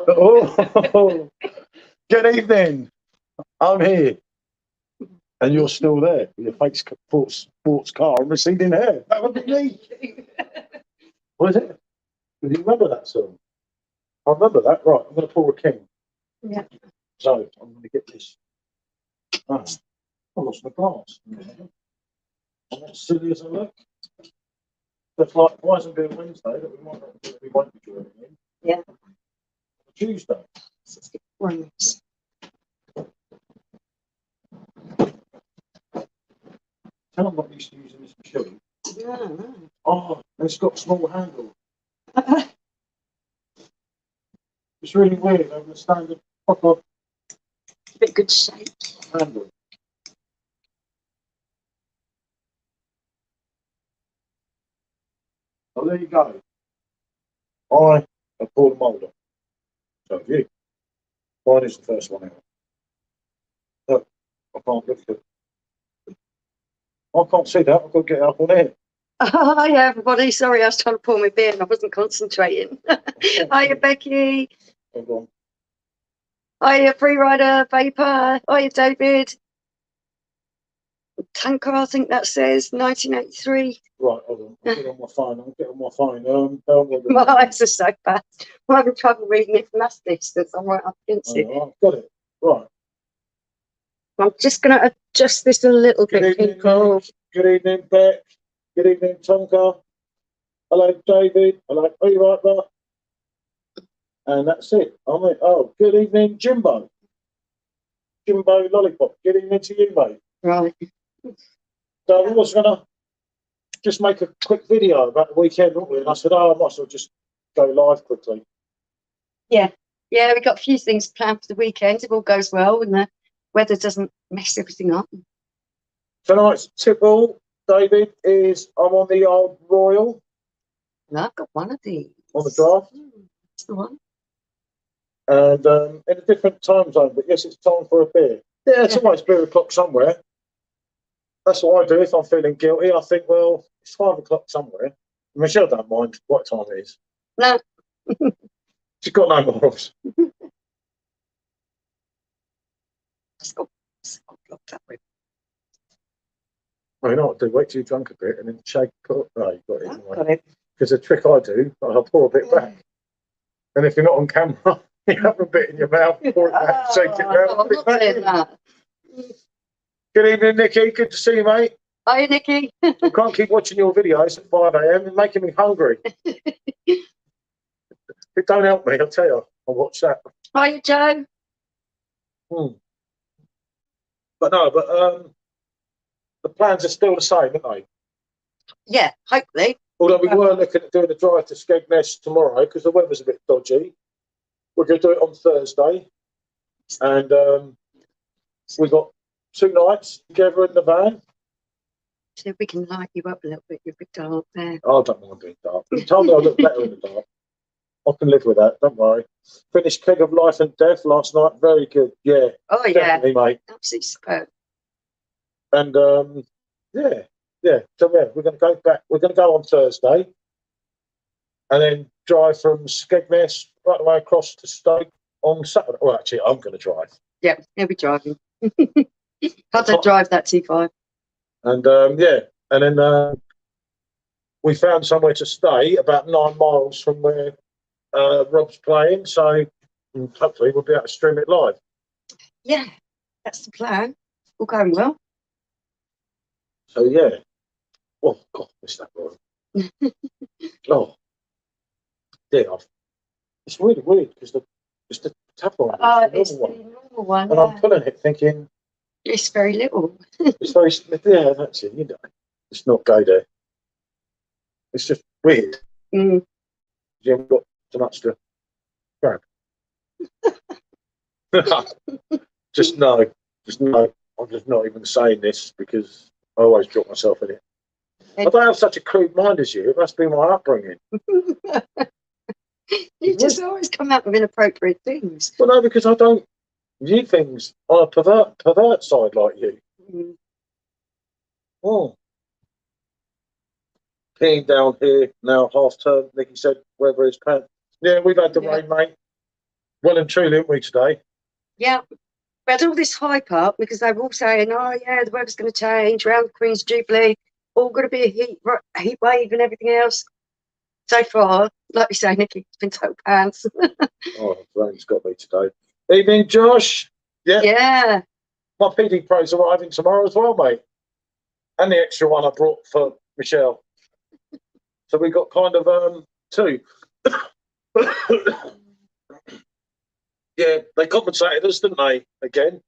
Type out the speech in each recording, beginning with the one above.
Oh, good evening. I'm here. And you're still there with your fake sports car and receding hair. That would be me. What is it? Do you remember that song? I remember that. Right, I'm going to pull a king. Yeah. So I'm going to get this. Oh, I lost my glass. I'm not silly as I look. But like, why isn't it Wednesday that we might not we won't be joining in? Yeah. Tuesday. Right. Tell them what used to using this machine. Yeah. Oh, it's got a small handle. It's really weird. I understand the proper Bit good shape. handle. Well, there you go. I have pulled a mould off. So have you. Mine is the first one out. Look, I can't look at it. I can't see that. I've got to get it up on here. Hi everybody. Sorry, I was trying to pour my beer and I wasn't concentrating. Hiya Becky. Hold on. Hiya Freerider Vapor. Hiya David. Tanker, I think that says 1983. Right, hold on. I'll get on my phone. I'll get on my phone. My eyes are so bad. I'm having trouble reading it from that distance. I'm right up against it. I've got it. Right. I'm just going to adjust this a little bit, people. Good evening, Beck. Good evening, Tonka. Hello, David. Hello, Freerider. And that's it. Oh, good evening, Jimbo. Jimbo Lollipop. Good evening to you, mate. Right. So I was going to just make a quick video about the weekend, weren't we? And I said, I might as well just go live quickly. Yeah. Yeah, we've got a few things planned for the weekend if all goes well and the weather doesn't mess everything up. Tonight's tip-all, David, is I'm on the old Royal. No, I've got one of these. On the draft. That's the one. And in a different time zone, but yes, it's time for a beer. Yeah, it's always beer o'clock somewhere. That's what I do if I'm feeling guilty. I think, well, it's 5 o'clock somewhere. Michelle don't mind what time it is. No. She's got no morals. It's got blocked up with. Well, you know what I do? Wait till you're drunk a bit and then shake. Oh, you've got it. Got it. Because the trick I do, I'll pour a bit back. And if you're not on camera, you have a bit in your mouth, pour it back, shake it round. I'm not doing that. Good evening, Nikki. Good to see you, mate. Hi, Nikki. I can't keep watching your videos at 5 a.m. It's making me hungry. It don't help me, I'll tell you. I'll watch that. Hi, Joe. But the plans are still the same, aren't they? Yeah, hopefully. Although we were looking at doing a drive to Skegness tomorrow because the weather's a bit dodgy. We're going to do it on Thursday. And we've got 2 nights together in the van. See if we can light you up a little bit. You're a bit dark there. Oh, I don't mind being dark. You told me I look better in the dark. I can live with that, don't worry. Finished Keg of Life and Death last night. Very good. Yeah. Oh, yeah. Definitely, mate. Absolutely superb. And yeah. So yeah, we're going to go back. We're going to go on Thursday, and then drive from Skegness right the way across to Stoke on Saturday. Well, actually, I'm going to drive. Yeah, he'll be driving. Can't drive that T5. And yeah, and then we found somewhere to stay about 9 miles from where Rob's playing. So hopefully we'll be able to stream it live. Yeah, that's the plan. All going well. So yeah. Oh God, missed that one. Oh, yeah. It's really weird because the tap on It's the normal one. And I'm pulling it thinking it's very little. it's very that's it. You know, it's not go there. It's just weird. You haven't got so much to grab. Just no. I'm just not even saying this because I always drop myself in it. I don't have such a crude mind as you. It must be my upbringing. You just always come out with inappropriate things. Well, no, because I don't view things on a pervert side like you. Oh. peeing down here now, half term. Nicky said, wherever his pants. Yeah, we've had the rain, mate. Well and truly, haven't we, today? Yeah. We had all this hype up because they were all saying, oh, yeah, the weather's going to change around Queen's Jubilee, all going to be a heat wave and everything else. So far, like you say, Nicky, it's been total pants. Oh, the rain's got me today. Evening, Josh. Yeah. Yeah. My PD Pro's arriving tomorrow as well, mate. And the extra one I brought for Michelle. So we got kind of two. Yeah, they compensated us, didn't they, again,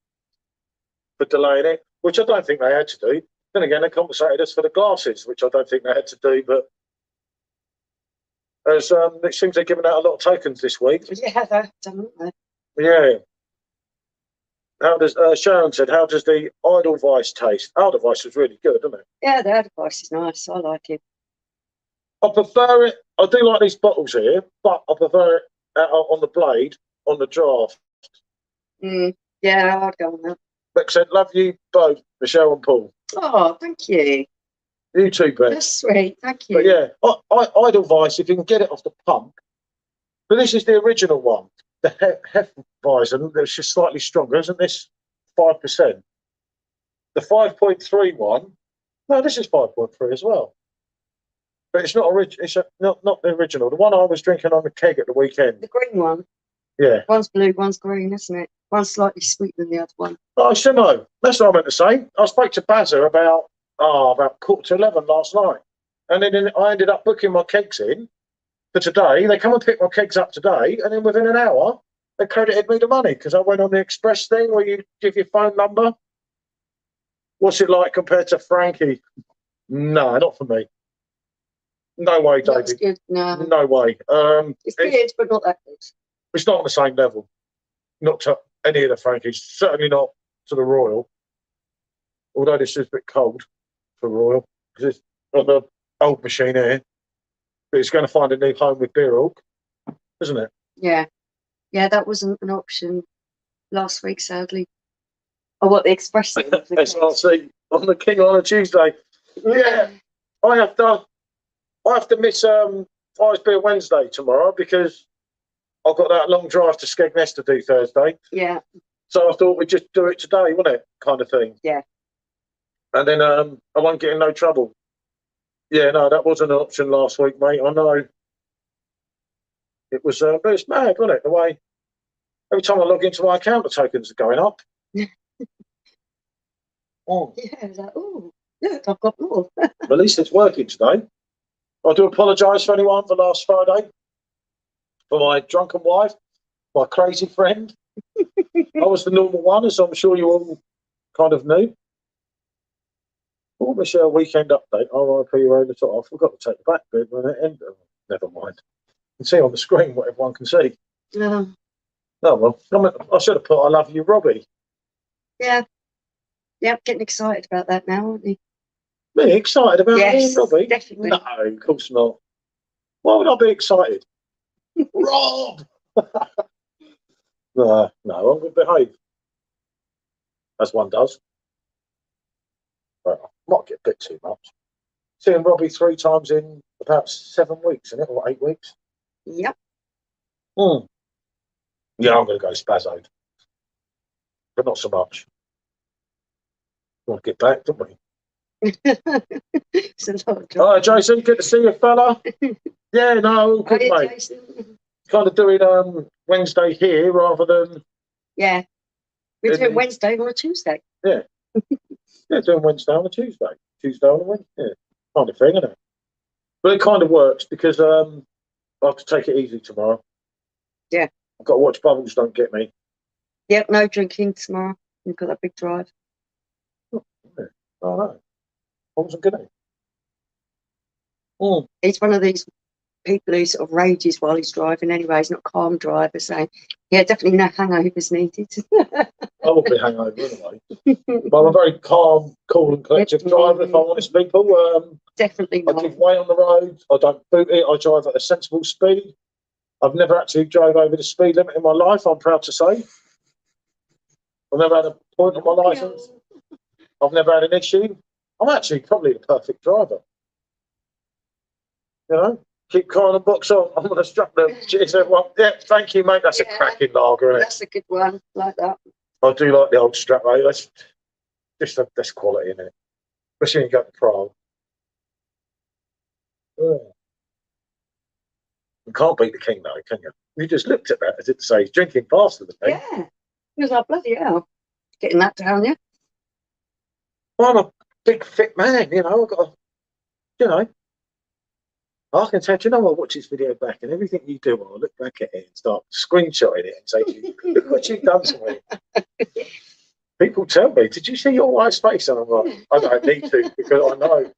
for delaying it, which I don't think they had to do. Then again, they compensated us for the glasses, which I don't think they had to do, but as it seems they're giving out a lot of tokens this week. Yeah, they've done, haven't they? Yeah. How does Sharon said, how does the Edelweiss taste? Edelweiss was really good, isn't it? Yeah, the advice is nice. I like it. I prefer it. I do like these bottles here, but I prefer it on the blade, on the draft. Yeah, I'd go on that. Beck said, love you both, Michelle and Paul. Oh, thank you. You too, Beck. That's sweet. Thank you. But yeah, Edelweiss, if you can get it off the pump. But this is the original one. The Hefeweizen, that's just slightly stronger, isn't this? 5%. The 5.3 one, no, this is 5.3 as well. But it's not original. It's not the original. The one I was drinking on the keg at the weekend. The green one. Yeah. One's blue, one's green, isn't it? One's slightly sweeter than the other one. Oh, Simo, that's what I meant to say. I spoke to Bazza about 11:15 last night. And then I ended up booking my kegs in for today. They come and pick my kegs up today. And then within an hour, they credited me the money because I went on the express thing where you give your phone number. What's it like compared to Frankie? No, not for me. No way, David. That's good. No. No way. It's good, but not that good. It's not on the same level. Not to any of the Frankies. Certainly not to the Royal. Although this is a bit cold for Royal because it's on the old machine here. But it's going to find a new home with Beer Hawk, isn't it? Yeah. Yeah, that wasn't an option last week, sadly. Oh, what, the express thing? SRC on the King on a Tuesday. Yeah. I have to miss Ice Beer Wednesday tomorrow because I've got that long drive to Skegness to do Thursday. Yeah. So I thought we'd just do it today, wouldn't it? Kind of thing. Yeah. And then I won't get in no trouble. Yeah, no, that wasn't an option last week, mate. I know. It was, but it's mad, wasn't it? The way every time I log into my account, the tokens are going up. Oh. Yeah, I was like, oh, look, I've got more. At least it's working today. I do apologise for anyone for last Friday, for my drunken wife, my crazy friend. I was the normal one, as I'm sure you all kind of knew. Oh, Michelle, weekend update. RIP, you're over the top. I forgot to take the back bit when it ended. Never mind. You can see on the screen what everyone can see. Yeah. Oh, well, I should have put I love you, Robbie. Yeah. Yeah, I'm getting excited about that now, aren't you? Me excited about Yes, Robbie? definitely. No, of course not. Why would I be excited? Rob! No, I'm going to behave. As one does. But I might get a bit too much. Seeing Robbie 3 times in about 7 weeks, isn't it? Or 8 weeks? Yep. Yeah, I'm going to go spazzoed. But not so much. We want to get back, don't we? It's a lot of All right, Jason, good to see you, fella. Yeah, no, good, Hiya, mate. Jason. Kind of doing Wednesday here rather than... Yeah. We're In doing the- Wednesday on a Tuesday. Yeah. Yeah, doing Wednesday on a Tuesday. Tuesday on a Wednesday. Yeah, kind of thing, isn't it? But it kind of works because I have to take it easy tomorrow. Yeah. I've got to watch Bubbles Don't Get Me. Yep, no drinking tomorrow. We've got that big drive. Oh, no. Bubbles Don't Get Me. Mm. He's one of these people who sort of rages while he's driving anyway. He's not a calm driver, so yeah, definitely no hangovers needed. I will be hangover anyway. But I'm a very calm, cool and collective driver, if I'm honest, people. Definitely I not. give way on the road. I don't boot it. I drive at a sensible speed. I've never actually drove over the speed limit in my life, I'm proud to say. I've never had a point on my licence. I've never had an issue. I'm actually probably the perfect driver. You know, keep calling the box on. I'm going to strap them. Cheers, everyone. Yeah, thank you, mate. That's a cracking lager, isn't it? That's a good one, like that. I do like the old strap, mate. That's just that's quality, isn't it? Especially when you go to Prague. Yeah. You can't beat the king, though, can you? You just looked at that as if to say he's drinking faster than me. Yeah. He was like, bloody hell. Getting that down, yeah. I'm a big, fit man, you know. I've got a, you know, I can tell you, know, I watch this video back and everything you do, I'll look back at it and start screenshotting it and say, look what you've done to me. People tell me, did you see your wife's face? And I'm like, I don't need to because I know.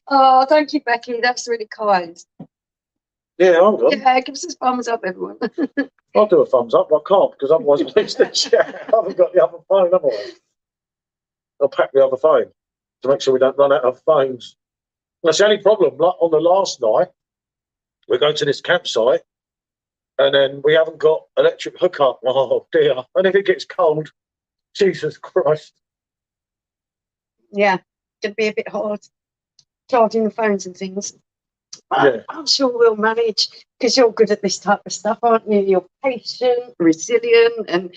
Oh, thank you, Becky. That's really kind. Yeah, hold on. Yeah, give us a thumbs up, everyone. I'll do a thumbs up. I can't because otherwise I lose the chat. I haven't got the other phone, have I? I'll pack the other phone to make sure we don't run out of phones. That's the only problem. Like on the last night, we're going to this campsite and then we haven't got electric hookup. Oh dear. And if it gets cold, Jesus Christ. Yeah, it'd be a bit hard charging the phones and things. But Yeah. I'm sure we'll manage because you're good at this type of stuff, aren't you? You're patient, resilient, and,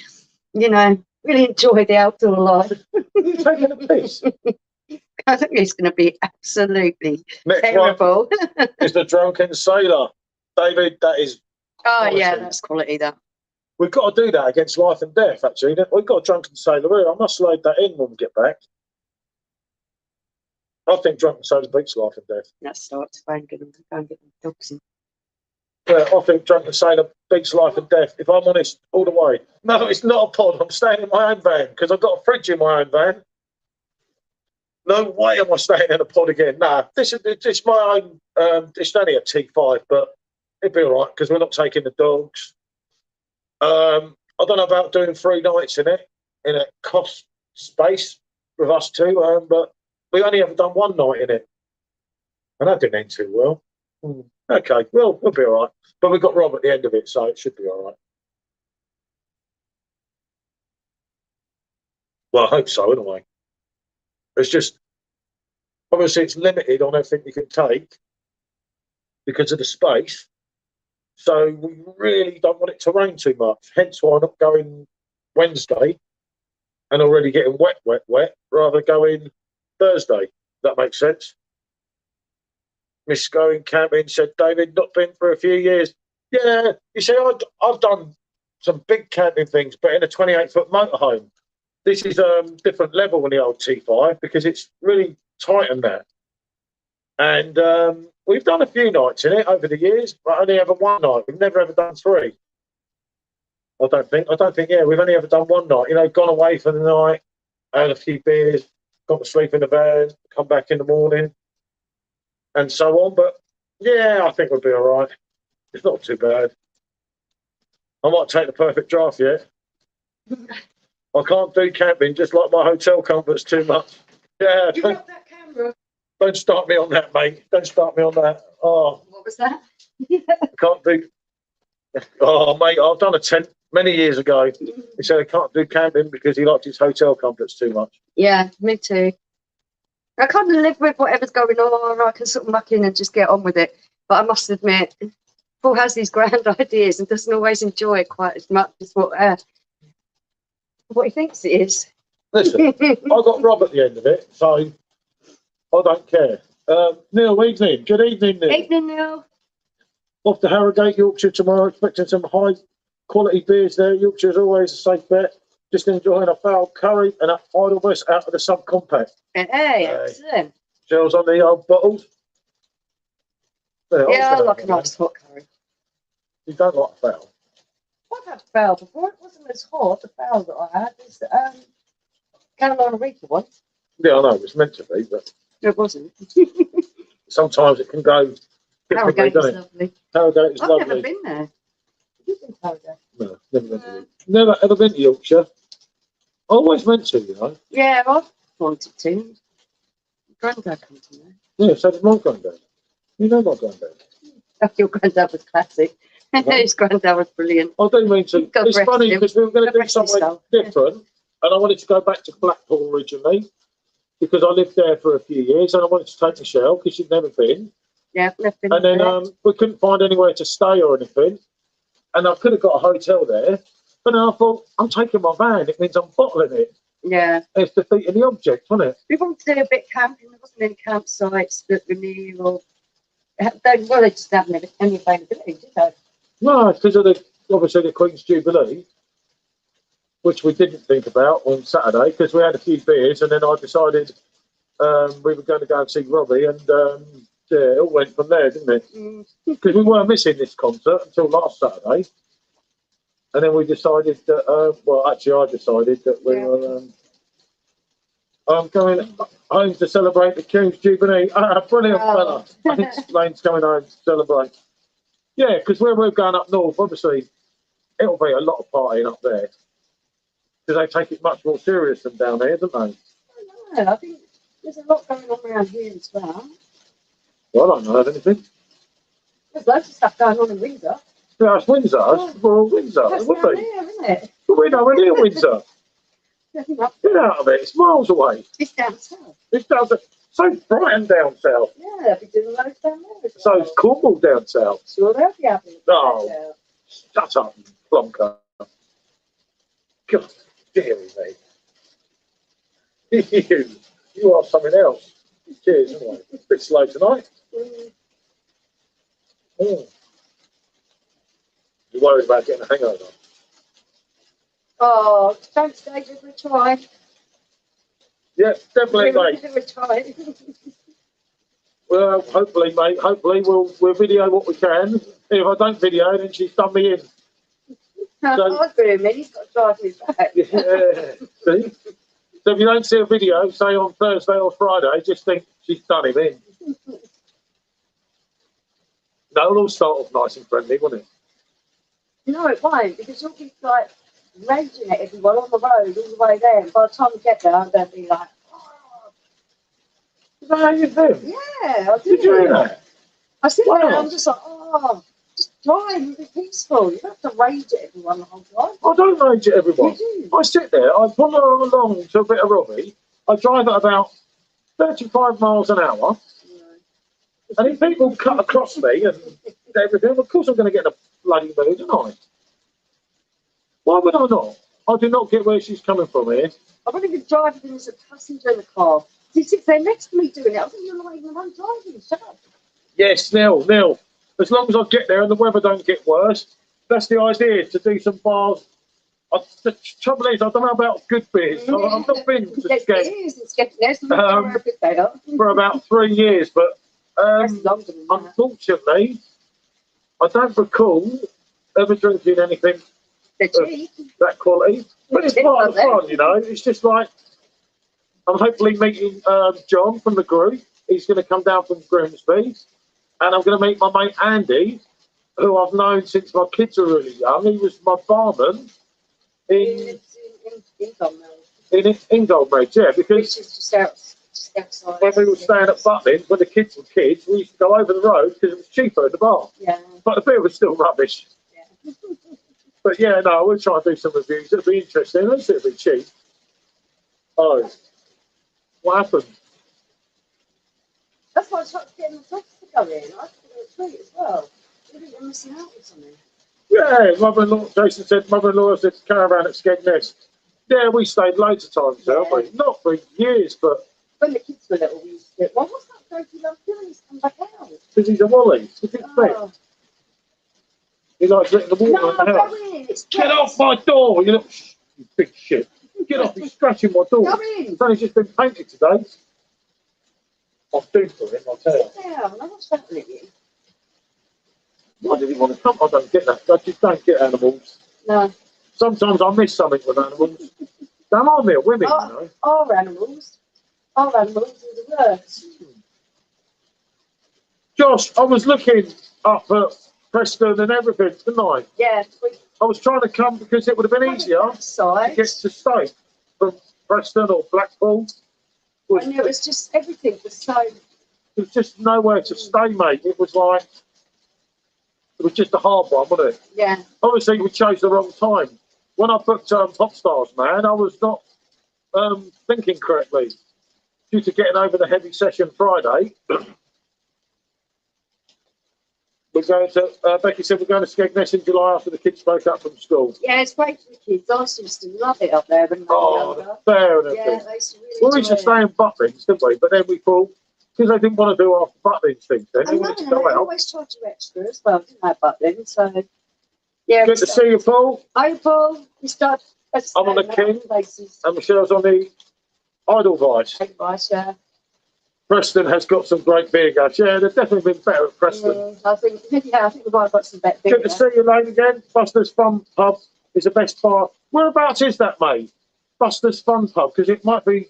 you know, really enjoy the outdoor life. You're taking a piece. I think it's going to be absolutely Next terrible. one is the drunken sailor. David, that is. Oh, honestly, yeah, that's quality, that. We've got to do that against life and death, actually. We've got a drunken sailor here. I must load that in when we get back. I think drunken sailor beats life and death. Let's start to go and get them dogs in. Yeah, I think drunken sailor beats life and death. If I'm honest, all the way. No, it's not a pod. I'm staying in my own van because I've got a fridge in my own van. No way am I staying in a pod again. Nah, this is my own. It's only a T5, but it'd be all right because we're not taking the dogs. I don't know about doing 3 nights in it in a cost space with us two, but we only ever done 1 night in it, and that didn't end too well. Okay, well, we'll be all right. But we got Rob at the end of it, so it should be all right. Well, I hope so, anyway. It's just, obviously, it's limited on everything you can take because of the space. So we really don't want it to rain too much. Hence why I'm not going Wednesday and already getting wet, rather going Thursday. That makes sense. Miss Going Camping said, David, not been for a few years. Yeah, you see, I've done some big camping things, but in a 28-foot motorhome. This is different level in the old T5 because it's really tight on that. And we've done a few nights in it over the years, but only ever 1 night. We've never ever done 3. I don't think. Yeah, we've only ever done 1 night. You know, gone away for the night, had a few beers, got to sleep in the van, come back in the morning, and so on. But yeah, I think we'll be all right. It's not too bad. I might take the perfect draft yet. I can't do camping, just like my hotel comforts too much. Yeah. You got that camera? Don't start me on that, mate. Don't start me on that. Oh. What was that? I can't do. Oh, mate, I've done a tent many years ago. He said I can't do camping because he liked his hotel comforts too much. Yeah, me too. I kind of live with whatever's going on. I can sort of muck in and just get on with it. But I must admit, Paul has these grand ideas and doesn't always enjoy it quite as much as what he thinks it is. Listen, I got Rob at the end of it, so I don't care. Neil, evening. Good evening, Neil. Evening, Neil. Off to Harrogate, Yorkshire tomorrow. Expecting some high quality beers there. Yorkshire's always a safe bet. Just enjoying a foul curry and an idleness out of the subcompact. Hey, excellent. Shells on the old bottles. Yeah, I like a nice hot curry. You don't like foul? I've had foul before. It wasn't as hot. The foul that I had is Carolina Reaper one. Yeah, I know. It's meant to be, but it wasn't. Sometimes it can go differently, Harrogate doesn't is it? lovely. Harrogate is I've lovely. never been there. Have you been to Harrogate? No, never been to Never ever been to Yorkshire. I always meant to, you know. Yeah, I've wanted to. Granddad comes in there. Yeah, so did my granddad. You know my granddad. Oh, your granddad was classic. His granddad was brilliant. I do mean to. God It's rest funny him. because we were going to God do rest his something soul. different, and I wanted to go back to Blackpool originally because I lived there for a few years, and I wanted to take Michelle because she'd never been. Yeah, left them And then there. we couldn't find anywhere to stay or anything. And I could have got a hotel there. But then I thought, I'm taking my van. It means I'm bottling it. Yeah. It's defeating the object, wasn't it? We wanted to do a bit of camping. There wasn't any campsites that were near or they just haven't any availability, did they? No, because of obviously the Queen's Jubilee, which we didn't think about on Saturday because we had a few beers and then I decided we were going to go and see Robbie and yeah, it all went from there, didn't it? Because we weren't missing this concert until last Saturday. And then we decided that, well, actually I decided that we were going home to celebrate the Queen's Jubilee. Brilliant fella. I think Lane's coming home to celebrate. Yeah, because where we're going up north, obviously, it'll be a lot of partying up there. Because they take it much more serious than down here, don't they? I don't know. I think there's a lot going on around here as well. Well, I don't know anything. There's loads of stuff going on in Windsor. Yeah, it's Windsor. It's Royal Windsor. That's It would down be. there, isn't it? But we're nowhere near Windsor. Get out of it. It's miles away. It's down south. It's down to, so Brighton down south. Yeah, they'll be doing loads down there as So well. it's Cornwall down south. Sure, they'll be having it Oh. down south. Shut up, you plonker. God, dear me. You are something else. Cheers, anyway. It's a bit slow tonight. Oh. You're worried about getting a hangover? Oh, don't stay, give it a try. Yeah, definitely, mate. Give it a try. Well, hopefully, mate. Hopefully, we'll video what we can. If I don't video, then she's done me in. I'll do him in. He's got to drive me back. Yeah. See? So if you don't see a video, say on Thursday or Friday, just think she's done him in. No, it'll all start off nice and friendly, won't it? No, it won't, because you'll be like raging at everyone on the road all the way there. And by the time we get there, I'm going to be like, oh. Is that how you do? Yeah, I do. Did you hear that? I sit Wow. there and I'm just like, oh, just drive and be peaceful. You don't have to rage at everyone the whole time. I don't rage at everyone. You do. I sit there, I pull along to a bit of Robbie, I drive at about 35 miles an hour, and if people cut across me and everything, of course I'm going to get in a bloody mood, aren't I? Why would I not? I do not get where she's coming from here. I've only been driving as a passenger in the car. He sits there next to me doing it. I think you're not even the one driving. Shut up. Yes, nil. As long as I get there and the weather don't get worse, that's the idea, to do some bars. The trouble is, I don't know about good beers. I've not been to Skegness for about 3 years, but That's longer than that. unfortunately, I don't recall ever drinking anything They're cheap. that quality. But it's part of the fun, you know. It's just like, I'm hopefully meeting John from the group. He's going to come down from Grimsby. And I'm going to meet my mate Andy, who I've known since my kids were really young. He was my barman in Inglemead, yeah, because Which is just outside. when we were staying at Butlins, when the kids were kids, we used to go over the road because it was cheaper at the bar. Yeah. But the beer was still rubbish. Yeah. But yeah, no, we'll try and do some reviews. It'll be interesting. At least it'll be cheap. Oh, what happened? That's why I tried to get the dogs to go in. I think it was great as well. I think you're missing out on something. Yeah, mother-in-law, Jason said, mother-in-law said caravan at Skegness. Yeah, we stayed loads of times there, haven't we? Not for years, but when the kids were little, we used to. Well, what's that dopey love doing? He's come back out. because he's a wally. Look at Oh. He likes drinking the water No, in the house. go in. It's Get off my door, you little you big shit. Get off, he's scratching my door. Go in. It's only just been painted today. I'm due for him, I'll tell you. Sit down. No one's shouting at you. Why did he want to come? I don't get that. I just don't get animals. No. Sometimes I miss something with animals. They are mere women, you know. Our animals. Our animals are the worst. Josh, I was looking up at Preston and everything tonight. Yeah. I was trying to come because it would have been easier to Side. get to Stoke from Preston or Blackpool. And it was just everything was so. There was just nowhere to stay, mate. It was like, it was just a hard one, wasn't it? Yeah. Obviously, we chose the wrong time. When I booked Pop Stars, man, I was not thinking correctly. Due to getting over the heavy session Friday, We're going to, Becky said we're going to Skegness in July after the kids break up from school. Yeah, it's great for the kids. I used to love it up there when they were younger. Fair enough. Yeah, they used to really well, we used to stay in Butlins, didn't we? But then we thought, because they didn't want to do our Butlins things, then they wanted to go they out. always charge you extra as well, didn't they, Butlins? So, yeah. Good to see you, Paul. Hi, Paul. We start. I'm on the King, and Michelle's on the Edelweiss. Edelweiss, yeah. Preston has got some great beer guys. Yeah, they've definitely been better at Preston. I think we might have got some better beer. Good to see you, Lane, again. Buster's Fun Pub is the best bar. Whereabouts is that, mate? Buster's Fun Pub, because it might be.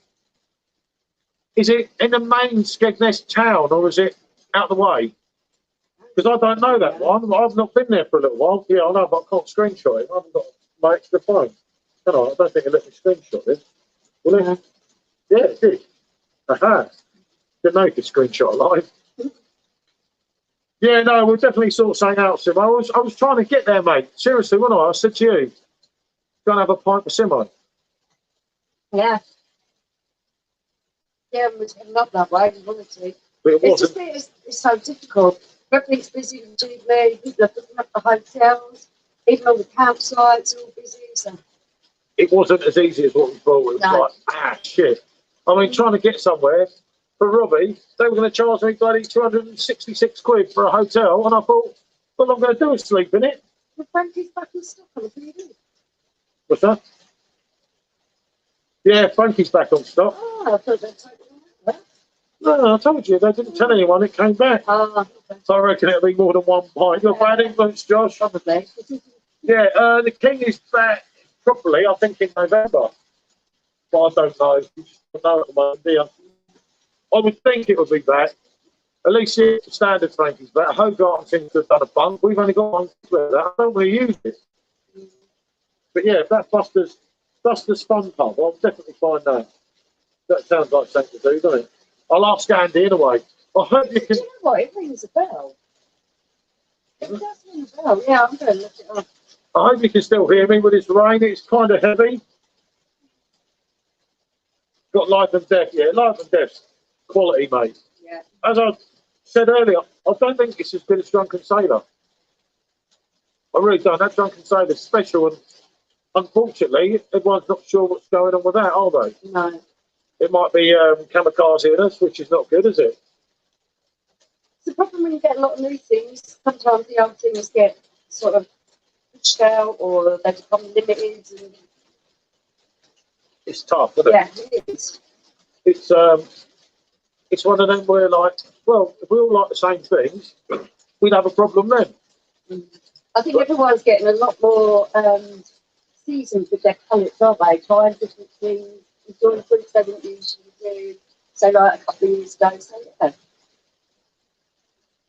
Is it in the main Skegness town, or is it out the way? Because I don't know that one. I've not been there for a little while. Yeah, I know, but I can't screenshot it. I haven't got my extra phone. I don't think it let me screenshot it. Will it? Yeah, it did. Aha. Didn't know you could screenshot live. Yeah, no, we'll definitely sort something out, Sim. I was trying to get there, mate. Seriously, wasn't I? I said to you, go and have a pint with Simo. Yeah. Yeah, we was heading up that way, we wanted to. But it wasn't. It's so difficult. Everything's busy with Jubilee, people are picking up the hotels, even all the campsites are all busy. So. It wasn't as easy as what we thought. It was like, shit. I mean, trying to get somewhere for Robbie, they were going to charge me bloody 266 quid for a hotel, and I thought, all I'm going to do is sleep in it. The Frankie's back in stock on the TV. What's that? Yeah, Frankie's back on stock. Oh, I thought they'd taken it out. No, I told you, they didn't tell anyone it came back. Oh, okay. So I reckon it'll be more than one pint. You're bad influence, Josh. Probably. Yeah, the King is back properly, I think, in November. But I don't know. You just don't know at the moment, do you? I would think it would be back. At least the standard Frankie's back. Hogarth seems to have done a bunk. We've only got one with that. I don't really use it. But yeah, that's Buster's Fun Pub. I'll definitely find that. That sounds like something to do, doesn't it? I'll ask Andy in a way. I hope you can. Do you know what? It rings a bell. It does ring a bell. Yeah, I'm going to look it up. I hope you can still hear me with this rain. It's kind of heavy. Got life and death, yeah. Life and death. Quality, mate. Yeah. As I said earlier, I don't think it's as good as Drunken Sailor. I really don't. That Drunken Sailor's special, and unfortunately, everyone's not sure what's going on with that, are they? No. It might be kamikaze in us, which is not good, is it? It's the problem when you get a lot of new things. Sometimes the old things get sort of pushed out, or they become limited. And... It's tough, isn't it? Yeah, it is. It's one of them where, like, well, if we all like the same things, we'd have a problem then. I think everyone's getting a lot more seasoned with their palates, aren't they? Trying different things, enjoying fruits they didn't usually do. So, like a couple of years ago, so yeah.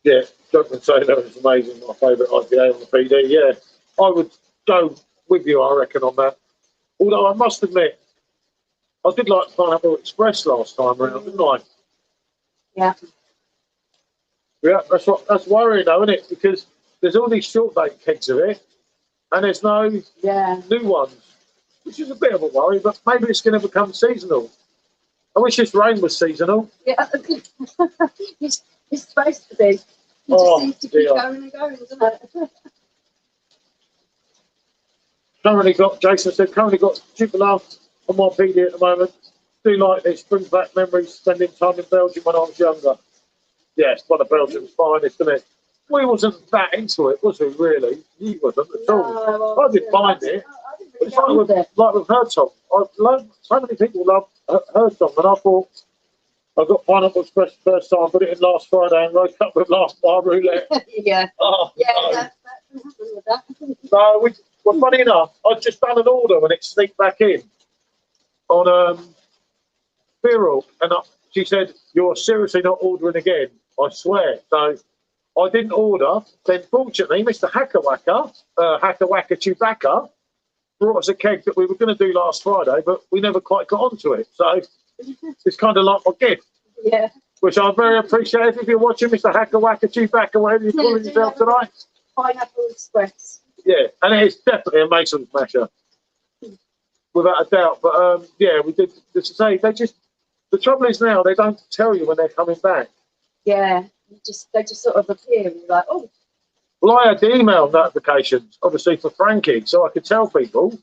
Yeah, Drunken Sailor is amazing. My favourite IPA on the PD. Yeah, I would go with you, I reckon, on that. Although I must admit, I did like Pineapple Express last time around, didn't I? Yeah. Yeah, that's worrying though, isn't it? Because there's all these short date kegs of it, and there's no new ones, which is a bit of a worry. But maybe it's going to become seasonal. I wish this rain was seasonal. Yeah, it's supposed to be. It just seems to keep going and going, doesn't it? Jason said, currently got Jubilee on my PD at the moment. Do like this, brings back memories spending time in Belgium when I was younger. Yeah, it's one of Belgium's finest, isn't it? We wasn't that into it, was we, really? You wasn't at all. I didn't mind it. It's like with her song. So many people love her song, and I thought, I got Pineapple Express the first time, put it in last Friday, and woke up with Last Bar Roulette. Yeah. Oh, yeah, no. that can happen with that. No, well, funny enough, I'd just done an order when it sneaked back in on Seabrook, and she said, "You're seriously not ordering again, I swear." So I didn't order. Then, fortunately, Mr. Hackawacka Chewbacca, brought us a keg that we were going to do last Friday, but we never quite got onto it. So it's kind of like my gift. Yeah. Which I'm very appreciative if you're watching, Mr. Hackawacka Chewbacca, whatever you're calling yourself tonight. Pineapple Express. Yeah, and it's definitely a Mason smasher, without a doubt. But yeah, we did. As I say, they just. The trouble is now they don't tell you when they're coming back. Yeah, they just sort of appear and you're like, oh. Well, I had the email notifications, obviously for Frankie, so I could tell people,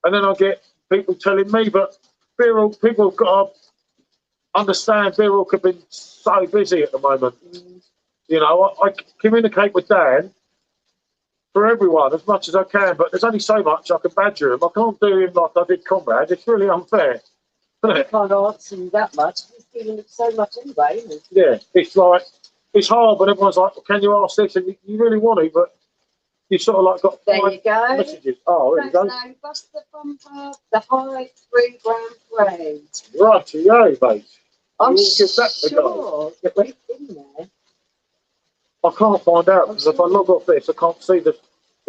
and then I get people telling me. But people have got to understand Beerhook have been so busy at the moment. You know, I communicate with Dan for everyone as much as I can, but there's only so much I can badger him. I can't do him like I did Conrad. It's really unfair. I can't answer you that much. He's dealing with so much anyway, isn't it? Yeah, it's like, it's hard when everyone's like, well, can you ask this? And you really want to, but you sort of like got there you go. messages. Oh, there you go. So, bust the bumper, the high 3 gram parade. Right, mate. I'm We'll give that a go. sure that we've been there. I can't find out because if I log off this, I can't see the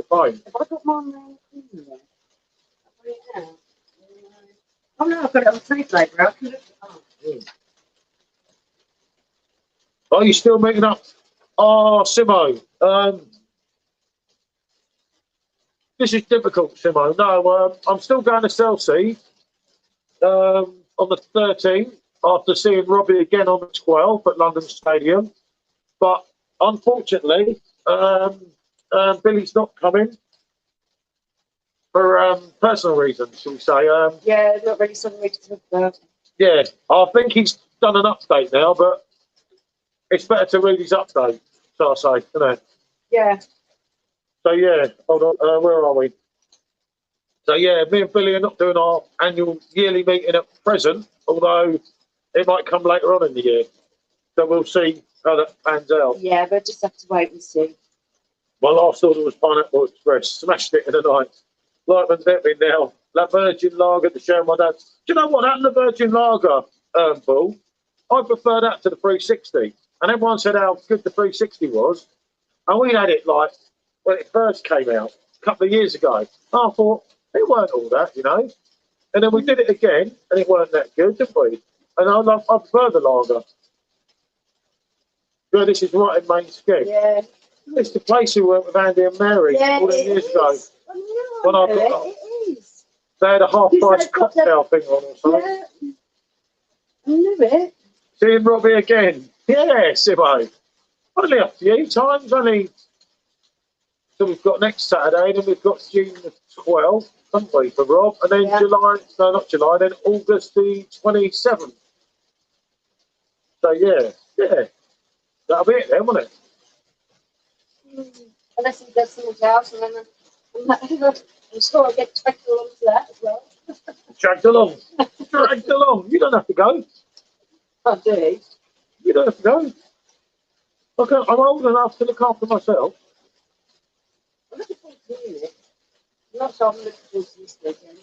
phone. Have I got my mail in there? Have I got it now? Oh no, I've got it on tape later. I can look it up. Are you still meeting up? Oh, Simo. This is difficult, Simo. No, I'm still going to Chelsea on the 13th after seeing Robbie again on the 12th at London Stadium. But unfortunately, Billy's not coming for personal reasons, shall we say. Yeah, not really something we can talk about. Yeah, I think he's done an update now, but it's better to read his update, so I say, isn't it? Yeah. So, yeah, hold on, where are we? So, yeah, me and Billy are not doing our annual yearly meeting at present, although it might come later on in the year. So we'll see how that pans out. Yeah, but just have to wait and see. My last order was Pineapple Express, smashed it in the night. Lightman's Epping now. La Virgin Lager to share my dad. Do you know what? That La Virgin Lager, Paul, I prefer that to the 360. And everyone said how good the 360 was. And we had it like when it first came out a couple of years ago. I thought, it weren't all that, you know. And then we did it again, and it weren't that good, did we? And I prefer the lager. Yeah, this is right in Main Skeg. Yeah. It's the place we went with Andy and Mary all them years ago. When I got it is. They had a half-price cocktail thing on or something. Yeah. I knew it. Seeing Robbie again. Yeah, Simo. Only a few times, only. So we've got next Saturday, then we've got June the 12th, haven't we, for Rob? And then July, no, not July, then August the 27th. So, yeah. That'll be it then, won't it? Unless he does something else, and then I'm sure I'll get dragged along to that as well. Dragged along. You don't have to go. I do. You don't have to go. Okay, I'm old enough to look after myself. I'm looking forward to doing it. I'm not sure I'm looking forward to this weekend.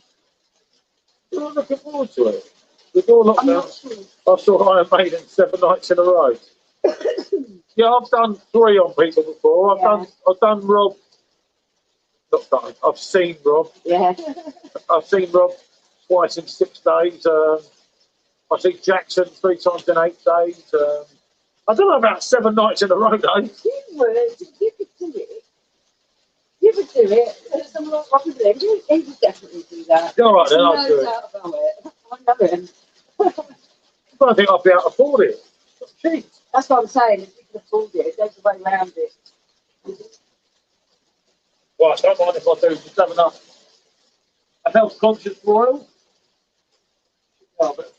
You're not looking forward to it. The door locked down. Sure. I saw Iron Maiden 7 nights in a row. Yeah, I've done 3 on people before. I've done Rob. Not done. I've seen Rob. Yeah. I've seen Rob twice in 6 days. I see Jackson 3 times in 8 days. I don't know about 7 nights in a row though. You could do it. You would do it. Someone like Robbie Williams, he would definitely do that. All right, then I'll do it. About it. I know him. I don't think I'll be able to afford it. It's cheap. That's what I'm saying. If you can afford it, there's a way around it. Well, I don't mind if I do. Just have a health conscious royal. Oh, but,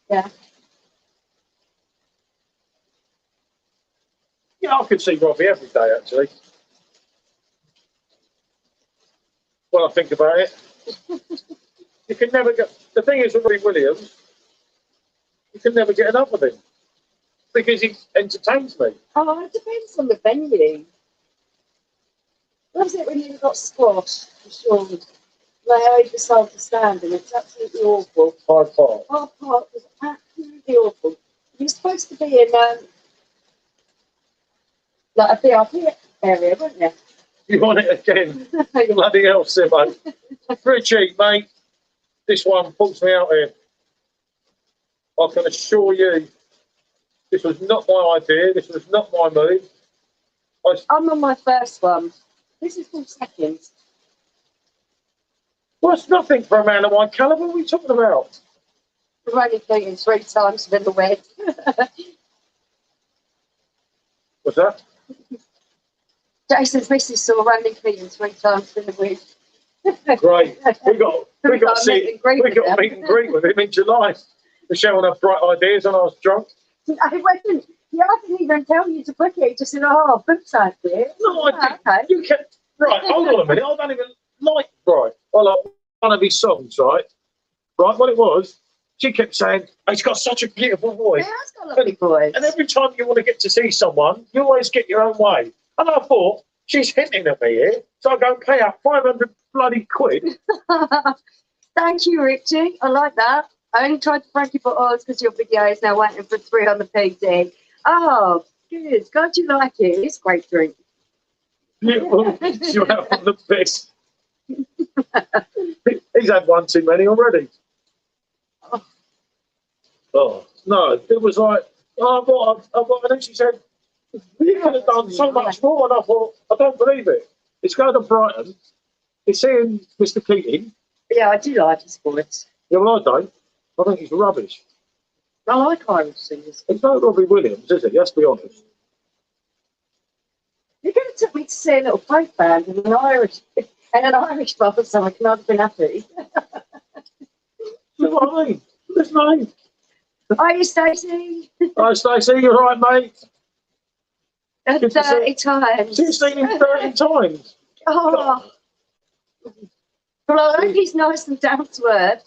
Yeah. Yeah, I could see Robbie every day actually. When I think about it, you can never get. The thing is with Robbie Williams, you can never get enough of him because he entertains me. Oh, it depends on the venue. Loves it when you've got squash, for sure. They oversold the stand and it's absolutely awful. Hyde Park. Hyde Park was absolutely awful. You're supposed to be in like a VIP area, weren't you? You want it again? Bloody hell, Simo. Pretty cheap, mate. This one pulls me out here. I can assure you, this was not my idea. This was not my move. I'm on my first one. This is 4 seconds. Well, it's nothing for a man of my calibre. What are you talking about? Running clean 3 times within the week. What's that? Jason's missus saw running clean 3 times within the week. Great. We got to meet and greet with him in July. Michelle and her bright ideas, and I was drunk. I wasn't. Yeah, I didn't even tell you to book it. Just said, "Oh, book side here." No, I didn't. Okay. You kept right. Hold on a minute. I don't even like right. I like one of his songs, right? Right. What it was, she kept saying, oh, "He's got such a beautiful voice." Yeah, it's got a lovely voice. And every time you want to get to see someone, you always get your own way. And I thought, she's hinting at me here, so I go and pay out 500 bloody quid. Thank you, Richie. I like that. I only tried to prank you for odds because your video is now waiting for 300 PD. Oh, good. God, you like it. It's a great drink. Beautiful. You're out on the piss. He's had one too many already. Oh, no. It was like, and then she said, you could have done so much more. And I thought, I don't believe it. It's going to Brighton. It's seeing Mr. Keating. Yeah, I do like his voice. Yeah, well, I don't. I think he's rubbish. I like Irish singers. It's no Robbie Williams, is it? Let's be honest. You're going to take me to see a little folk band and an Irish bar, so I can have been happy. You know what I mean? That's nice. Are you, Stacey? Hi, Stacey. You all right, mate? 30 times. She's seen him 30 times. Oh. Well, I hope he's nice and down to earth.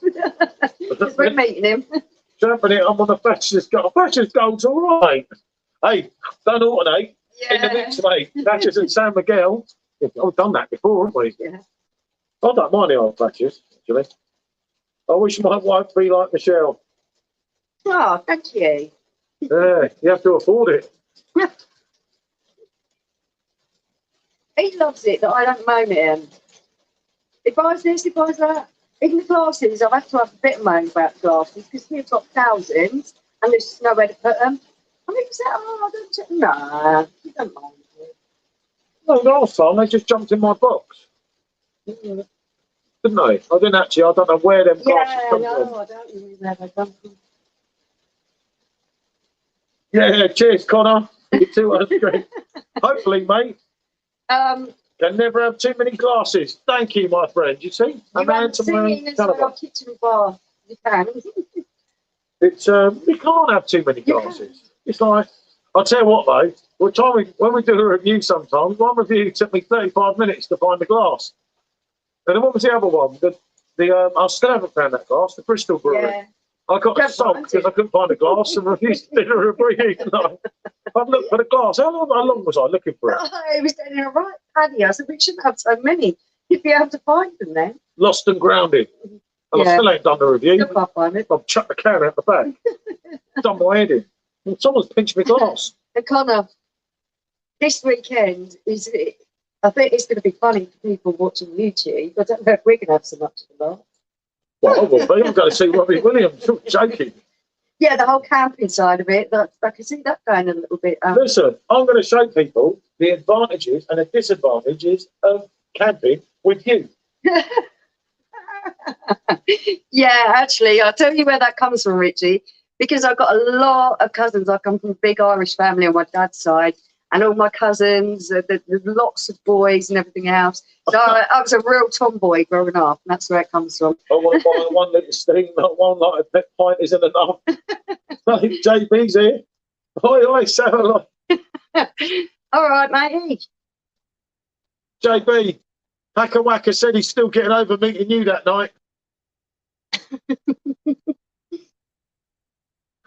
Because we're meeting him. Jumping it, I'm on the Thatcher's goal. Thatcher's goal's all right. Hey, don't alternate in the mix, mate. Thatcher's and San Miguel. I've done that before, haven't we? Yeah. I don't mind the old Thatcher's, actually. I wish my wife be like Michelle. Oh, thank you. Yeah, you have to afford it. He loves it that I don't moan at him. He buys this, he buys that. Even the glasses, I have to have a bit of moan about the glasses because we've got thousands and there's just nowhere to put them. I mean, say, oh, I don't. Nah, you don't mind it. No, last time they just jumped in my box. Didn't they? I didn't actually, I don't know where them glasses come from. I don't really know where they come from. Yeah, cheers, Connor. You too, hopefully, mate. Can never have too many glasses. Thank you, my friend. You see? You haven't seen as well, kitchen bar. You can. It's you can't have too many glasses. It's like, I'll tell you what though, when we do a review sometimes, one review took me 35 minutes to find the glass. And then what was the other one? I still haven't found that glass, the Bristol Brewery. Yeah. I got a sock because I couldn't find a glass and refused to do a review. I've looked for the glass. How long was I looking for it? It was down in a right paddy. I said, we shouldn't have so many. You'd be able to find them then. Lost and grounded. And I still ain't done the review. I've chucked the can out the bag. Done my head in. Someone's pinched my glass. And Connor, this weekend I think it's going to be funny for people watching YouTube. I don't know if we're going to have so much of that. Well, I will be. I'm going to see Robbie Williams. You're joking. Yeah, the whole camping side of it. I can see that going a little bit. Listen, I'm going to show people the advantages and the disadvantages of camping with you. Yeah, actually, I'll tell you where that comes from, Richie. Because I've got a lot of cousins. I come from a big Irish family on my dad's side. And all my cousins, there's lots of boys and everything else. So I was a real tomboy growing up, and that's where it comes from. I want to buy 1 litre steam, not one like a pet pint isn't enough. JB's here. Oi, say hello. All right, matey. JB, Hacker Wacker said he's still getting over meeting you that night.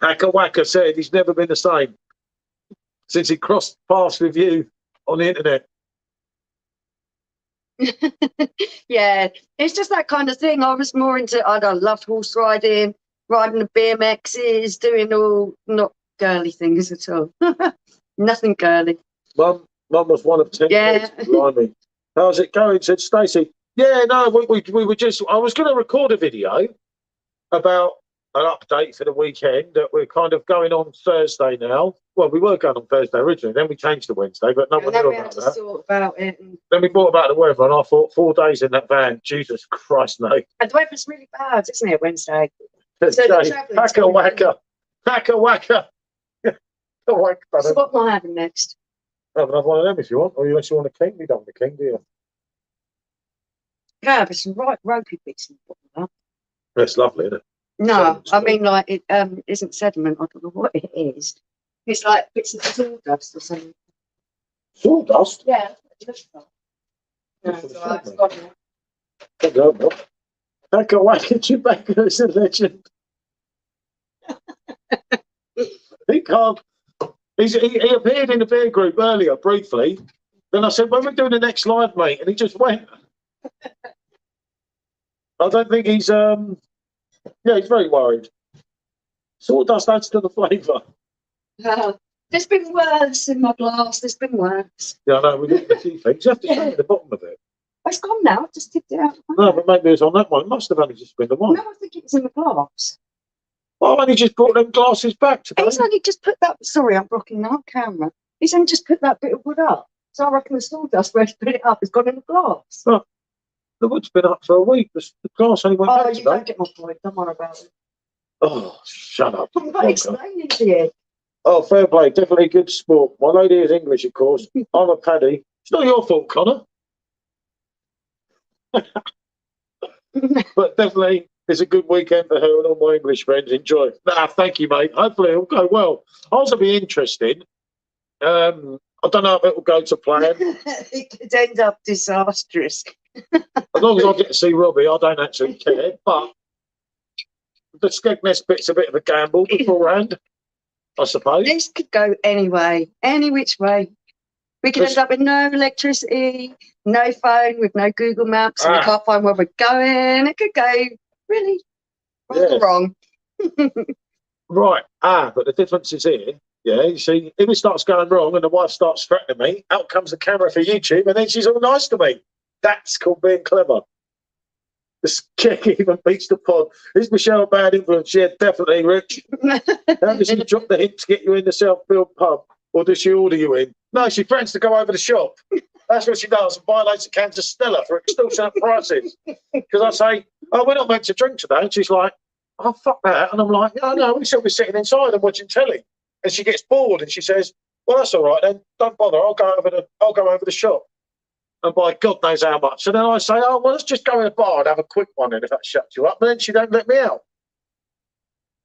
Hacker Wacker said he's never been the same since he crossed paths with you on the internet. Yeah, it's just that kind of thing. I was more into, I loved horse riding, riding the BMXs, doing all not girly things at all. Nothing girly. Mum was one of 10 kids behind me. How's it going? Said Stacey. Yeah, no, we were just, I was going to record a video about an update for the weekend that we're kind of going on Thursday now. Well, we were going on Thursday originally, then we changed to Wednesday, but no one knew about that. Sort about it. Then we thought about the weather, and I thought 4 days in that van, Jesus Christ, no. And the weather's really bad, isn't it, Wednesday? So the Jay, travelling hacker time- whacker. Hacker whacker. Whack, So what am I having next? have another one of them if you want, or unless you want a king. You don't want a king, do you? Yeah, there's some right ropey bits in the bottom. That's lovely, isn't it? No, Sediment's I cool. mean like it isn't sediment. I don't know what it is. It's like bits of sawdust or something. Sawdust? Yeah. No, That's it's what all right, it's it's gone now. Good job, Bob. Hacker whacker Chewbacca is a legend. He can't. He appeared in the beer group earlier, briefly. Then I said, when we're doing the next live, mate? And he just went. I don't think he's, yeah, he's very worried. Sawdust adds to the flavour. There's been worse in my glass. There's been worse. Yeah, I know, we're getting a few things. You have to show me the bottom of it. It's gone now. I just tipped it out. No, but maybe it's on that one. It must have only just been the one. No, I think it's in the glass. Well, I only just brought them glasses back today. He's only just put that. Sorry, I'm blocking that camera. He's only just put that bit of wood up. So I reckon the sawdust where he put it up has gone in the glass. Oh, the wood's been up for a week. The glass only went Oh, back you today. don't get my point. Don't worry about it. Oh, shut up. I'm not explaining to you. Oh, fair play. Definitely good sport. My lady is English, of course. I'm a paddy. It's not your fault, Connor. But definitely it's a good weekend for her and all my English friends. Enjoy. Nah, thank you, mate. Hopefully it'll go well. Ours will be interesting. I don't know if it will go to plan. It could end up disastrous. As long as I get to see Robbie, I don't actually care. But the Skegness bit's a bit of a gamble beforehand, I suppose. This could go anyway, any which way. We could end up with no electricity, no phone, with no Google Maps, and we can't find where we're going. It could go really wrong. Right. But the difference is here. Yeah, you see, if it starts going wrong and the wife starts threatening me, out comes the camera for YouTube, and then she's all nice to me. That's called being clever. The chick even beats the pod. Is Michelle a bad influence? Yeah, definitely, Rich. How does she drop the hint to get you in the self-built pub? Or does she order you in? No, she threatens to go over the shop. That's what she does, and violates the cans of Stella for extortionate prices. Because I say, oh, we're not meant to drink today. And she's like, oh, fuck that. And I'm like, no, we should be sitting inside and watching telly. And she gets bored and she says, well, that's all right then. Don't bother. I'll go over the shop. And by God knows how much. So then I say, oh, well, let's just go in a bar and have a quick one in if that shuts you up. But then she don't let me out.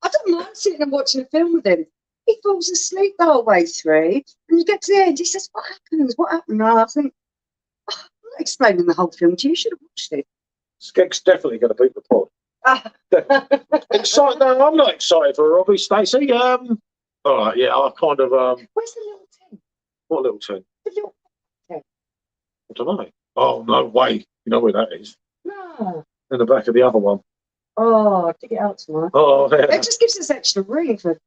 I don't mind sitting and watching a film with him. He falls asleep the whole way through, and you get to the end, he says, what happens? What happened? And I think, oh, I'm not explaining the whole film to you. You should have watched it. Skeg's definitely going to beat the pod. Excited? No, I'm not excited for Robbie, Stacey. All right, yeah, I kind of. Where's the little tin? What little tin? The little tin. I don't know. Oh, no way. You know where that is? No. In the back of the other one. Oh, dig it out tomorrow. Oh, yeah. It just gives us extra room for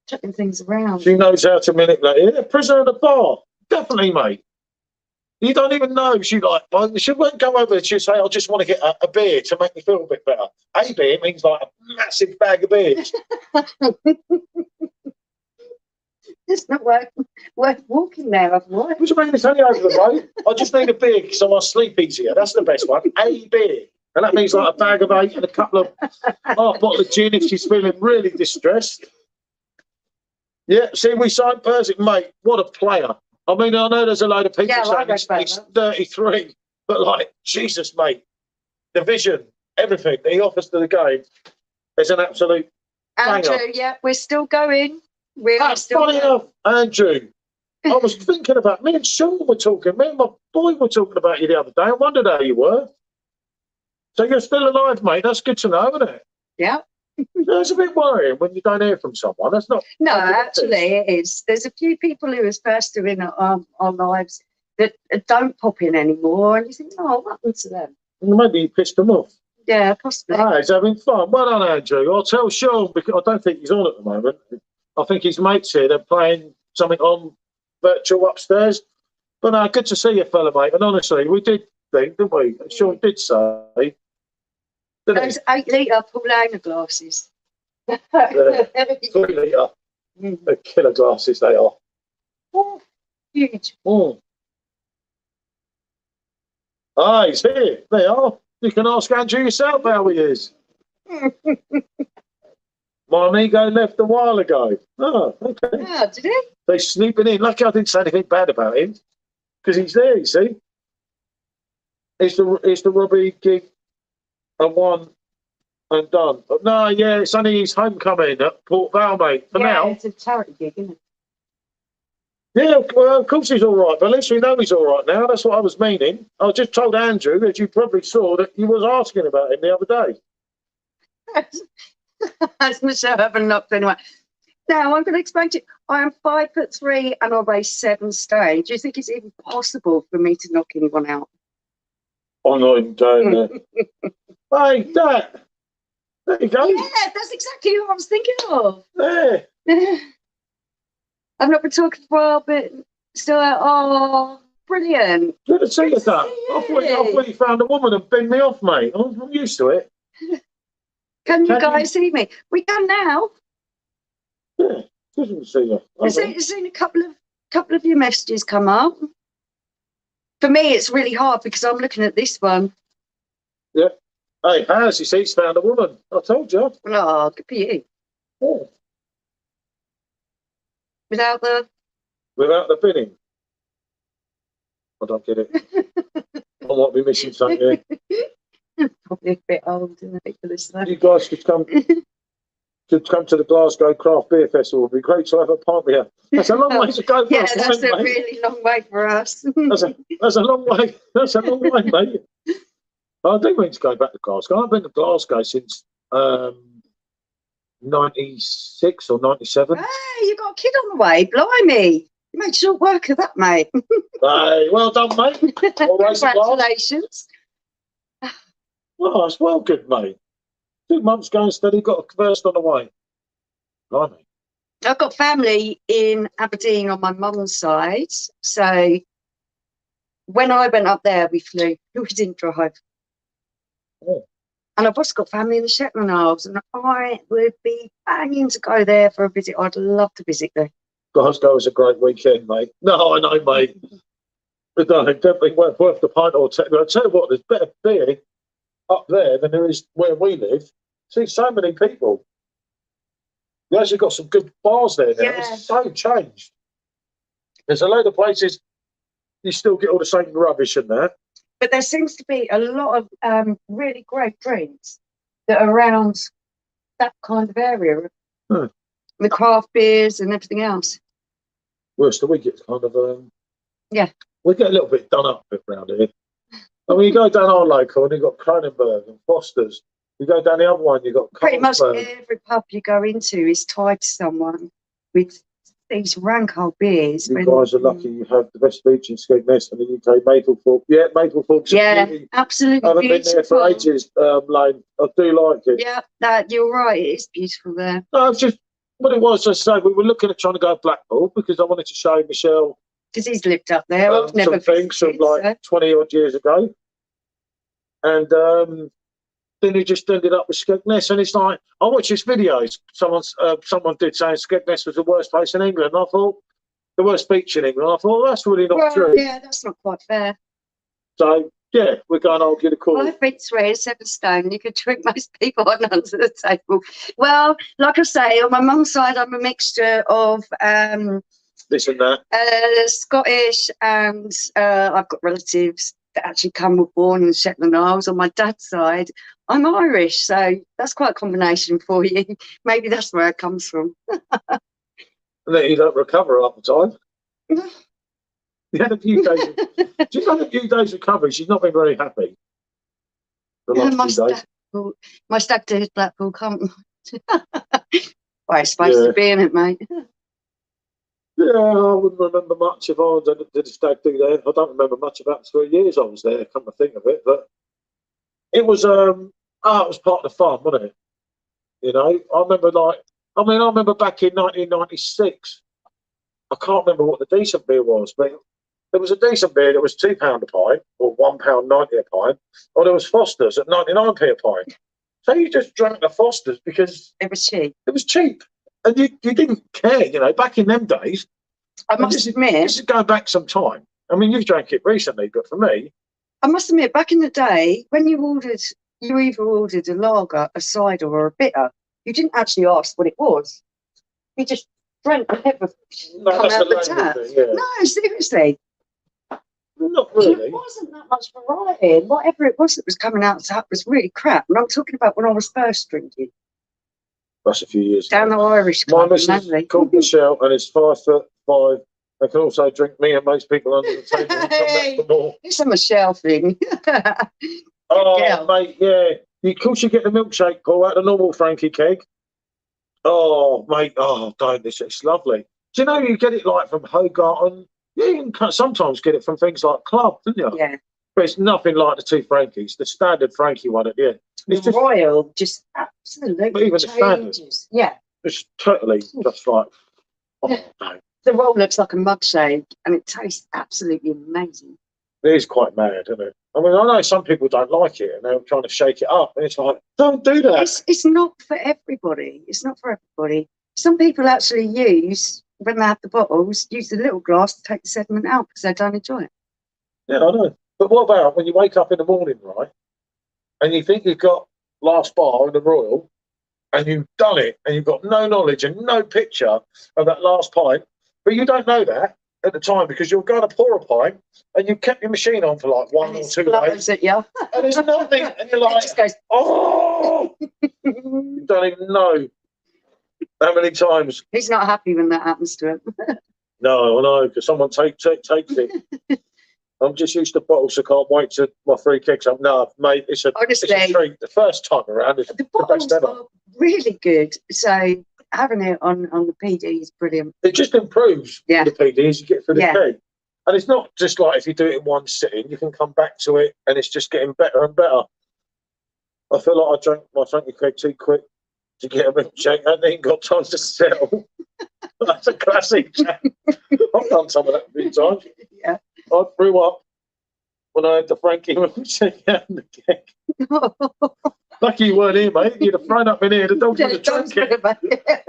chucking things around. She knows how to manipulate. Yeah, prisoner of the bar. Definitely, mate. You don't even know. She won't go over and she'll say, I just want to get a beer to make me feel a bit better. A beer means like a massive bag of beers. It's not worth walking there otherwise. What do you mean? It's only over the road. I just need a beer so I'll sleep easier. That's the best one. A beer. And that means like a bag of 8 and a couple of half bottle of gin if she's feeling really distressed. Yeah, see, we signed Persic, mate. What a player. I mean, I know there's a load of people saying he's 33, but like, Jesus, mate. The vision, everything that he offers to the game is an absolute Andrew, banger. yeah, we're still going. Funny enough, Andrew, I was thinking about, me and Sean were talking, me and my boy were talking about you the other day. I wondered how you were. So you're still alive, mate. That's good to know, isn't it? Yeah. It's a bit worrying when you don't hear from someone. That's not. No, actually, it is. There's a few people who are supposed to in our lives that don't pop in anymore, and you think, oh, what happened to them? Maybe you pissed them off. Yeah, possibly. He's having fun. Well done, Andrew. I'll tell Sean, because I don't think he's on at the moment. I think his mates here, they're playing something on virtual upstairs. But no, good to see you, fella, mate. And honestly, we did think, didn't we? Sean did say. Those 8-litre Paulina glasses. 3-litre. The killer glasses they are. Oh, huge. Mm. He's here. They are. You can ask Andrew yourself how he is. My amigo left a while ago. Oh, okay. Yeah, did he? They're snooping in. Lucky I didn't say anything bad about him because he's there, you see. It's the Robbie gig and one and done. But no, yeah, it's only his homecoming at Port Vale, mate. For now. It's a charity gig, isn't it? Yeah, well, of course he's all right, but at least we know he's all right now. That's what I was meaning. I just told Andrew, as you probably saw, that he was asking about him the other day. As Michelle haven't knocked anyone. Now I'm going to explain to you. I am 5'3" and I weigh 7 stone. Do you think it's even possible for me to knock anyone out? I'm not even doing that. Hey, Dad. There you go. Yeah, that's exactly what I was thinking of. There. I've not been talking for a while, but still, oh, brilliant. Good to see you, Dad. I thought you found a woman and binned me off, mate. I'm used to it. Can you guys see me? We can now. Yeah, good to see you. I've seen a couple of your messages come up. For me, it's really hard because I'm looking at this one. Yeah. Hey, how's you see? He's found a woman. I told you. Oh, good for you. Yeah. Without the binning. I don't get it. I might be missing something here. Probably a bit old, isn't it, for this? You guys should come to the Glasgow Craft Beer Festival. It'd be great to have a pint with you. That's a long way to go. Yeah, that's a really long way for us. That's a long way. That's a long way, mate. I do mean to go back to Glasgow. I've been to Glasgow since 96 or 97. Hey, you got a kid on the way. Blimey. You made short work of that, mate. Hey, well done, mate. Congratulations. Oh, it's well good, mate. 2 months going steady, got a first on the way. Blimey. I've got family in Aberdeen on my mum's side. So when I went up there, we flew. We didn't drive. Oh. And I've also got family in the Shetland Isles, and I would be banging to go there for a visit. I'd love to visit there. Glasgow was a great weekend, mate. No, I know, mate. But no, definitely worth the pint or two. I'll tell you what, there's better beer up there than there is where we live. See, so many people. You actually got some good bars there now. Yeah. It's so changed. There's a load of places you still get all the same rubbish in there. But there seems to be a lot of really great drinks that are around that kind of area. The craft beers and everything else. Well, so we get kind of yeah. We get a little bit done up around here. I mean, you go down our local and you've got Cronenberg and Foster's. You go down the other one, you've got pretty much Carlsberg. every pub you go into is tied to someone with these rank old beers. You guys are lucky you have the best beach in Skegness and the UK, Maplethorpe. Yeah, Maplethorpe's absolutely I haven't beautiful. been there for ages, Lane. I do like it. Yeah, you're right. It is beautiful there. No, it's just what it was. Just say we were looking at trying to go to Blackpool because I wanted to show Michelle because he's lived up there. I've never some things from like 20 odd years ago, and then he just ended up with Skegness, and it's like I watched his videos. Someone did saying Skegness was the worst place in England. And I thought the worst beach in England. I thought that's really not true. Yeah, that's not quite fair. So yeah, we're going to argue the call. 5'3" and 7 stone. You could trick most people on under the table. Well, like I say, on my mum's side, I'm a mixture of this and that, Scottish, and I've got relatives that actually were born in the Shetland Isles. On my dad's side, I'm Irish, so that's quite a combination for you. Maybe that's where it comes from. And then you don't recover half the time. You had a few days. She's had a few days recovery. She's not been very happy. The last few days. My stag do is Blackpool, can't. Well, it's supposed to be in it, mate. Yeah, I wouldn't remember much if I did a stag do there. I don't remember much about the 3 years I was there, come to think of it. But it was it was part of the fun, wasn't it? You know, I remember back in 1996. I can't remember what the decent beer was, but there was a decent beer that was £2 a pint or £1.90 a pint, or there was Foster's at 99p a pint. So you just drank the Foster's because it was cheap. It was cheap. And you didn't care, you know, back in them days. I must admit. This is going back some time. I mean, you've drank it recently, but for me. I must admit, back in the day, when you either ordered a lager, a cider, or a bitter, You didn't actually ask what it was. You just drank whatever No, come that's out the the tap. language thing, yeah. No, seriously. Not There really. wasn't that much variety. And whatever it was that was coming out the tap was really crap. And I'm talking about when I was first drinking. That's a few years Down ago. the Irish My club in missus Langley. called Michelle and is 5'5". They can also drink me and most people under the table and come back for more. It's a Michelle thing. Oh, girl. mate, yeah. Of course, you get the milkshake, Paul, out of the normal Frankie keg. Oh, mate, oh, don't this. It's lovely. Do you know you get it like from Hogarten? You can sometimes get it from things like Club, don't you? Yeah. But it's nothing like the two Frankies, the standard Frankie one at the end. It's The just, Royal just absolutely But even the standard. changes. Yeah. it's totally just like, oh, Yeah. no. The roll looks like a mug shake and it tastes absolutely amazing. It is quite mad, isn't it? I mean, I know some people don't like it and they're trying to shake it up. And it's like, don't do that. It's not for everybody. It's not for everybody. Some people actually use, when they have the bottles, use the little glass to take the sediment out because they don't enjoy it. Yeah, I know. But what about when you wake up in the morning, right? And you think you've got last bar in the Royal and you've done it and you've got no knowledge and no picture of that last pint, but you don't know that at the time because you're going to pour a pint and you've kept your machine on for like 1 And or it 2 flutters days. at you. And there's nothing. And you're It like, just goes, oh, you don't even know how many times. he's not happy when that happens to him. No, I know, because someone takes it. I'm just used to bottles, so can't wait to my free kicks up. No, mate, it's a Honestly, treat. The first time around, it's the the bottles best ever. are really good. So having it on the PD is brilliant. It just improves Yeah. the PD as you get through the Yeah. keg. And it's not just like if you do it in one sitting, you can come back to it and it's just getting better and better. I feel like I drank my Frankie keg too quick to get a milkshake and then got time to settle. That's a classic. I've done some of that a few times. Yeah. I grew up when I had the Frankie milkshake out in the keg. Lucky you weren't here, mate. You'd have thrown up in here. The dogs would have drunk it.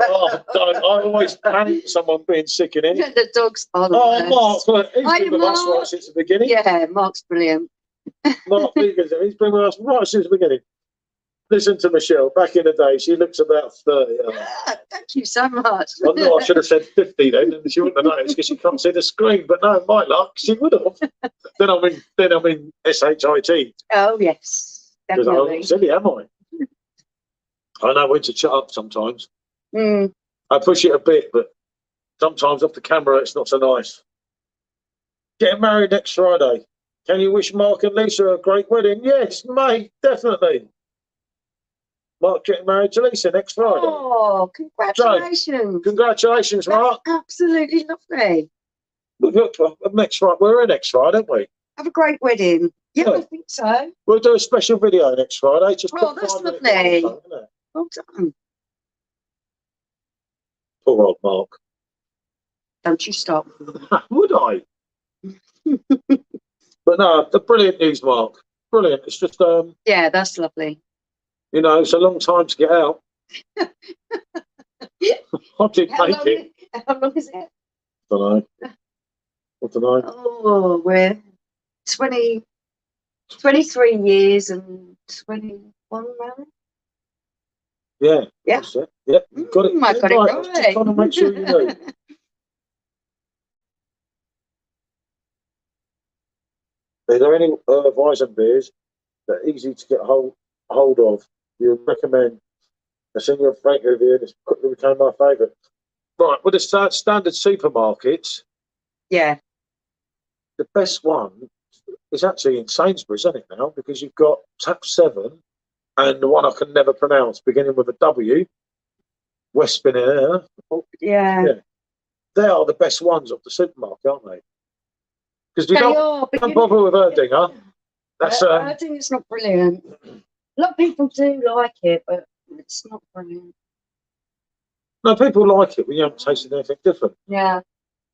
Oh, don't. I always panic someone being sick in here. The dogs are the Oh, worst. Mark, he's Hi, been with us Mark. right since the beginning. Yeah, Mark's brilliant. Mark Vegas, he's been with us right since the beginning. Listen to Michelle. Back in the day, she looks about 30. Thank you so much. I know I should have said 50 then, and she wouldn't have noticed because she can't see the screen. But no, my luck, she would have. then I'm in SHIT. Oh yes, Because I'm definitely. silly, am I? I know when to shut up sometimes. Mm. I push it a bit, but sometimes off the camera it's not so nice. Getting married next Friday. Can you wish Mark and Lisa a great wedding? Yes, mate, definitely. Mark getting married to Lisa next Friday. Oh, congratulations! Congratulations, Mark. That's absolutely lovely. Next Friday, we're in next Friday, aren't we? Have a great wedding. Yeah, Yeah. I think so. We'll do a special video next Friday. Just Oh, put that's 5 minutes lovely. on the phone, isn't it? Well done. Poor old Mark. Don't you stop. Would I? But no, the brilliant news, Mark. Brilliant. It's just Yeah, that's lovely. you know, it's a long time to get out. I did How make long, it. how long is it? Don't know. I don't know. Oh, we're 23 years and 21 married. Yeah. Yeah. That's it. Yep. You got it. I got it right. I was just right. trying to make sure you knew. Are there any Weizen beers that are easy to get hold of? You would recommend? I seen your Frank review and it's quickly became my favourite. Right, with the standard supermarkets, Yeah. the best one is actually in Sainsbury's, isn't it now? Because you've got Tap 7 and the one I can never pronounce, beginning with a W, Westpinair. Yeah. Yeah. They are the best ones of the supermarket, aren't they? Because you They don't are, but bother with Erdinger. That's I think it's not brilliant. A lot of people do like it, but it's not brilliant. no, people like it when you haven't tasted anything different. Yeah.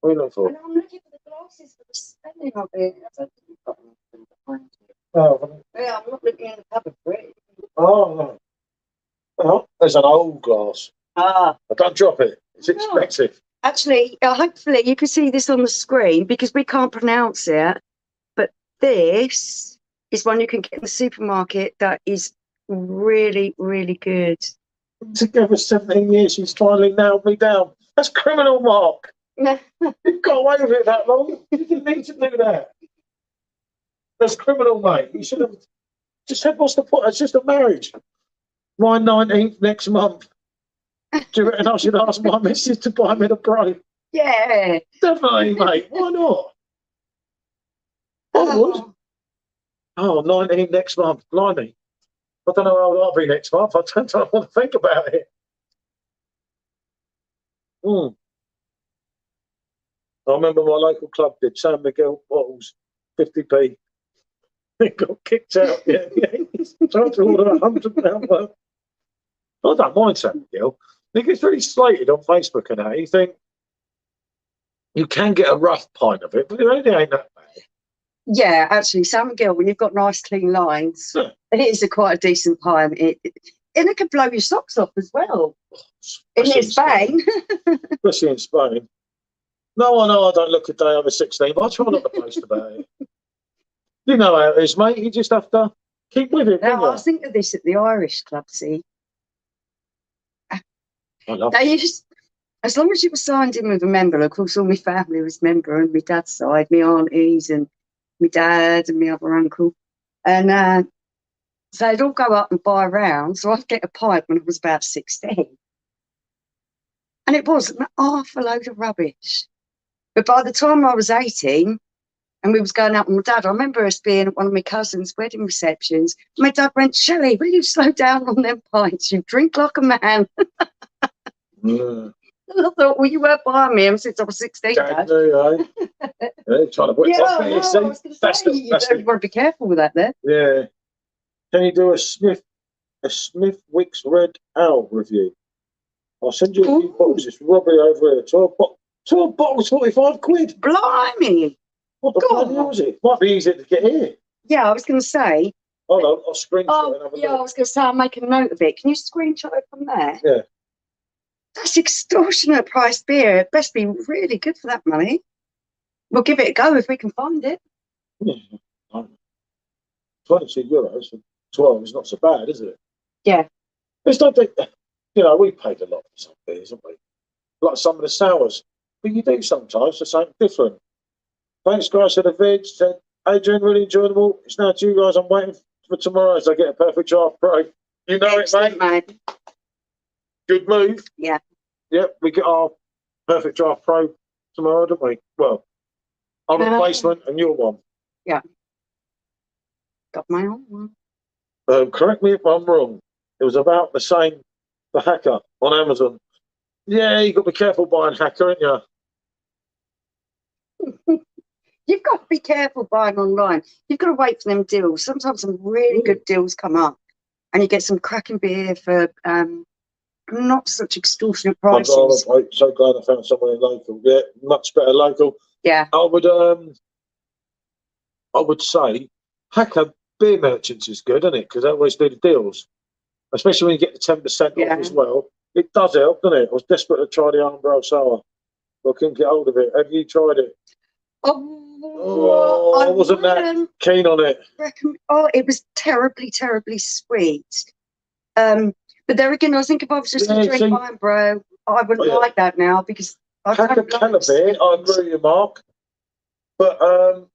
What are you looking for? And I'm looking for the glasses for the spelling of it. I don't think you've got anything behind it. Oh, Yeah, I'm not looking in the cupboard for it. no. Oh, there's an old glass. Ah. I don't drop it. It's No. expensive. Actually, hopefully you can see this on the screen because we can't pronounce it. But this is one you can get in the supermarket that is really, really good. Together 17 years, she's finally nailed me down. That's criminal, Mark. You've got away with it that long. You didn't need to do that. That's criminal, mate. You should have just said, what's the point? It's just a marriage. My 19th next month. Do you reckon I should ask my missus to buy me the bride? Yeah. Definitely, mate. Why not? I would. Oh, 19 next month. Blimey. I don't know how old I'll be next month. I don't want to think about it. I remember my local club did San Miguel bottles, 50p. They got kicked out. Yeah. Tried to order £100 worth. I don't mind San Miguel. It gets really slated on Facebook and that. You think you can get a rough pint of it, but it really ain't that bad. Yeah, actually, San Miguel, when you've got nice clean lines, it is quite a decent pint. And it can blow your socks off as well. In Spain. Especially in Spain. No, I know I don't look a day over 16, but I try not to post about it. You know how it is, mate. You just have to keep with it. Now, I was thinking of this at the Irish club, see. I love they used, as long as you were signed in with a member, of course, all my family was member, and my dad's side, my aunties and my dad and my other uncle. And so they'd all go up and buy a round. So I'd get a pint when I was about 16. And it was half a load of rubbish. But by the time I was 18, and we was going out with my dad, I remember us being at one of my cousin's wedding receptions. My dad went, Chilli, will you slow down on them pints? You drink like a man. And I thought, well, you weren't buying me them since I was 16, Dad. Trying to put it off me, I was going to say, you want to be careful with that there. Yeah. Can you do a Smith Wicks Red Ale review? I'll send you a few bottles. It's Robbie over here. 12 bottles, 45 quid. Blimey. What the bloody hell is it? Might be easier to get here. Yeah, I was going to say. Hold on, I'll screenshot it and have a look. I was going to say, I'll make a note of it. Can you screenshot it from there? Yeah. That's extortionate price beer. It best be really good for that money. We'll give it a go if we can find it. 22 euros for 12 is not so bad, is it? Yeah. It's not that, we paid a lot for some beers, haven't we? Like some of the sours. But you do sometimes for something different. Thanks, guys, for the vid. Said, Adrian, really enjoyed them all. It's now to you guys. I'm waiting for tomorrow as I get a perfect draft pro. You know it, mate. Good move. Yeah. Yep, we get our perfect draft pro tomorrow, don't we? Well, our replacement and your one. Yeah. Got my own one. Correct me if I'm wrong. It was about the same for Hacker on Amazon. Yeah, you got to be careful buying Hacker, ain't you? You've got to be careful buying online. You've got to wait for them deals. Sometimes some really good deals come up, and you get some cracking beer for not such extortionate prices. I'm so glad I found somewhere local. Yeah, much better local. Yeah. I would say Hacker Beer Merchants is good, isn't it? Because they always do the deals, especially when you get the 10% off as well. It does help, doesn't it? I was desperate to try the Armbro Sour, but I couldn't get hold of it. Have you tried it? I wasn't that keen on it. It was terribly, terribly sweet. But there again, I think if I was just going to drink wine, bro, I wouldn't like that now because I don't like beer. I agree with you, Mark. But the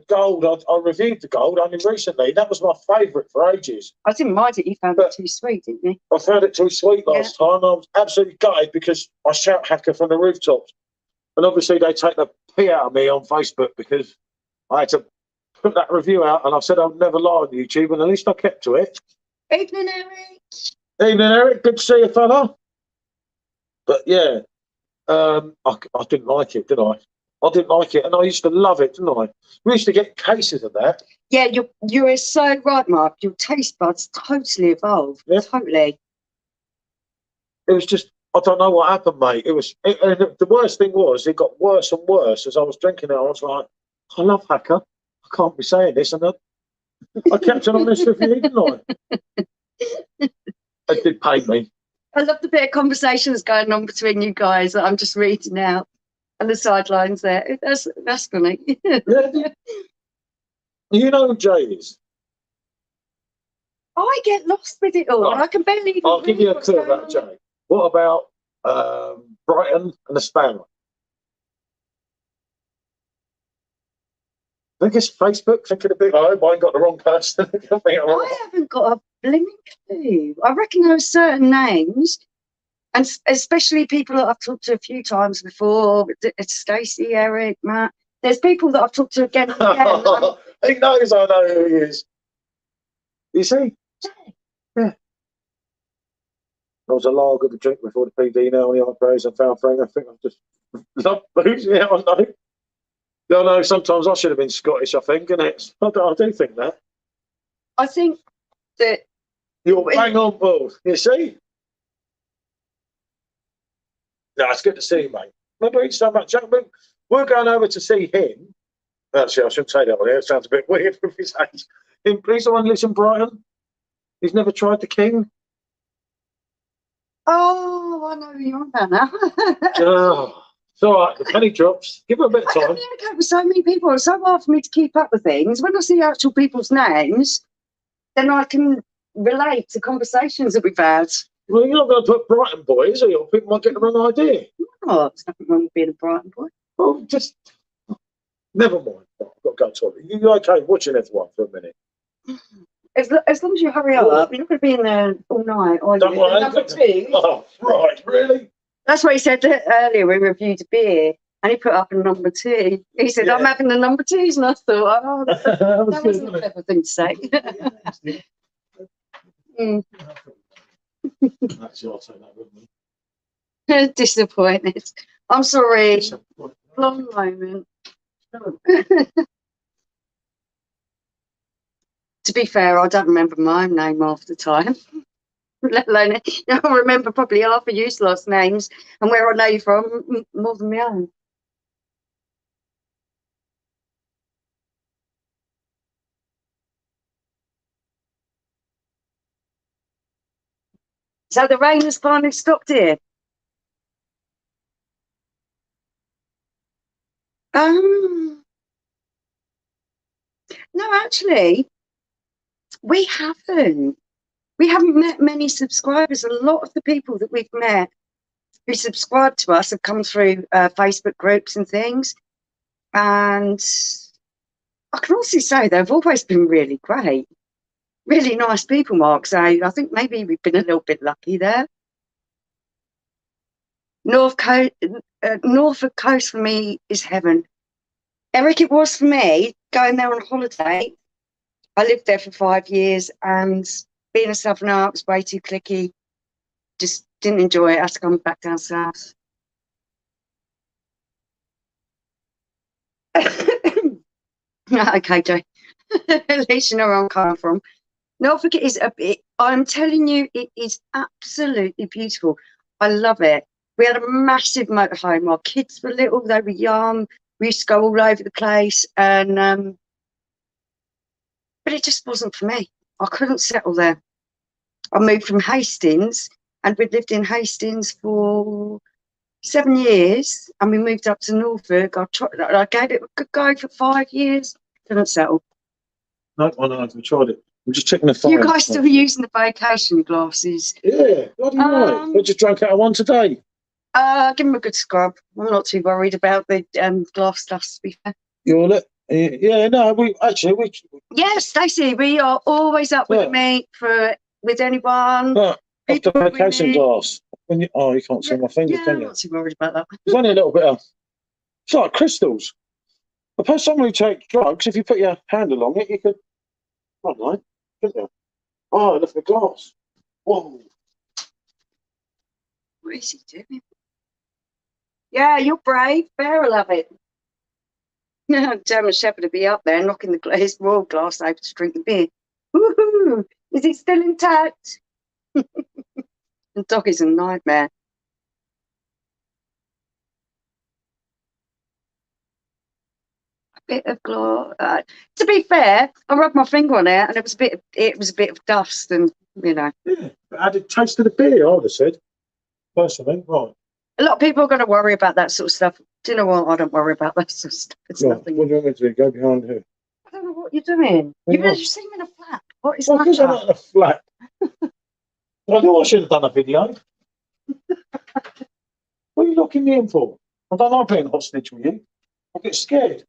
gold, I reviewed the gold only recently. That was my favourite for ages. I didn't mind it. You found it too sweet, didn't you? I found it too sweet last time. I was absolutely gutted because I shout Hacker from the rooftops. And obviously they take the pee out of me on Facebook because I had to put that review out and I said I'd never lie on YouTube, and at least I kept to it. Evening, Eric. Evening, Eric. Good to see you, fella. But yeah, I didn't like it, did I? I didn't like it, and I used to love it, didn't I? We used to get cases of that. Yeah, you're so right, Mark. Your taste buds totally evolved. Yeah. Totally. It was just, I don't know what happened, mate. And the worst thing was, it got worse and worse as I was drinking it. I was like, I love Hacker. I can't be saying this, and I kept an honest review, didn't I? It did pain me. I love the bit of conversations going on between you guys that I'm just reading out on the sidelines there. That's funny. Yeah. You know who Jay is? I get lost with it all, and I can barely even I'll give you a what's clue going about on. Jay. What about Brighton and the Spanner? I think it's Facebook. Thinking a bit. I hope I ain't got the wrong person. I haven't got a blimmin' clue. I reckon there are certain names, and especially people that I've talked to a few times before. It's Stacey, Eric, Matt. There's people that I've talked to again and again. He knows I know who he is. You see? Yeah. I was a lager to drink before the PD now on the eyebrows and found Frank. I think I've just loved booze. Yeah, I know. I know sometimes I should have been Scottish, I think, and it's I do think that. I think that You're bang on board, you see? No, it's good to see you, mate. Remember each time Jack, we're going over to see him. Actually, I shouldn't say that one here. It sounds a bit weird with his age. He's the one who lives in Brighton. He's never tried the King. Oh, I know who you're on about now. Oh, it's all right. The penny drops. Give her a bit of I time. communicate with so many people. It's so hard for me to keep up with things. When I see actual people's names, then I can relate to conversations that we've had. Well, you're not going to put Brighton boys, are you? People might get the wrong idea. Oh, there's nothing wrong with being a Brighton boy. Well, just never mind. I've got to go to toilet. You okay watching everyone for a minute? As long as you hurry up, you're not going to be in there all night, are you? Don't worry. Number two. Oh, right, really? That's what he said earlier. We reviewed a beer, and he put up a number two. He said, Yeah. "I'm having the number twos," and I thought, "Oh, that wasn't a good, clever thing to say." Mm. Actually, I'll take that with me. Disappointed. I'm sorry. Long moment. To be fair, I don't remember my own name half the time. Let alone, I remember probably half of you's last names and where I know you from more than my own. So the rain has finally stopped here. No, actually, we haven't. We haven't met many subscribers. A lot of the people that we've met who subscribe to us have come through Facebook groups and things. And I can also say they've always been really great. Really nice people, Mark. So I think maybe we've been a little bit lucky there. Norfolk Coast for me is heaven. Eric, it was for me going there on holiday. I lived there for 5 years, and being a southerner, it was way too cliquey. Just didn't enjoy it. I had to come back down south. Okay, Joe. At least you know where I'm coming from. Norfolk is I'm telling you, it is absolutely beautiful. I love it. We had a massive motorhome. Our kids were little, they were young. We used to go all over the place, and but it just wasn't for me. I couldn't settle there. I moved from Hastings, and we'd lived in Hastings for 7 years, and we moved up to Norfolk. I gave it a good go for 5 years. Couldn't settle. No, I know. We tried it. I'm just checking the phone. You guys still using the vacation glasses? Yeah, bloody right. We just drank out of one today. Give them a good scrub. I'm not too worried about the glass dust, to be fair. You're lit. Yeah, no, we. Yeah, Stacey, we are always up with me with anyone. Off the vacation glass. You can't see my fingers, can I'm you? not too worried about that. There's only a little bit of. It's like crystals. I suppose someone who takes drugs, if you put your handle on it, you could. I don't know, couldn't you? Oh, look at the glass. Whoa. What is he doing? Yeah, you're brave. Bear will love it. German Shepherd will be up there knocking his royal glass over to drink the beer. Woohoo! Is it still intact? The dog is a nightmare. A bit of glass. To be fair, I rubbed my finger on it, and it was a bit of dust, and you know. Yeah, added taste to the beer. I would have said. Personally, right. A lot of people are going to worry about that sort of stuff. Do you know what? I don't worry about that sort of stuff. It's nothing. What do you want me to do? Go behind here. I don't know what you're doing. You've seen me in a flap. What is Well, because I'm matter? not in a flat. I knew I should have done a video. What are you locking me in for? I don't like being hostage with you. I get scared.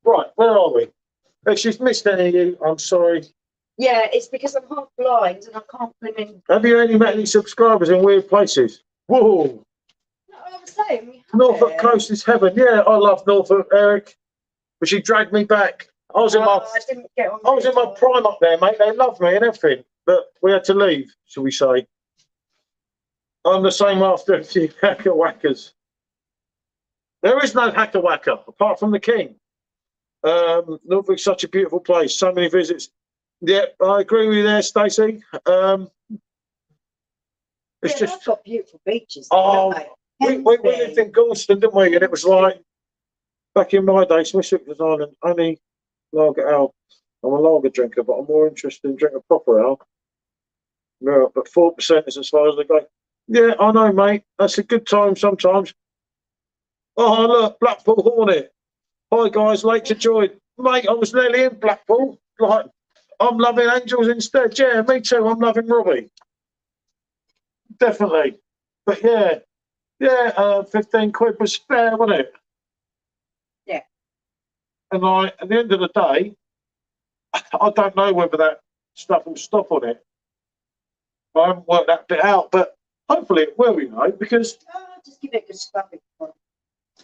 Right, where are we? If she's missed any of you, I'm sorry. Yeah, it's because I'm half blind and I can't put them in. Have you only met any subscribers in weird places? Whoa! No, I was saying, we have Norfolk it. Coast is heaven. Yeah, I love Norfolk, Eric. But she dragged me back. I was in my I didn't get on. prime up there, mate. They loved me and everything. But we had to leave, shall we say. I'm the same after a few hacker whackers. There is no hacker whacker, apart from the king. Norfolk's such a beautiful place. So many visits. Yeah, I agree with you there, Stacey. It's Yeah, just I've got beautiful beaches. Oh, There, we lived in Gorleston, didn't we? And it was like back in my day, Smithwick was Island, only lager ale. I'm a lager drinker, but I'm more interested in drinking proper ale. No, but 4% is as far as they go. Yeah, I know, mate. That's a good time sometimes. Oh, look, Blackpool Hornet. Hi, guys, late to join. Mate, I was nearly in Blackpool. Like, I'm loving Angels instead. Yeah, me too. I'm loving Robbie. Definitely. But yeah, 15 quid was fair, wasn't it? Yeah. And like, at the end of the day, I don't know whether that stuff will stop on it. I haven't worked that bit out, but hopefully it will, you know, because just give it a good scrubbing.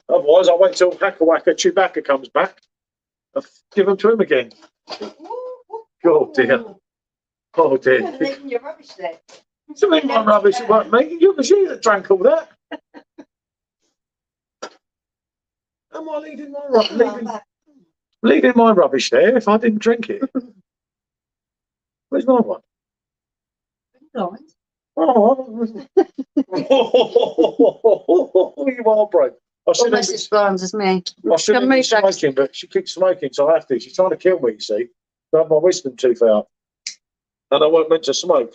otherwise I wait till Hacker Whacker Chewbacca comes back. I'll give them to him again. Oh dear. Oh dear. You're leaving your rubbish there. To leave my rubbish, it weren't me. You was you that drank all that. Am I leaving my leaving my rubbish there if I didn't drink it? Where's my one? Blind. Oh, you are broke. I shouldn't Almost as blind as me. I shouldn't Can be move back. smoking, but she keeps smoking, so I have to. She's trying to kill me, you see. I have my wisdom tooth out. And I weren't meant to smoke.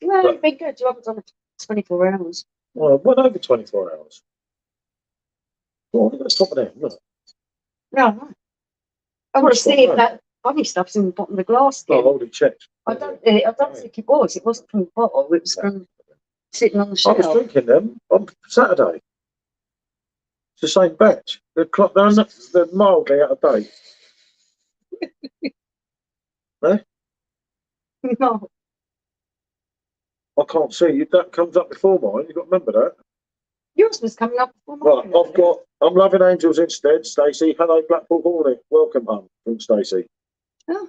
No, But- you've been good. You haven't done it 24 hours. Well, it went over 24 hours. Well, let's top of there. Look. No. I want to see if that funny stuff's in the bottom of the glass. Oh, I've already checked. I don't think it was. It wasn't from the bottle. It was from sitting on the I shelf. was drinking them on Saturday. It's the same batch. They're mildly out of date. No. I can't see you. That comes up before mine. You've got to remember that. Yours was coming up before Right, mine. I'm loving Angels instead, Stacey. Hello, Blackpool Hornet. Welcome home from Stacey. Oh.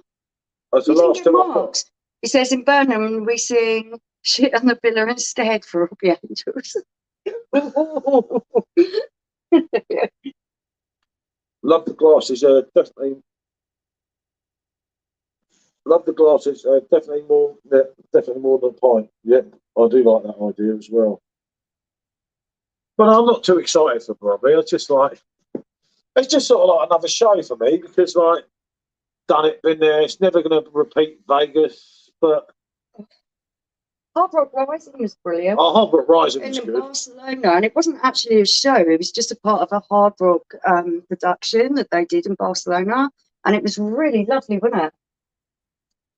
That's the You didn't last get two I've got. marks. It says in Burnham we sing shit on the villa instead for Robbie Angels. Love the glasses. Definitely. Love the glasses. Definitely more than a pint. Yeah, I do like that idea as well. But I'm not too excited for Robbie. It's just sort of like another show for me because like done it, been there. It's never going to repeat Vegas, but Hard Rock Rising was brilliant. Hard Rock Rising was In good. Barcelona, and it wasn't actually a show. It was just a part of a Hard Rock production that they did in Barcelona, and it was really lovely, wasn't it?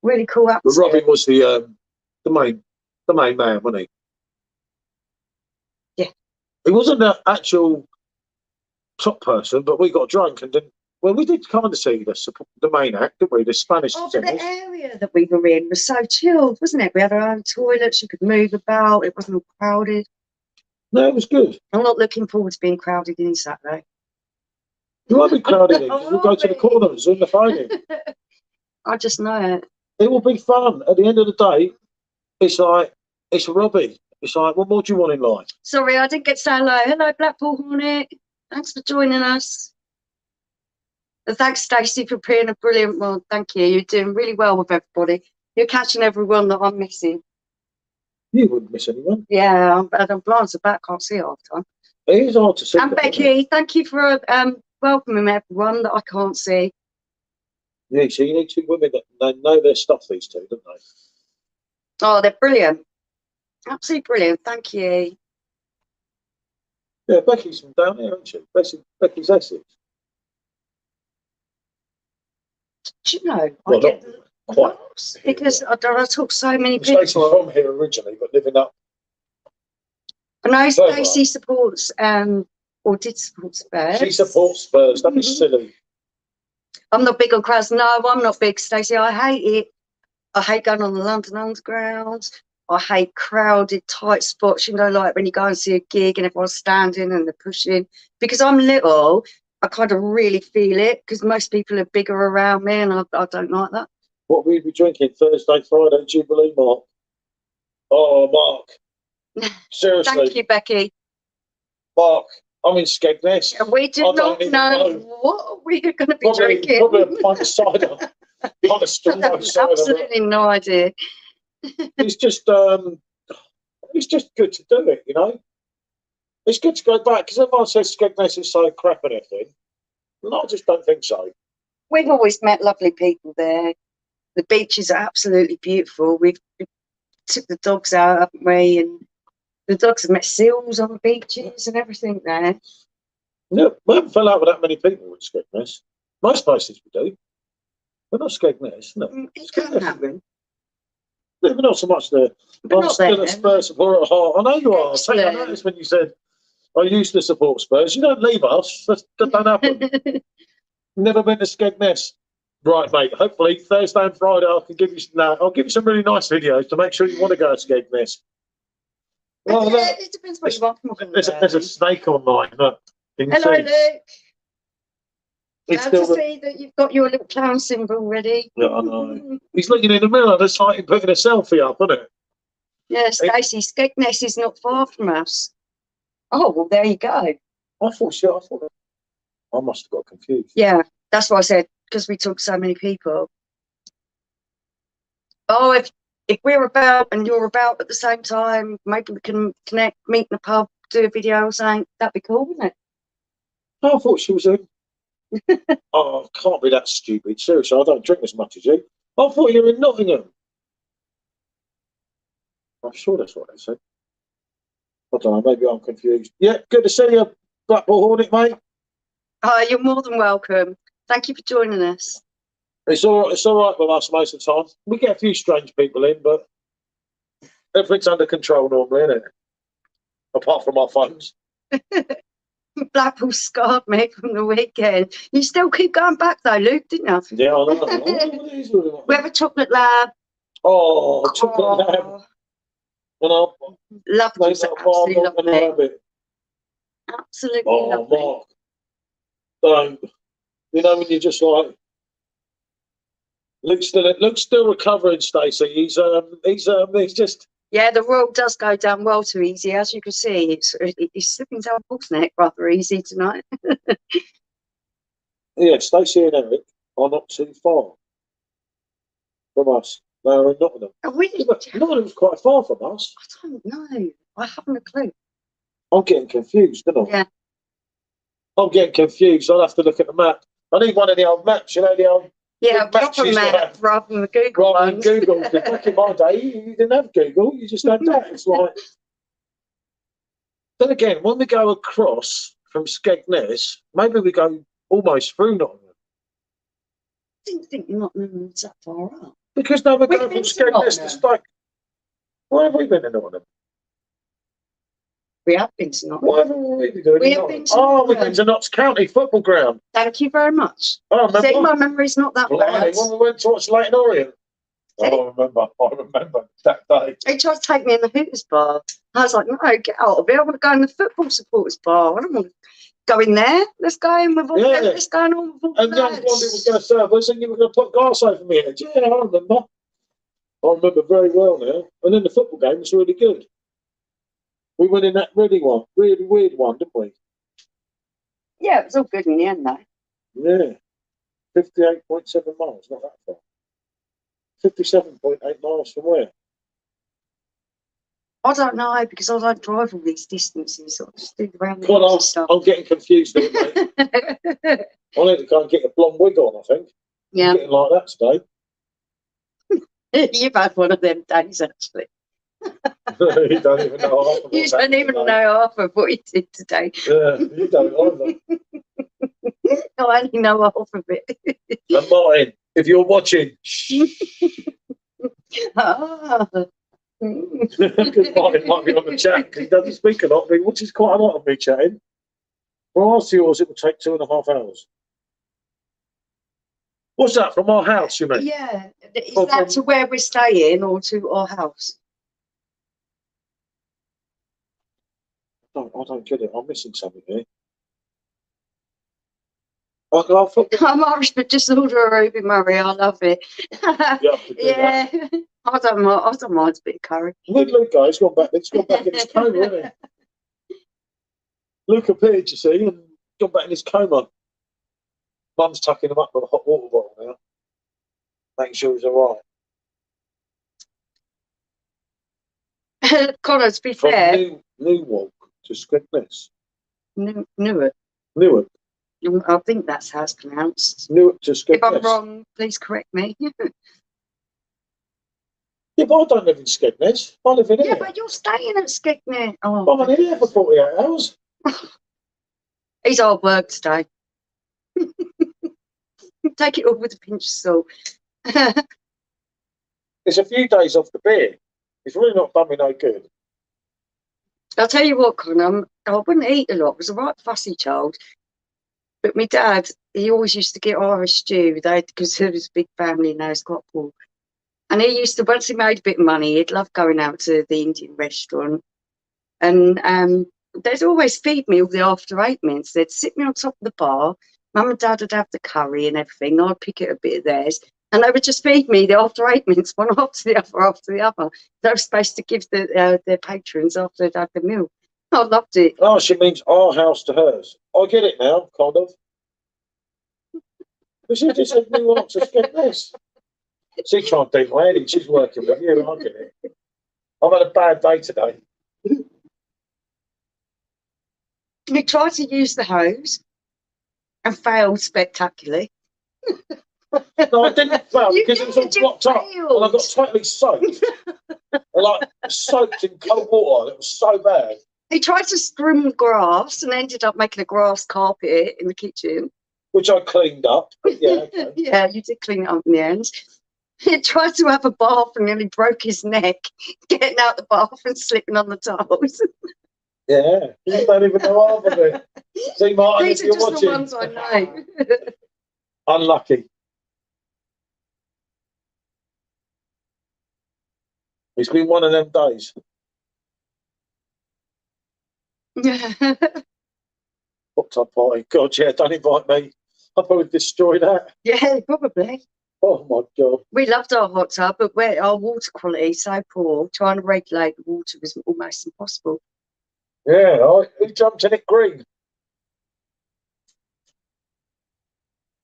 Really cool But atmosphere. Robbie was the main man, wasn't he? Yeah. He wasn't the actual top person, but we got drunk and didn't. Well, we did kind of see the main act, didn't we? The Spanish Oh, but the singers. area that we were in was so chilled, wasn't it? We had our own toilets, you could move about, it wasn't all crowded. No, it was good. I'm not looking forward to being crowded in Saturday. You won't be crowded in because we'll go to the corner and zoom the phone in. I just know it. It will be fun. At the end of the day, it's Robbie. It's like, what more do you want in life? Sorry, I didn't get to say hello. Hello, Blackpool Hornet. Thanks for joining us. And thanks, Stacey, for being a brilliant one. Thank you. You're doing really well with everybody. You're catching everyone that I'm missing. You wouldn't miss anyone. Yeah, I'm blind, so back can't see half the time. It is hard to see. And that, Becky, thank you for welcoming everyone that I can't see. Yeah, so you need two women that they know their stuff, these two, don't they? Oh, they're brilliant. Absolutely brilliant. Thank you. Yeah, Becky's from down here, isn't she? Becky's Essex. Do you know? Well, I get quite lots because I talk to so many Stacey's people. from here originally, but living up. I know Further Stacey up. supports or did support Spurs. She supports Spurs. That is silly. I'm not big on crowds. No, I'm not big, Stacey. I hate it. I hate going on the London Underground. I hate crowded, tight spots, you know, like when you go and see a gig and everyone's standing and they're pushing. Because I'm little, I kind of really feel it because most people are bigger around me and I don't like that. What will we be drinking Thursday, Friday, Jubilee, Mark? Oh, Mark. Seriously. Thank you, Becky. Mark, I'm in Skegness. We do not know what we're going to be drinking. Probably a pint of cider. Pint of strong cider. Absolutely no idea. It's just good to do it, you know. It's good to go back because everyone says Skegness is so crap and everything. No, I just don't think so. We've always met lovely people there. The beaches are absolutely beautiful. We took the dogs out, haven't we? And the dogs have met seals on the beaches and everything there. Yeah, we haven't fell out with that many people with Skegness. Most places we do. But not Skegness, no. It can happen. But not so much there. I'm still a Spurs supporter at heart. I know you are. I noticed when you said, I used to support Spurs. You don't leave us. That don't happen. Never been to Skegness. Right, mate. Hopefully Thursday and Friday I can give you I'll give you some really nice videos to make sure you want to go to Skegness. Well, it depends what you want from there's a snake online. Look. Hello, Luke. It's Glad to see that you've got your little clown symbol ready. Yeah, I know. He's looking in the mirror. That's like him putting a selfie up, isn't it? Yeah, Stacey, Skegness is not far from us. Oh, well, there you go. I thought I must have got confused. Yeah, that's what I said, because we talk to so many people. Oh, if we're about and you're about at the same time, maybe we can connect, meet in a pub, do a video or something. That'd be cool, wouldn't it? I thought she was in. Oh, can't be that stupid. Seriously, I don't drink as much as you. I thought you were in Nottingham. I'm sure that's what they said. I don't know, maybe I'm confused. Yeah, good to see you, Blackpool Hornet, mate. You're more than welcome. Thank you for joining us. It's all right with us most of the time. We get a few strange people in, but everything's under control normally, isn't it? Apart from our phones. Blackpool scarred me from the weekend. You still keep going back though, Luke, didn't you? Yeah, I know. We have a chocolate lab. Oh, chocolate lab. Loved it. Absolutely loved it. Absolutely loved it. Mark. Don't. You know when you're just like, Luke's still recovering, Stacey. He's just. Yeah, the road does go down well too easy, as you can see. He's slipping down Paul's neck rather easy tonight. Yeah, Stacey and Eric are not too far from us. They're in Nottingham. Nottingham's quite far from us. I don't know. I haven't a clue. I'm getting confused, don't I? Yeah. I'm getting confused. I'll have to look at the map. I need one of the old maps, you know, the old. Yeah, proper map rather than the Google rather than Google. Back in my day, you didn't have Google. You just had that. It's like. Then again, when we go across from Skegness, maybe we go almost through Nottingham. I didn't think Nottingham's that far up. Because now we're going from Skegness to Stoke. Where have we been in Nottingham? We have been to Nottingham. What have we been doing? We've been to Notts County Football Ground. Thank you very much. Oh, see, my memory's not that bad. When we went to watch Leighton Orient. I remember that day. They tried to take me in the Hooters bar. I was like, no, get out of here. I want to go in the football supporters bar. I don't want to go in there. Let's go in with all let's go on with all and young Blondie was going to serve us and you were going to put glass over me. Yeah, I remember. I remember very well now. And then the football game was really good. We went in that really weird one, didn't we? Yeah, it was all good in the end, though. Yeah. 58.7 miles, not that far. 57.8 miles from where? I don't know, because I don't drive all these distances. I just do the round stuff. I'm getting confused here, mate. I need to go and get a blonde wig on, I think. Yeah. I'm getting like that today. You've had one of them days, actually. You don't even know half of you don't even know half of what you did today. Yeah, you don't either. I only know half of it. And Martin, If you're watching, Ah. because Martin might be on the chat because he doesn't speak a lot, but he watches quite a lot of me chatting. Well, after yours, it will take 2.5 hours. What's that, from our house, you mean? Yeah. Is that to where we're staying or to our house? I don't get it. I'm missing something here. I thought I'm Irish, but just order a Ruby Murray. I love it. Yeah. I don't mind a bit of curry. Look, Luca, he's gone back in his coma, hasn't he? Luke appeared, you see, and gone back in his coma. Mum's tucking him up with a hot water bottle now, making sure he's all right. Connor, to be From fair. Newark to Skegness. Newark. Newark. I think that's how it's pronounced. Newark to Skegness. If I'm wrong, please correct me. Yeah, but I don't live in Skegness. I live in here. Yeah, but you're staying at Skegness. Oh, I'm in here for 48 hours. He's hard work today. Take it all with a pinch of salt. It's a few days off the beer. It's really not done me no good. I'll tell you what, Connor, I wouldn't eat a lot. I was a right fussy child. But my dad, he always used to get Irish stew because he was a big family and he's quite poor. And he used to, once he made a bit of money, he'd love going out to the Indian restaurant. And they'd always feed me all the after 8 minutes. They'd sit me on top of the bar. Mum and Dad would have the curry and everything. I'd pick it a bit of theirs. And they would just feed me the after 8 minutes, one after the other. They were supposed to give their patrons after they'd had the meal. I loved it. Oh, she means our house to hers. I get it now, kind of. But she just said Newark to Skegness. She can't do my head in. She's working with you. I get it. I've had a bad day today. We tried to use the hose and failed spectacularly. No, I didn't fail because it was all blocked up. And I got totally soaked. Soaked in cold water. It was so bad. He tried to scrim grass and ended up making a grass carpet in the kitchen. Which I cleaned up. Yeah, okay. Yeah, you did clean it up in the end. He tried to have a bath and nearly broke his neck getting out the bath and slipping on the tiles. Yeah, you don't even know half of it. See, Martin, These if are you're just watching, the ones I know. unlucky. It's been one of them days. Hot tub party. God, yeah, don't invite me. I'll probably destroy that. Yeah, probably. Oh my God. We loved our hot tub, but our water quality is so poor, trying to regulate the water was almost impossible. Yeah, who jumped in it green?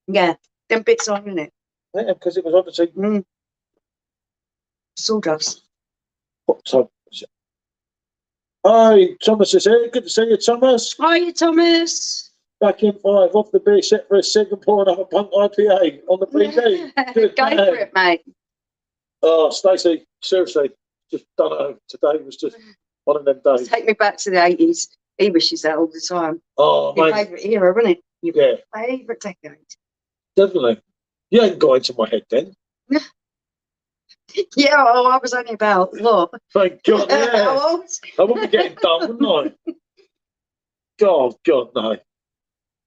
Yeah, them bits on in it. Yeah, because it was obviously Sawdust. hot tub. Hi, Thomas is here. Good to see you, Thomas. Hi, Thomas. Back in 5, off the beer set for a second pour and have a punk IPA on the PD. Good Go man. for it, mate. Oh, Stacey, seriously, just done it. Today was just one of them days. Take me back to the 80s. He wishes that all the time. Oh, Your mate. favourite era, wasn't it? Your Yeah, favourite decade. definitely. You ain't got into my head then. Yeah, I was only about, what? Thank God, yeah. How old? I wouldn't be getting done, wouldn't I? God, no.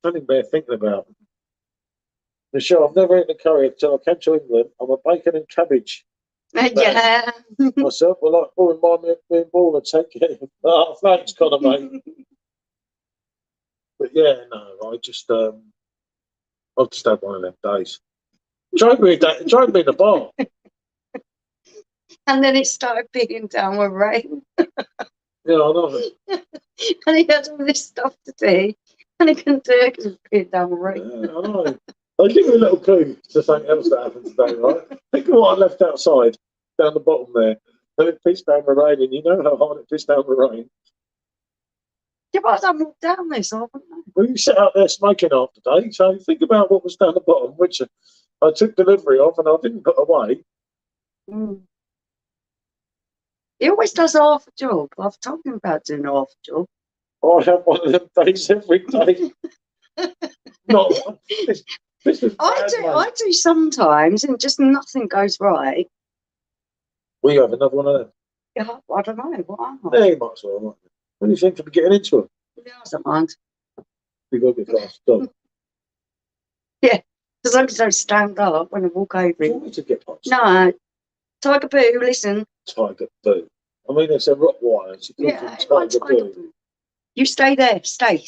Nothing bear thinking about. Michelle, I've never eaten a curry until I came to England. I'm a bacon and cabbage. Yeah. Myself, well, like, oh, me and ball and take it. Oh, thanks, Connor, mate. But yeah, no, I've just had one of them days. Drove me in the bar. And then it started beating down with rain. Yeah, I know. And he had all this stuff to do. And he couldn't do it because it was beating down with rain. Yeah, I know. I'll give you a little clue to something else that happened today, right? Think of what I left outside, down the bottom there. And it pissed down the rain, and you know how hard it pissed down the rain. Yeah, but I don't walk down this, haven't I? Well, you sat out there smoking half the day, so think about what was down the bottom, which I took delivery of and I didn't put away. He always does half a job. I've told him about doing half a job. I have one of them days every day. Not one. This was I bad, do. mate. I do sometimes, and just nothing goes right. We have another one of them. Yeah, I don't know. What am I? Yeah, you might as well. Mightn't you? What do you think to be getting into them? Yeah, I don't mind. We got to get past dog. As long as I don't stand up when I walk over Do you it. want me to get past? No. Tiger Boo, listen. Tiger Boo. I mean, it's a Rottweiler. She calls Yeah, him I Tiger Boo. You stay there. Stay.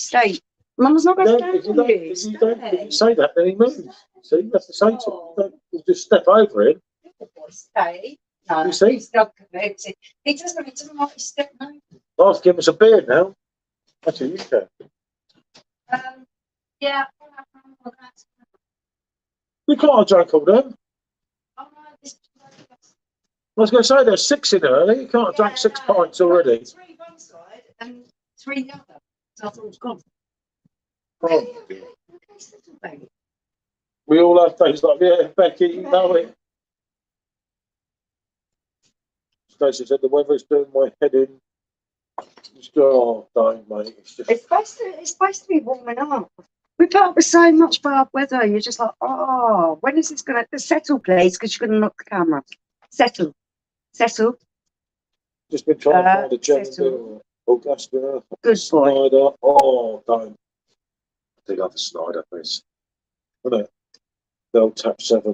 Mama's not going No, to stand if you on don't, you. if you say that, then he moves. So you have to say to him, you just step over him. Stay. No, You see? he's not convinced. He doesn't like his step over. I'll have to give us a beer now. That's what you can. Yeah. We can't have drank all them. I was going to say there's 6 in there. You can't have drank 6 pints already. 3 one side and 3 the other. So I thought it was gone. Oh, we all have days like, yeah, Becky, you know it. Stacey said the weather's doing my head in. Oh, don't, mate. It's supposed to be warming up. We put up with so much bad weather. You're just like, oh, when is this going to settle, please? Because you're going to knock the camera. Settle. Just been trying to find a gem Augusta. Good boy. Snyder. Oh, don't. I think I've a Snyder, please. Isn't it? The old tap 7.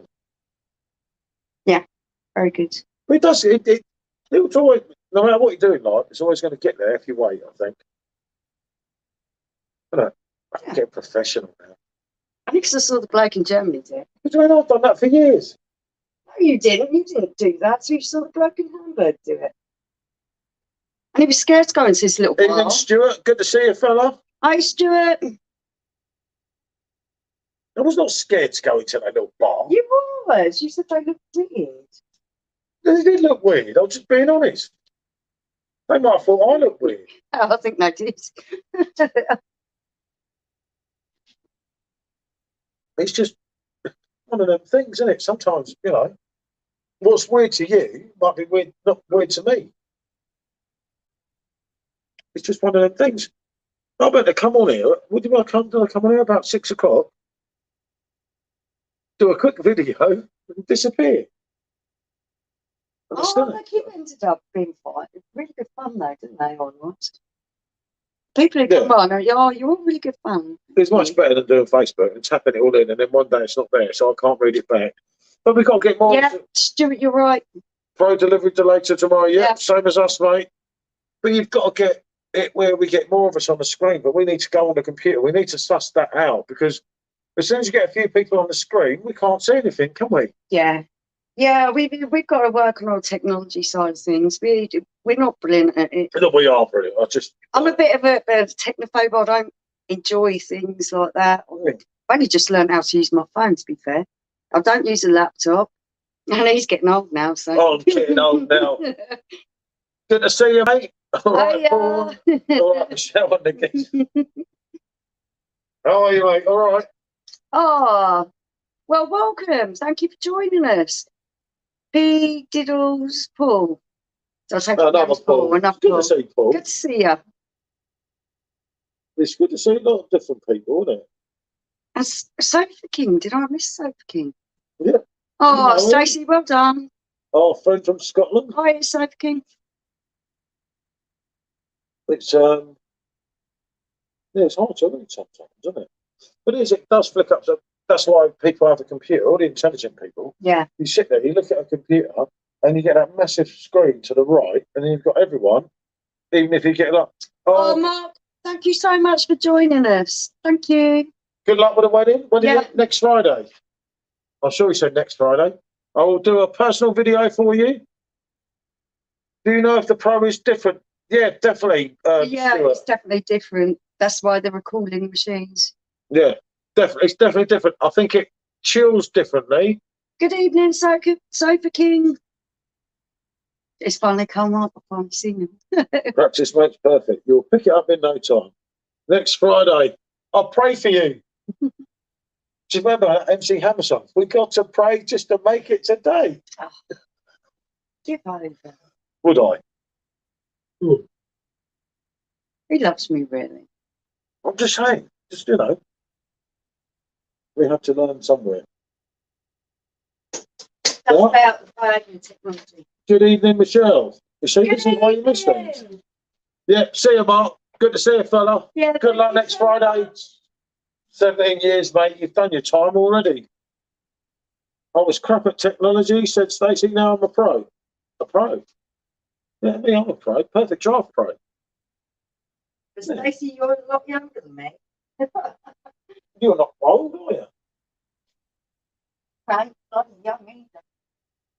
Very good. But it does. It's always, no matter what you're doing, like, it's always going to get there if you wait, I think. Isn't it? I can get professional now. I think I saw the bloke in Germany do it. But I mean, I've done that for years. No, you didn't. You didn't do that. So you saw the bloke in Hamburg do it. And he was scared to go into his little bar. Evening, Stuart. Good to see you, fella. Hi, Stuart. I was not scared to go into that little bar. You was. You said they looked weird. They did look weird. I'm just being honest. They might have thought I looked weird. Oh, I think they did. It's just one of them things, isn't it? Sometimes, you know, what's weird to you might be weird, not weird to me. It's just one of them things. I better come on here. Would you want to come? Do I come on here about 6 o'clock? Do a quick video and disappear. Oh, they keep ended up being fun. Really good fun, though, didn't they? Almost. People who come on, you're all really good fun. It's much better than doing Facebook and tapping it all in, and then one day it's not there, so I can't read it back. But we've got to get more. Yeah, Stuart, you're right. Pro delivery to later tomorrow. Yeah, same as us, mate. But you've got to get it where we get more of us on the screen. But we need to go on the computer. We need to suss that out, because as soon as you get a few people on the screen, we can't see anything, can we? Yeah, we've got to work on our technology side of things. We're not brilliant at it. No, we are brilliant. I'm a bit of a technophobe. I don't enjoy things like that. I've only just learned how to use my phone, to be fair. I don't use a laptop. And he's getting old now, so. Oh, I'm getting old now. Good to see you, mate. All right, Paul. All right, Michelle and Nicky. How are you, mate? All right. Oh, well, welcome. Thank you for joining us. P. Diddles Paul. Another Paul. Good to see Paul. Good to see you. It's good to see a lot of different people, isn't it? And Sofa King. Did I miss Sofa King? Yeah. Oh, Stacey, well done. Our friend from Scotland. Hi, Sofa King. It's it's hard to read sometimes, isn't it? But it does flick up. So that's why people have a computer. All the intelligent people. Yeah. You sit there, you look at a computer, and you get that massive screen to the right, and then you've got everyone. Even if you get like, oh, Mark, thank you so much for joining us. Thank you. Good luck with the wedding. Next Friday. I'm sure he said next Friday. I will do a personal video for you. Do you know if the Pro is different? Yeah, definitely. It's definitely different. That's why they're recording machines. Yeah, definitely. It's definitely different. I think it chills differently. Good evening, Sofa King. It's finally come up. I've finally seen him. Practice makes perfect. You'll pick it up in no time. Next Friday. I'll pray for you. Do you remember MC Hammer song? We got to pray just to make it today. Oh, give over. Would I? Ooh. He loves me, really. I'm just saying. Just, you know. We have to learn somewhere. That's about the flag and technology. Good evening, Michelle. You see, this is why you miss things. Yeah, see you, Mark. Good to see you, fella. Yeah, Good luck next Friday. 17 years, mate. You've done your time already. I was crap at technology, said Stacey. Now I'm a pro. A pro. Yeah, me, I'm a pro. Perfect draft pro. But Stacey, you're a lot younger than me. You're not old, are you? I'm not young either.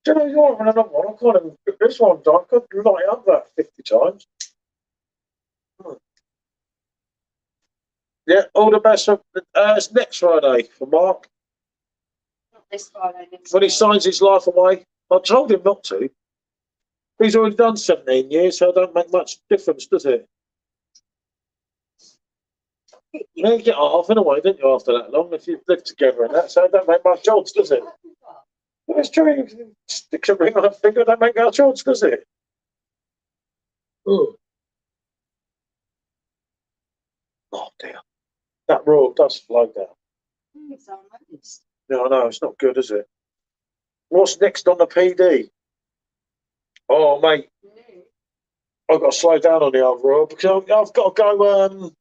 Do you know you're on another one? I can't even put this one down. I could light up that 50 times. Yeah, all the best for it's next Friday for Mark. Not this Friday, next When he Friday. signs his life away. I told him not to. He's already done 17 years, so it don't make much difference, does it? You get off in a way, don't you, after that long, if you've lived together and that, so it don't make much odds, does it? Well, it's true, you can stick a ring on a finger, don't make much odds, does it? Oh. Oh, dear. That roar does flow down. It's unnoticed. No, I know, it's not good, is it? What's next on the PD? Oh, mate, I've got to slow down on the old roar because I've got to go.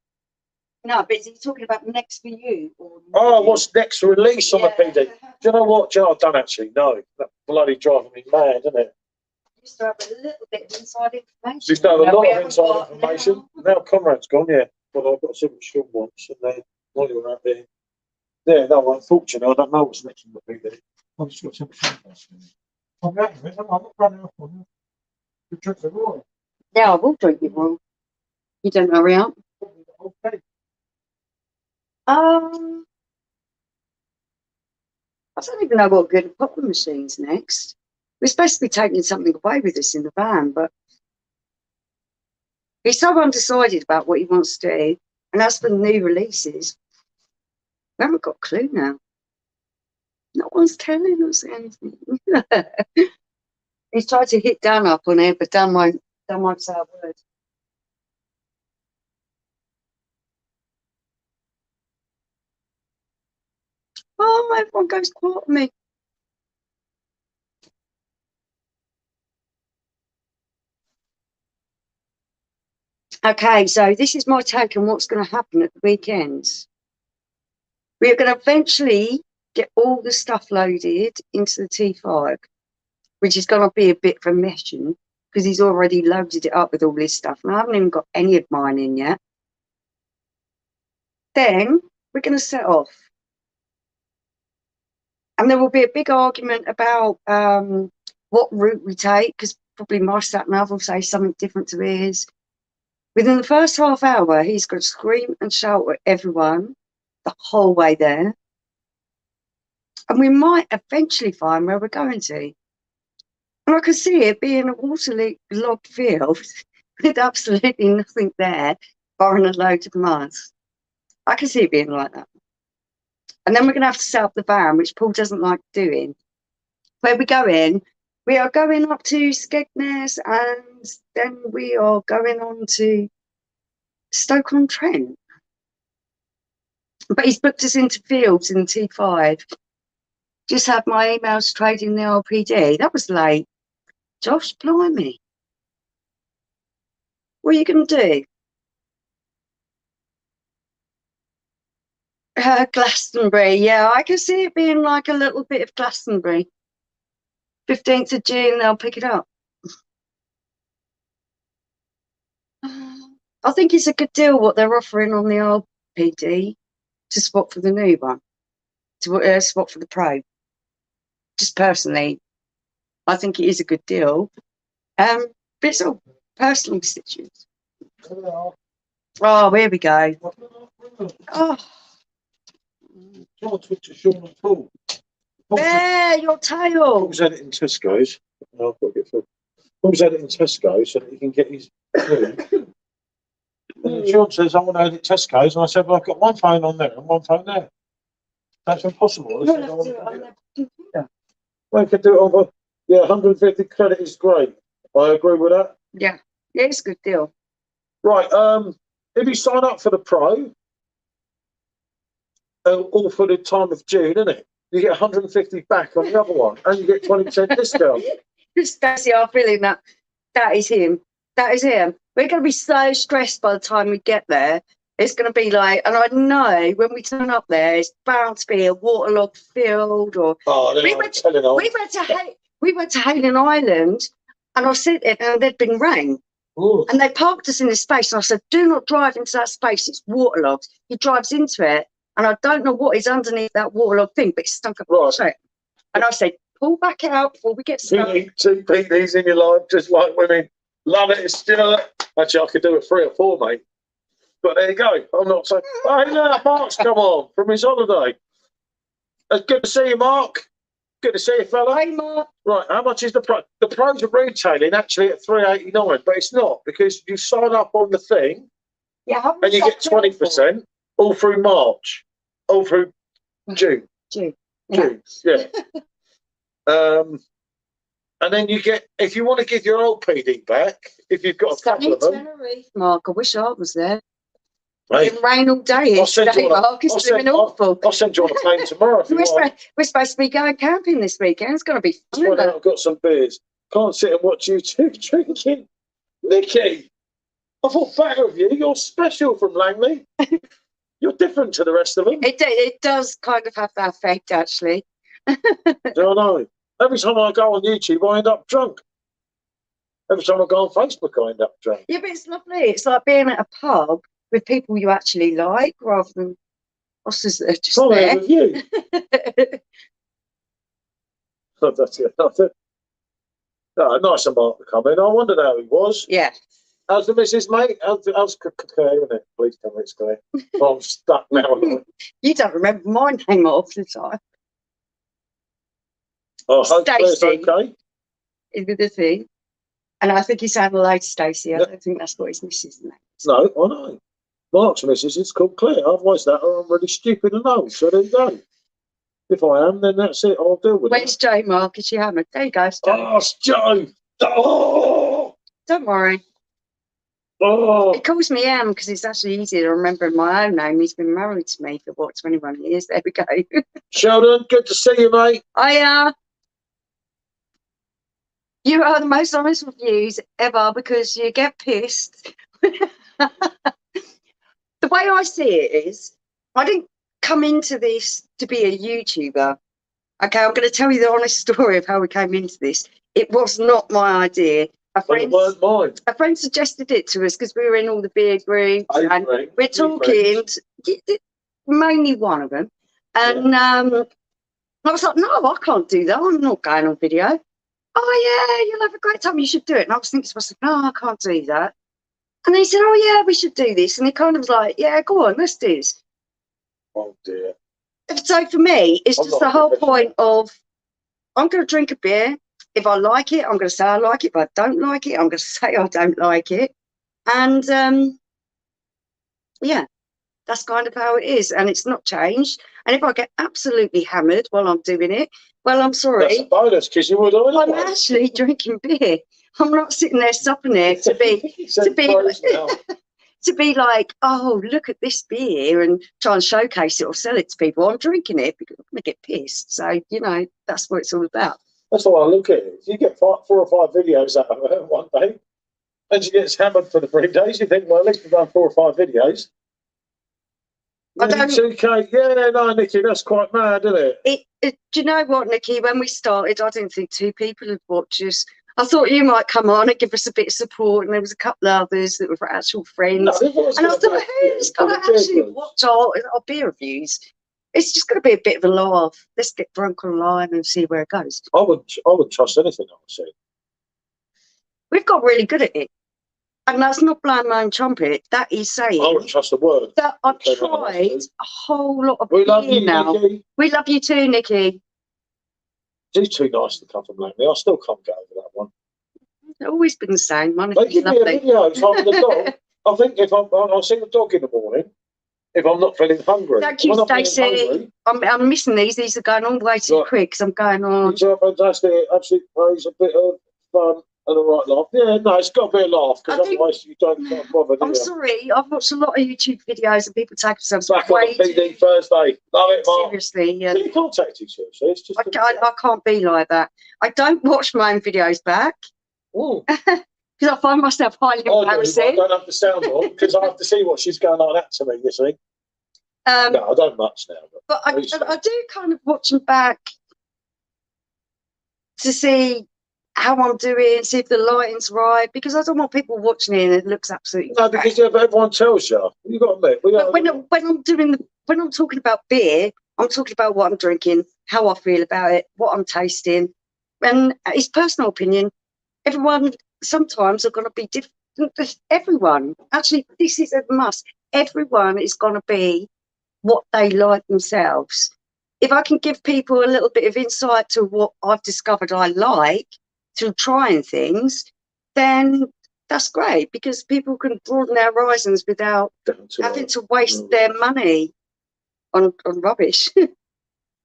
No, but is he talking about next for you? Or Oh, what's next release on the PD? Do you know what, Joe? I don't actually know. That bloody driving me mad, isn't it? Used to have a little bit of inside information. Used to have a Now lot we of haven't inside got information. now. Now Conrad's gone, yeah. But I've got to see what Sean wants, and then while you're out there. Yeah, no, unfortunately, I don't know what's next on the PD. I've just got to see what Sean wants. I'm out of it. I'm not running off on you. You drink the water. Yeah, I will drink it all. You don't hurry up. Okay. I don't even know what good to put the machines next. We're supposed to be taking something away with us in the van, but he's so undecided about what he wants to do. And as for the new releases, we haven't got a clue now. No one's telling us anything. He's tried to hit Dan up on it, but Dan won't say a word. Oh, everyone goes quiet on me. Okay, so this is my take on what's going to happen at the weekends. We are going to eventually get all the stuff loaded into the T5, which is going to be a bit of a mission because he's already loaded it up with all this stuff. And I haven't even got any of mine in yet. Then we're going to set off. And there will be a big argument about what route we take, because probably my sat nav will say something different to his. Within the first half hour, he's going to scream and shout at everyone the whole way there. And we might eventually find where we're going to. And I can see it being a waterlogged field with absolutely nothing there, barring a load of mud. I can see it being like that. And then we're going to have to set up the van, which Paul doesn't like doing. Where we go in, we are going up to Skegness, and then we are going on to Stoke-on-Trent. But he's booked us into fields in T5. Just had my emails trading the RPD. That was late. Josh, blimey. What are you going to do? Glastonbury, yeah, I can see it being like a little bit of Glastonbury. 15th of June, they'll pick it up. I think it's a good deal what they're offering on the RPD to swap for the new one, to swap for the Pro. Just personally, I think it is a good deal. But it's all personal decisions. Oh, here we go. Oh. There, your tail. Paul's had it in Tesco's. Oh, I've got to get food. Paul's had it in Tesco's so that he can get his food. And then Sean says, I want to have it at Tesco's. And I said, well, I've got one phone on there and one phone there. That's impossible. You'll have to do it on the computer. Well, you can do it on, yeah, 150 credit is great. I agree with that. Yeah, it's a good deal. Right, if you sign up for the Pro, all for the time of June, isn't it? You get 150 back on the other one, and you get 20% discount. Stacey, I'm feeling that. That is him. That is him. We're going to be so stressed by the time we get there. It's going to be like, and I know when we turn up there, it's bound to be a waterlogged field. Or we went to Hayden Island, and I said it, and there'd been rain. Ooh. And they parked us in this space, and I said, do not drive into that space, it's waterlogged. He drives into it, and I don't know what is underneath that waterlogged thing, but it's stunk up. Right. And I said, pull back out before we get stuck. You need 2 PDs in your life, just like women. Love it. It's still, actually, I could do it 3 or 4, mate. But there you go. I'm not saying, hey, look, Mark's come on from his holiday. It's good to see you, Mark. Good to see you, fella. Hey, Mark. Right, how much is the price? The pros are retailing actually at $3.89, but it's not, because you sign up on the thing, and you get 20% all through March, all through June. June, yeah. And then you get, if you want to give your old PD back, if you've got a couple of them. Mark, I wish I was there. Hey, it rain all day. Mark. It's living awful. I'll send you on a plane tomorrow. We're supposed to be going camping this weekend. It's going to be fun. I've got some beers. Can't sit and watch you two drinking. Nikki, I thought better of you. You're special from Langley. You're different to the rest of them. It does kind of have that effect, actually. Do I know? Every time I go on YouTube, I end up drunk. Every time I go on Facebook, I end up drunk. Yeah, but it's lovely. It's like being at a pub with people you actually like, rather than us as just there. With you. That's it. No, nice of Mark to come in. I wondered how he was. Yeah. How's the missus, mate? How's Claire, isn't it? Please tell me it's Claire. Well, I'm stuck now. You don't remember my name half the time. Oh, hope Claire's okay. Is the thing. And I think he's saying hello to Stacey. I don't think that's what his missus' name is. No, I know. Mark's missus is called Claire. Otherwise, I'm really stupid and old. So there you go. If I am, then that's it. I'll deal with it. Where's Joe, Mark? Is she hammered? There you go, Joe. Oh, it's Joe. Oh! Don't worry. Oh! It calls me Anne because it's actually easier to remember my own name. He's been married to me for, 21 years. There we go. Sheldon, good to see you, mate. You are the most honest reviews ever because you get pissed. The way I see it is, I didn't come into this to be a YouTuber. Okay, I'm going to tell you the honest story of how we came into this. It was not my idea. A friend suggested it to us because we were in all the beer groups and we're talking, mainly one of them. And I was like, no, I can't do that. I'm not going on video. Oh, yeah, you'll have a great time. You should do it. And I was thinking to myself, no, I can't do that. And then he said, oh, yeah, we should do this. And he kind of was like, yeah, go on, let's do this. Oh, dear. So for me, it's just the whole point of, I'm going to drink a beer. If I like it, I'm going to say I like it. If I don't like it, I'm going to say I don't like it. And, yeah, that's kind of how it is. And it's not changed. And if I get absolutely hammered while I'm doing it, well, I'm sorry. That's a bonus because you would anyway. I'm actually drinking beer. I'm not sitting there supping it to be like, oh, look at this beer and try and showcase it or sell it to people. I'm drinking it because I'm going to get pissed. So, that's what it's all about. That's the way I look at it. If you get 4 or 5 videos out of it one day and she gets hammered for the 3 days, you think, well, at least we've done 4 or 5 videos. I don't. 2K. Yeah, no, Nikki, that's quite mad, isn't it? Do you know what, Nikki? When we started, I didn't think 2 people would watch us. I thought you might come on and give us a bit of support, and there was a couple of others that were actual friends. No, and I thought, who's going to actually watch our beer reviews? It's just going to be a bit of a laugh. Let's get drunk online and see where it goes. I would trust anything I see. We've got really good at it. And that's not blowing my own trumpet. That is saying... I wouldn't trust a word. That I've tried a whole lot of beer now. We love you, Nikki. We love you too, Nikki. She's too nice to come from Langley. I still can't get over that one. It's always been the same. They give me a video talking the dog. I think if I'll see the dog in the morning, if I'm not feeling hungry. Thank you, Stacey. I'm missing these. These are going all way too quick because I'm going on. These are fantastic. Absolute praise, a bit of fun, And a right laugh. Yeah, no, it's got to be a laugh because otherwise you don't bother. I'm sorry, I've watched a lot of YouTube videos and people take themselves back on a PD Thursday. Love it, Mark. Seriously, yeah. You can't take it seriously. It's just I can't be like that. I don't watch my own videos back because I find myself highly embarrassing. I don't have the sound on because I have to see what she's going like that to me. You see? No, I don't much now. But I do kind of watch them back to see how I'm doing, see if the lighting's right, because I don't want people watching it and it looks absolutely no, because everyone tells you. You got to admit. But when I'm talking about beer, I'm talking about what I'm drinking, how I feel about it, what I'm tasting, and it's personal opinion. Everyone sometimes are going to be different. Everyone, actually, this is a must. Everyone is going to be what they like themselves. If I can give people a little bit of insight to what I've discovered I like through trying things, then that's great because people can broaden their horizons without having to waste their money on rubbish.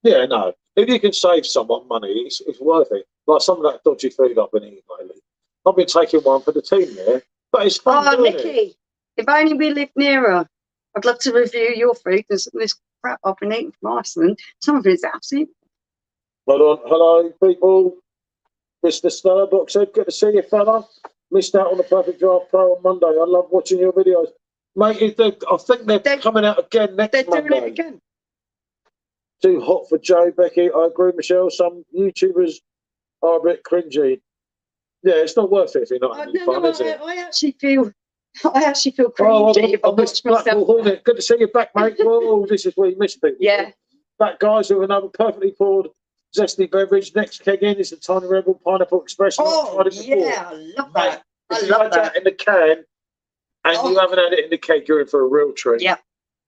Yeah, no. If you can save someone money, it's worth it. Like some of that dodgy food I've been eating lately. I've been taking one for the team there, but it's fun. Oh, Nikki, if only we lived nearer. I'd love to review your food. There's this crap I've been eating from Iceland. Some of it's absolutely. Hold on. Hello, people. Mr. Seabrook said, good to see you, fella. Missed out on the Perfect Draft Pro on Monday. I love watching your videos. Mate, I think they're coming out again next Monday. They're doing it again. Too hot for Joe, Becky. I agree, Michelle. Some YouTubers are a bit cringy. Yeah, it's not worth it if you're not having fun, is it? I actually feel cringy if I watch myself. Hornet. Good to see you back, mate. Whoa, this is where you miss people. Yeah. Back, guys, with another perfectly poured zesty beverage. Next keg in is the Tiny Rebel Pineapple Express. Oh, yeah, I love that. If you had that in the can and you haven't had it in the keg, you're in for a real treat. Yeah.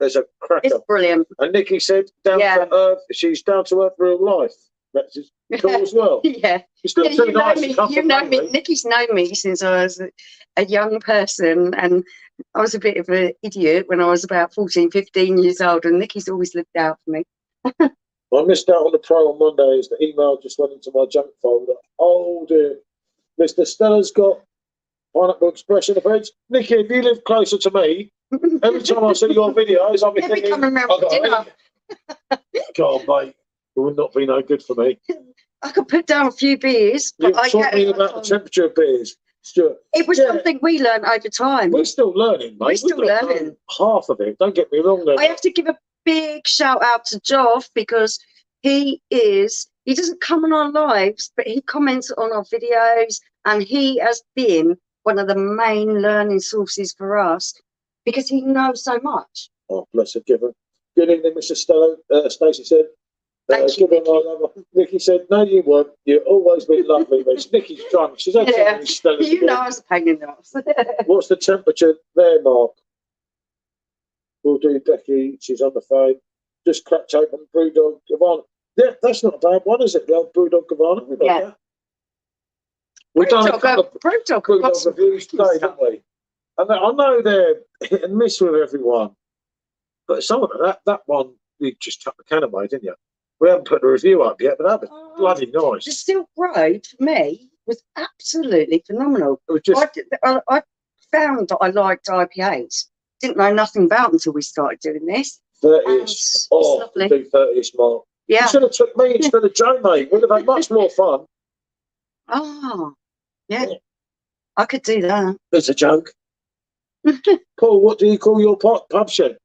There's a cracker. It's brilliant. And Nikki said, down to earth, she's down to earth real life. That's cool as well. Yeah. It's not too nice. You know me. Nikki's known me since I was a young person, and I was a bit of an idiot when I was about 14, 15 years old, and Nikki's always looked out for me. I missed out on the pro on Mondays. The email just went into my junk folder. Oh, dear. Mr. Stella's got Pineapple Express in the fridge. Nikki, if you live closer to me, every time I see your videos, I'll be thinking, coming around for dinner. God, mate, it would not be no good for me. I could put down a few beers. You're talking about the temperature of beers, Stuart. It was something we learned over time. We're still learning, mate. We're still learning. Half of it, don't get me wrong. I have to give a big shout out to Joff because he doesn't come on our lives, but he comments on our videos, and he has been one of the main learning sources for us because he knows so much. Oh, bless her, give her. Good evening, Mr. Stella. Stacey said, give him my love. Nikki said, no, you weren't. You've always been lovely, Miss. Nikki's drunk. She's okay. Yeah. You know I was a pain in the ass. What's the temperature there, Mark? We'll do Becky. She's on the phone. Just cracked open Brewdog Gabbana. Yeah, that's not a bad one, is it? The old Brewdog Gabbana. Yeah. We've done a couple of Brewdog reviews today, haven't we? And I know they're hit and miss with everyone, but some of that one, you just chucked the can away, didn't you? We haven't put the review up yet, but that was bloody nice. The Silk Road, for me, was absolutely phenomenal. It was just... I found that I liked IPAs. Didn't know nothing about them until we started doing this. 30ish. Oh, do 30ish, Mark. Yeah. You should have took me instead of Joe, mate. Would have had much more fun. Oh, yeah. I could do that. It's a joke. Paul, what do you call your pub shed?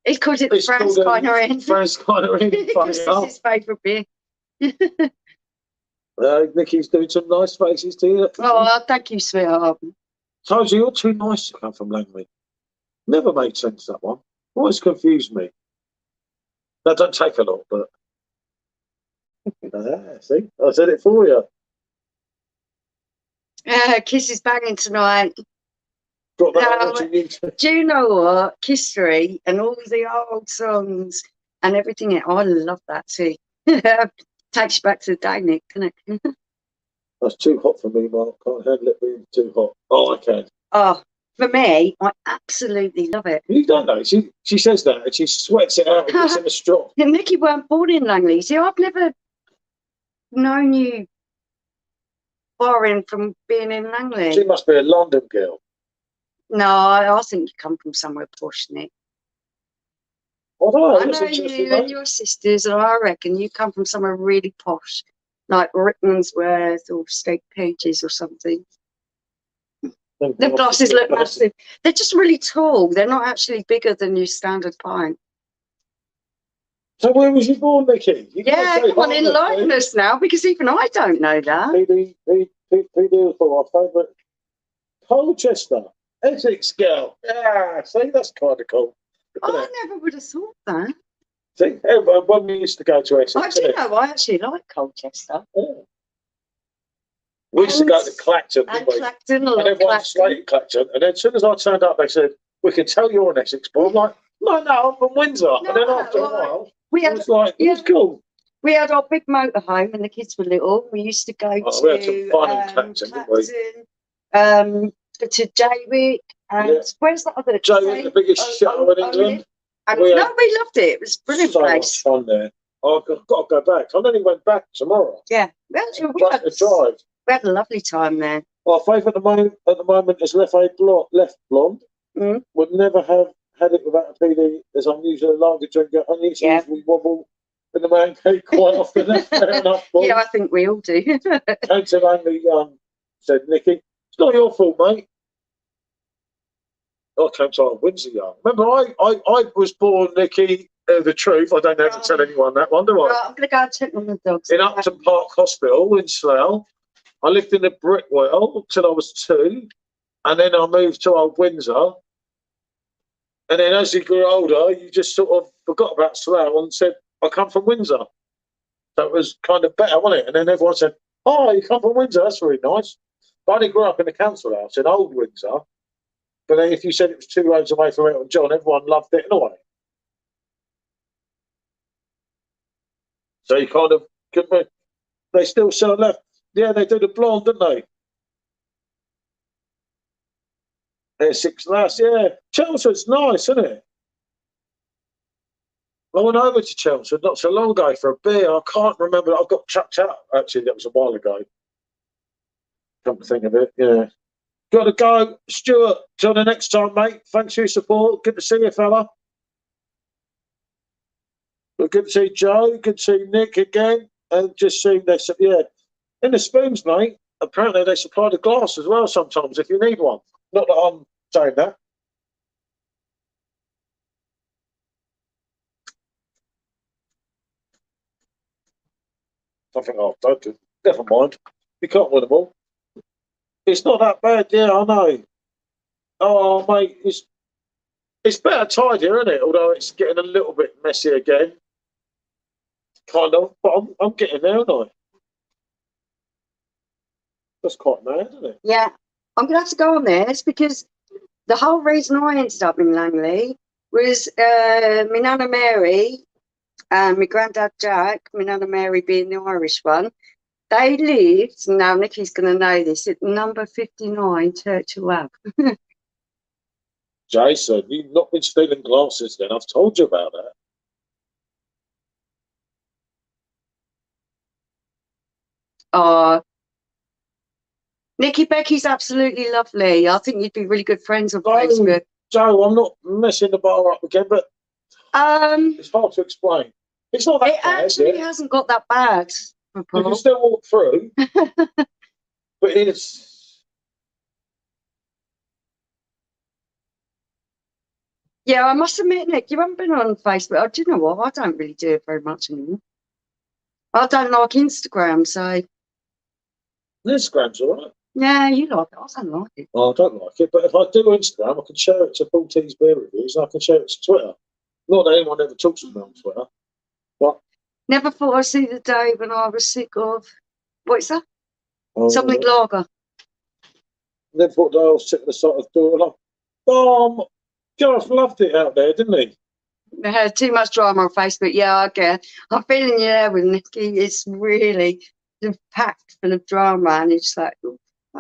He called it Fran's Kinda Inn. Fran's Kinda Inn. Because it's his favourite beer. Nikki's doing some nice faces to you. Oh, thank you, sweetheart. Told you, you're too nice to come from Langley. Never made sense, that one. Always confused me. That don't take a lot, but... see? I said it for you. Kiss is banging tonight. Got that do you know what? History and all the old songs and everything. I love that too. Takes you back to the day, Nick, doesn't it? That's too hot for me, Mark. Can't handle it being too hot. Oh, I can. Oh, for me, I absolutely love it. You don't know. She says that and she sweats it out and gets in a straw. Nikki weren't born in Langley. See, I've never known you. borrowing from being in She Langley. must be a London girl. No, I think you come from somewhere posh, Nick. I don't know. I That's know interesting, you and mate. your sisters, and I reckon you come from somewhere really posh, like Rickmansworth or State Pages or something. The glasses look massive. They're just really tall. They're not actually bigger than your standard pint. So where was you born, Nikki? You Yeah, come on, enlighten us now, because even I don't know that. PD for our favourite Colchester, Essex girl. Yeah, see, that's kind of cool. I never would have thought that. See, when we used to go to Essex, I do know. I actually like Colchester. yeah. We used to go to Clacton, And didn't we? Clacton, And everyone slated Clacton. And then as soon as I turned up, they said, "We can tell you're an Essex boy." I'm like, no, I'm from Windsor. No, and then after a while, it was cool. We had our big motorhome when the kids were little. We used to go to we had some fun in Clacton, didn't we? To Jaywick, and where's that other? Jaywick, the biggest show in England. And we loved it. It was a brilliant place. So much fun there. I've got to go back. I only went back tomorrow. Yeah, we had a lovely time there. Our favourite at the moment is Left Blonde. Mm. Would never have had it without a PD, as I'm usually a lager drinker. Only issues we wobble in the man cave quite often. That's fair enough, boy. Yeah, I think we all do. Coach of only said Nicky, it's not your fault, mate. I came to Windsor young. Remember, I was born, Nicky, the truth. I don't have to tell anyone that one, do I? Right, I'm going to go and check on the dogs. In Upton Park Hospital in Slough. I lived in the Brickwell till I was 2, and then I moved to Old Windsor. And then as you grew older, you just sort of forgot about Slough and said, I come from Windsor. So it was kind of better, wasn't it? And then everyone said, oh, you come from Windsor, that's really nice. But I only grew up in the council house in Old Windsor. But then if you said it was 2 roads away from Elton John, everyone loved it anyway. So you kind of couldn't. They still sell left. Yeah, they do the blonde, don't they? They're 6 last, yeah. Chelmsford's nice, isn't it? I went over to Chelmsford not so long ago for a beer. I can't remember. I got chucked out, actually. That was a while ago. Come to think of it, yeah. Got to go. Stuart, till the next time, mate. Thanks for your support. Good to see you, fella. Good to see Joe. Good to see Nick again. And just seeing they said, yeah. In the spoons, mate, apparently they supply the glass as well sometimes if you need one. Not that I'm saying that. I think, oh, don't do. Never mind. You can't win them all. It's not that bad, yeah, I know. Oh, mate, it's better tied here, isn't it? Although it's getting a little bit messy again. Kind of, but I'm getting there, aren't I? That's quite mad, isn't it? Yeah, I'm going to have to go on this because the whole reason I ended up in Langley was my Nana Mary and my granddad Jack, my Nana Mary being the Irish one. They lived, now Nicky's going to know this, at number 59 Churchill Ave. Jason, you've not been stealing glasses then. I've told you about that. Nicky Becky's absolutely lovely. I think you'd be really good friends on Facebook. Joe, I'm not messing the bar up again, but it's hard to explain. It's not that bad. It actually hasn't got that bad. You can still walk through, but it's... Yeah, I must admit, Nick, you haven't been on Facebook. Oh, do you know what? I don't really do it very much anymore. I don't like Instagram, so... Instagram's all right. Yeah, you like it. I don't like it. Oh, I don't like it, but if I do Instagram, I can share it to Full T's Beer Reviews and I can share it to Twitter. Not that anyone ever talks to me on Twitter, but... Never thought I'd see the day when I was sick of... What's that? Something lager. Never thought that I was sick of the sight of doing Gareth loved it out there, didn't he? They had too much drama on Facebook. Yeah, I get. I'm feeling you there with Nicky. It's really packed full of drama, and it's like,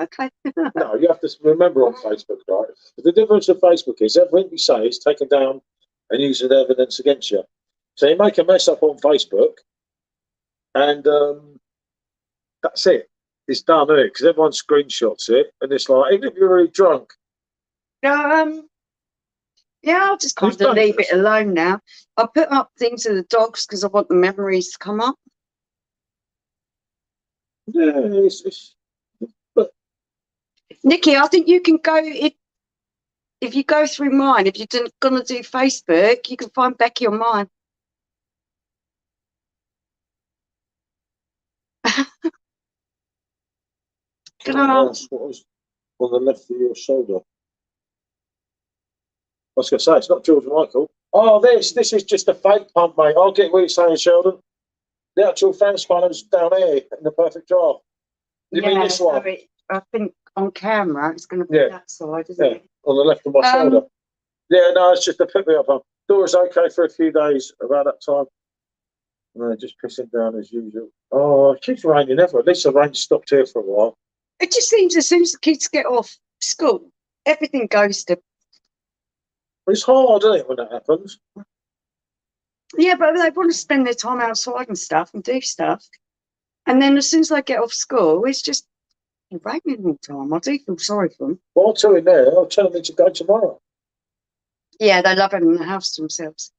okay. No, you have to remember on Facebook, right? The difference with Facebook is everything you say is taken down and used as evidence against you. So you make a mess up on Facebook, and that's it. it's done, isn't it? Because everyone screenshots it, and it's like, even if you're really drunk. Yeah, I'll just kind of leave it alone now. I put up things of the dogs because I want the memories to come up. Yeah, but Nikki, I think you can go if you go through mine. If you're gonna do Facebook, you can find Becky on mine. what was on the left of your shoulder? I was going to say, it's not George Michael. Oh, this is just a fake pump, mate. I'll get what you're saying, Sheldon. The actual fan spanner's down here in the perfect draft. You mean this one? I think on camera it's going to be that side, isn't it? On the left of my shoulder. Yeah, no, it's just a pick me up pump. Dora's okay for a few days around that time. No, just pissing down as usual. Oh, it keeps raining ever. At least the rain stopped here for a while. It just seems as soon as the kids get off school, everything goes to... It's hard, isn't it, when that happens? Yeah, but they want to spend their time outside and stuff and do stuff. And then as soon as they get off school, it's just raining all the time. I do feel sorry for them. Well, I'll tell you now, I'll tell them to go tomorrow. Yeah, they love having the house to themselves.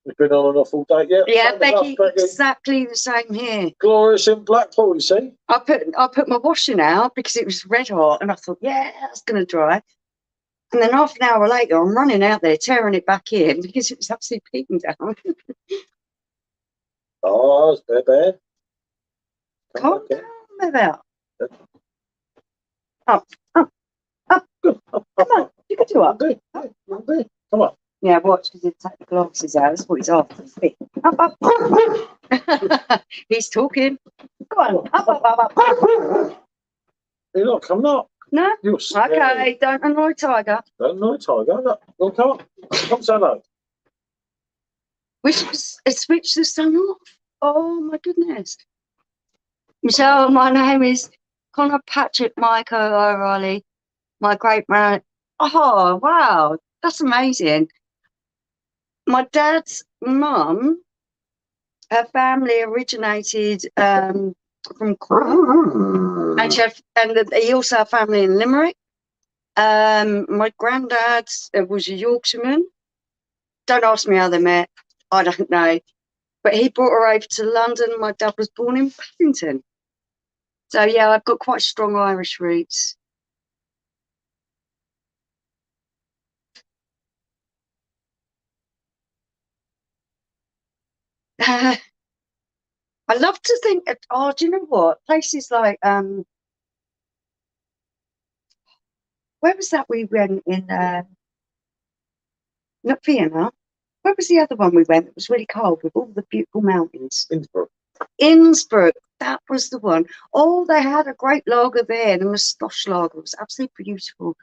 It's been on and off all day. Yeah, Becky, exactly the same here. Glorious in Blackpool, you see. I put my washing out because it was red hot, and I thought, yeah, that's going to dry. And then half an hour later, I'm running out there, tearing it back in because it was absolutely peeking down. Oh, it's bad. Calm down, about. Up. Come on, you can do up. Come on. Yeah, watch, because he'll take the glasses out. That's what he's after. Up. He's talking. Go on, up. You're not coming up. No? You're scared. Okay, don't annoy Tiger. Don't annoy Tiger. No, come on. Come say hello. Switch the sun off. Oh, my goodness. Michelle, my name is Connor Patrick Michael O'Reilly. My great-grand... Oh, wow. That's amazing. My dad's mum, her family originated from Cornwall, and he also had family in Limerick. My granddad was a Yorkshireman. Don't ask me how they met. I don't know. But he brought her over to London. My dad was born in Paddington. So, yeah, I've got quite strong Irish roots. I love to think, do you know what? Places like, where was that we went in, not Vienna. Where was the other one we went? It was really cold with all the beautiful mountains. Innsbruck, that was the one. Oh, they had a great lager there. The moustache lager was absolutely beautiful.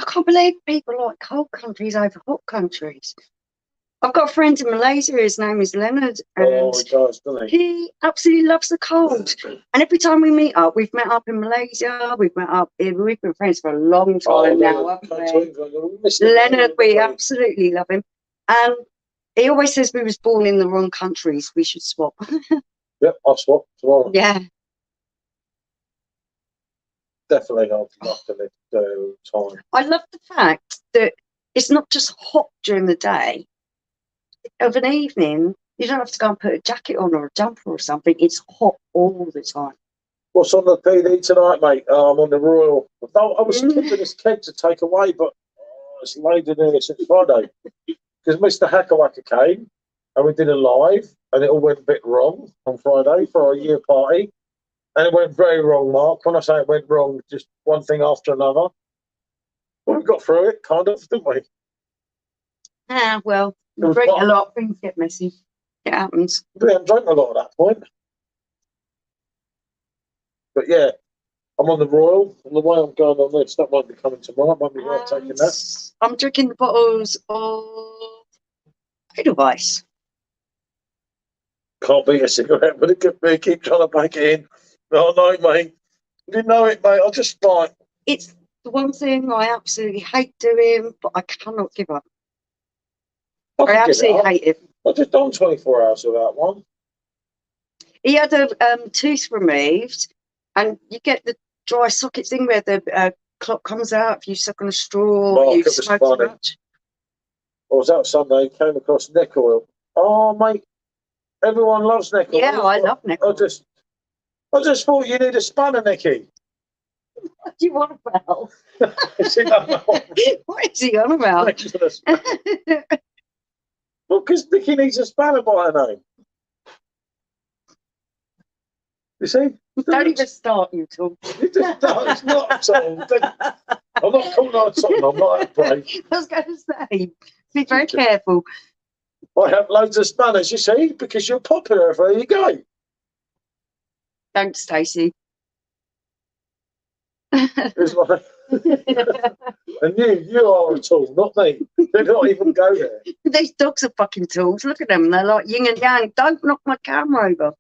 I can't believe people like cold countries over hot countries. I've got a friend in Malaysia, his name is Leonard, and he does, doesn't he? He absolutely loves the cold. And every time we meet up, we've met up in Malaysia, we've met up, we've been friends for a long time now, haven't we? Leonard, we absolutely love him. And he always says we was born in the wrong countries, we should swap. Yep, I'll swap tomorrow. Yeah. Definitely, I'd love to live time. I love the fact that it's not just hot during the day. Of an evening, you don't have to go and put a jacket on or a jumper or something. It's hot all the time. What's on the PD tonight, mate? I'm on the Royal. I was keeping this keg to take away, but it's laid in here since Friday. Because Mr. Hackawacker came and we did a live and it all went a bit wrong on Friday for our year party. And it went very wrong, Mark. When I say it went wrong, just one thing after another. Well, we got through it, kind of, didn't we? Ah, well, you drink a lot, things get messy. It happens. We haven't drank a lot at that point. But yeah, I'm on the Royal. And the way I'm going on this, that might be coming tomorrow. Might be worth taking that. I'm drinking the bottles of Edelweiss. Can't beat a cigarette, but it could be. Keep trying to bake it in. Oh, no, mate. You didn't know it, mate. I just like... It's the one thing I absolutely hate doing, but I cannot give up. I I can give it absolutely up. hate him. I've just done 24 hours without one. He had a tooth removed, and you get the dry socket thing where the clock comes out if you suck on a straw or Mark, you it was smoke too funny. much. I was out Sunday, came across neck oil. Oh, mate, everyone loves neck oil. Yeah, I love neck I oil. I just thought you need a spanner, Nicky. What do you want about? Is he not? What is he on about? Well, because Nicky needs a spanner by her name. You see? Don't even start, you talk. You just, no, it's not at all. I'm not calling out something. I'm not that brave. I was going to say, be very careful. I have loads of spanners, you see, because you're popular. There you go. Don't, Stacey. It's like, and you are a tool, not me. They don't even go there. These dogs are fucking tools. Look at them. They're like yin and yang. Don't knock my camera over.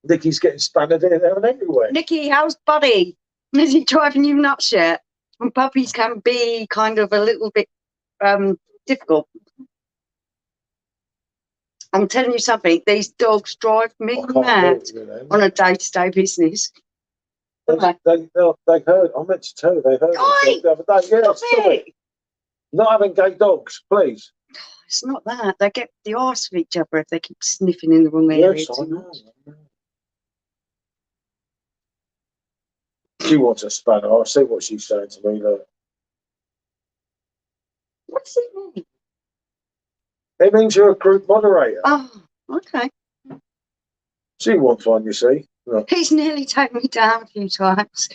Nicky's getting spannered here, there, and everywhere. Nicky, how's Buddy? Is he driving you nuts yet? And puppies can be kind of a little bit difficult. I'm telling you something, these dogs drive me mad on a day-to-day business. They heard. I meant to tell you, they heard the other day. Yeah, Stop it. Not having gay dogs, please. It's not that. They get the arse of each other if they keep sniffing in the wrong area. Yes, I know. She wants a spanner. I'll see what she's saying to me. Look. What does it mean? It means you're a group moderator. Oh, okay. She wants one, you see. Look. He's nearly taken me down a few times.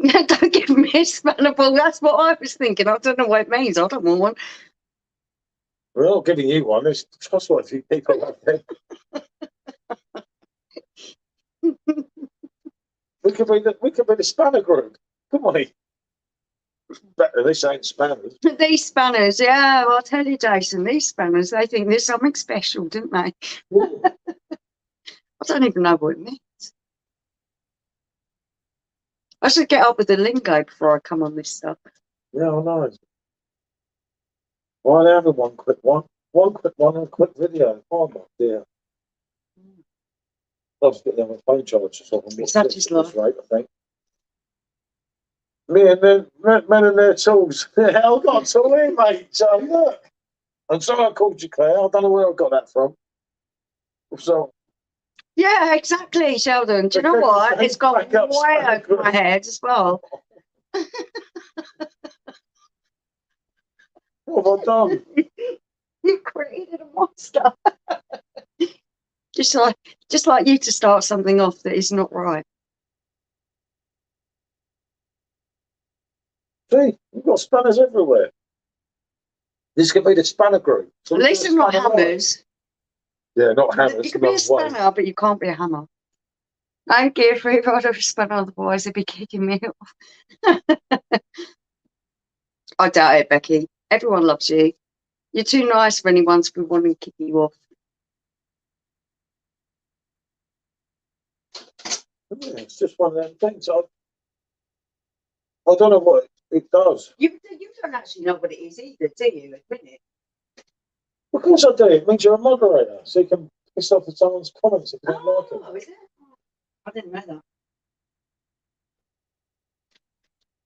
Don't give me a spanner ball. That's what I was thinking. I don't know what it means. I don't want one. We're not giving you one. It's just what a few people have there. We could be the spanner group. Come on. Better, this ain't spanners. These spanners, yeah, I'll tell you, Jason, these spanners, they think there's something special, didn't they? I don't even know what it means. I should get up with the lingo before I come on this stuff. Yeah, I know. Why are they having one quick one? One quick one and a quick video. Oh my dear. I'll just get them on phone charge or something. Such is life. Right, I think. Me and the men and their tools. Yeah, I've got a tool here, mate. So look. I'm sorry I called you Claire. I don't know where I got that from. So Yeah, exactly, Sheldon. Do you know what? It's got way over my head as well. What have I done? You've created a monster. just like you to start something off that is not right. See, we've got spanners everywhere. This could be the spanner group. So at least they're not hammers. Yeah, not hammers. You could be a spanner, but you can't be a hammer. I don't care if I had a spanner, otherwise they'd be kicking me off. I doubt it, Becky. Everyone loves you. You're too nice for anyone to be wanting to kick you off. Yeah, it's just one of them things. I don't know what it does. You don't actually know what it is either, do you? Admit it. Of course I do. It means you're a moderator, so you can piss off at someone's comments if you don't like it. Oh, is it? I didn't know that.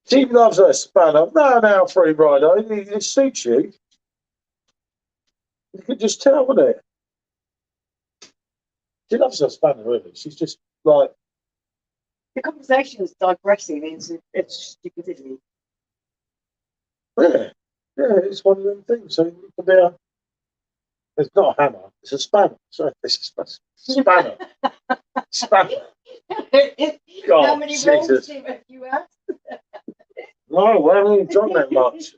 She loves her spanner. No, free rider. It suits you. You can just tell, wouldn't it? She loves her spanner, really. She's just like. The conversation is digressing into stupidity. Yeah, it's one of them things. So it can be it's not a hammer, it's a spanner. Sorry, it's a spanner. Spanner. God, how many Jesus. rolls have you had? No, I haven't even done that much.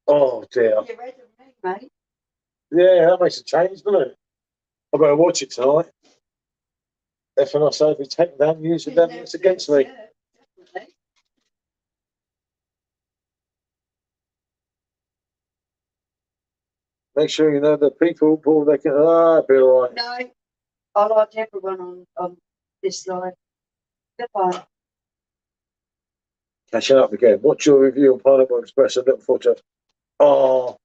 Oh dear. You're ready for me, mate. Yeah, that makes a change, doesn't it? I better watch it tonight. If I say if we take them down, using them, it's against me. Yeah, definitely. Make sure you know the people, Paul, they can, be all right. No, I like everyone on this side. Goodbye. Catching up again. What's your review on Pineapple Express? I look forward to. Oh,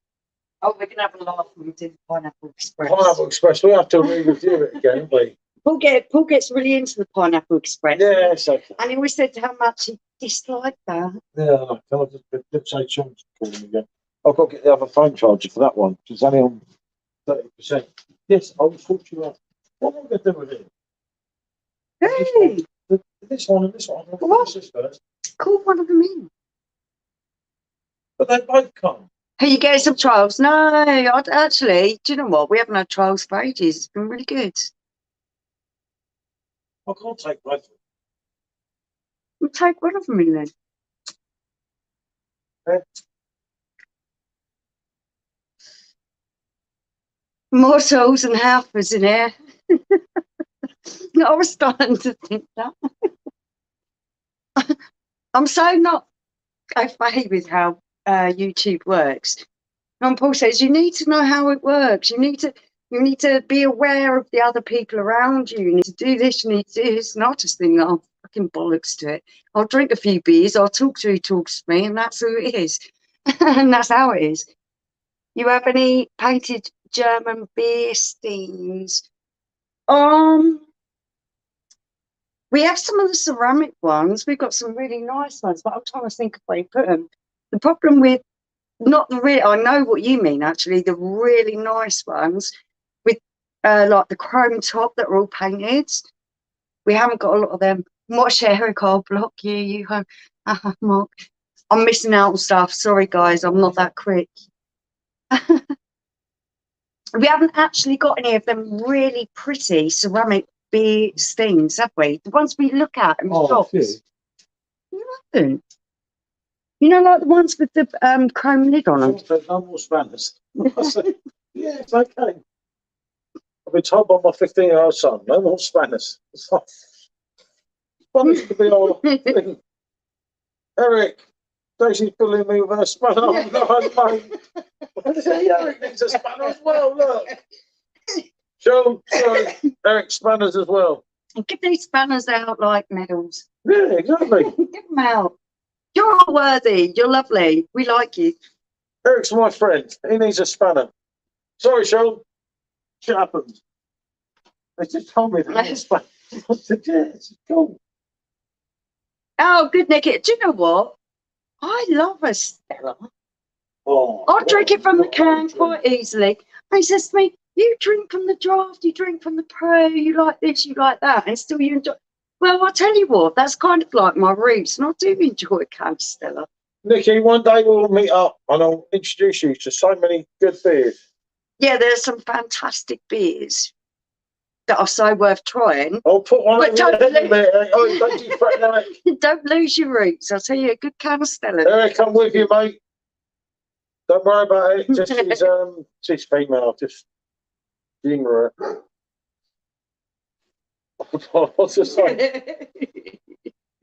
Oh, we're gonna have a laugh when we do Pineapple Express. Pineapple Express. We have to re-review it again, don't we? Paul gets really into the Pineapple Express. Yeah, it's okay. And he always said how much he disliked that. Yeah, can I just say Sean's calling again? I've got to get the other phone charger for that one. It's only on 30%. Yes, I was talking to you about what am I going to do with it? Hey, This one and this one. I'll What? finish this first. call one of them in. But they both come. Hey, you getting some trials? No, actually, do you know what? We haven't had trials for ages. It's been really good. I can't take both. We'll take one of them in then. Okay. Morsels and halfers in here. I was starting to think that. I'm so not au fait with how YouTube works. And Paul says you need to know how it works. You need to be aware of the other people around you. You need to do this. You need to do this. And I just think, oh, fucking bollocks to it. I'll drink a few beers. I'll talk to who talks to me, and that's who it is. And that's how it is. You have any painted German beer steins? We have some of the ceramic ones. We've got some really nice ones, but I'm trying to think of where you put them. The problem with not the real, I know what you mean actually, the really nice ones with like the chrome top that are all painted. We haven't got a lot of them. Watch Eric, I'll block you. Mark. I'm missing out on stuff. Sorry guys, I'm not that quick. We haven't actually got any of them really pretty ceramic beer steins, have we? The ones we look at in the shops. You haven't. You know, like the ones with the chrome lid on them. No more Spanish. I said, yeah, it's okay. I've been told by my 15-year-old son, no more Spanish. It's like, Spanish could be our thing. Eric, Daisy's bullying me with a spanner. I'm not mate. Eric needs a spanner as well, look. Joe, sorry, Eric spanners as well. Give these spanners out like medals. Yeah, exactly. Give them out. You're all worthy. You're lovely. We like you. Eric's my friend. He needs a spanner. Sorry, Sean. Shit happens. They just told me that. I said, yeah, it's cool. Oh, good, Nicky. Do you know what? I love a Stella. Oh, I'll drink it from the can quite easily. And he says to me, you drink from the draft, you drink from the pro, you like this, you like that, and still you enjoy. Well, I'll tell you what, that's kind of like my roots, and I do enjoy a can of Stella. Nicky, one day we'll meet up and I'll introduce you to so many good beers. Yeah, there's some fantastic beers that are so worth trying. I'll put one But over your head there. Oh, don't you fret, Eric. Don't lose your roots. I'll tell you, a good can of Stella. Eric, I'm with you, mate. Don't worry about it. Just she's female. Just humour her. What's the saying?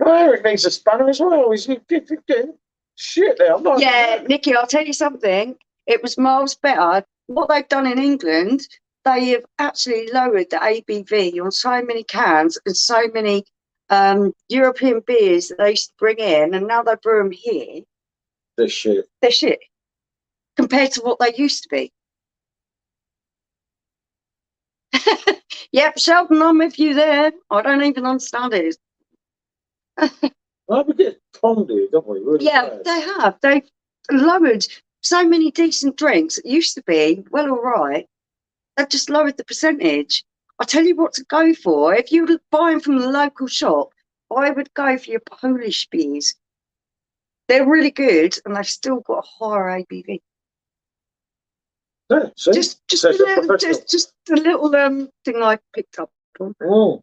Eric needs a spanner as well. He's getting shit there. I'm not. Yeah, Nicky, I'll tell you something. It was miles better. What they've done in England, they have actually lowered the ABV on so many cans and so many European beers that they used to bring in, and now they brew them here. They're shit. They're shit compared to what they used to be. Yep, Sheldon, I'm with you there. I don't even understand it. We get pondered, don't we? Really Yeah, bad. they have. They've lowered so many decent drinks. It used to be, well, all right. They've just lowered the percentage. I'll tell you what to go for. If you're buying from the local shop, I would go for your Polish beers. They're really good, and they've still got a higher ABV. Yeah, see? Just a little thing I picked up on. Oh.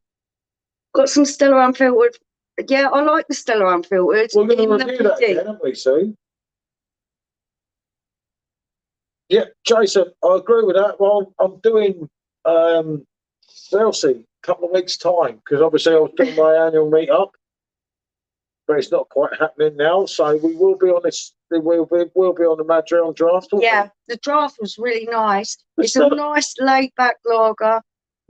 Got some Stella Unfiltered. Yeah, I like the Stella Unfiltered. We're going to in the review that PD. again, aren't we, soon? Yeah, Jason, I agree with that. Well, I'm doing Chelsea a couple of weeks' time because obviously I was doing my annual meet-up, but it's not quite happening now. So we will be on this. We'll be on the Madrid draft. Yeah, the draft was really nice. It's a nice laid-back lager,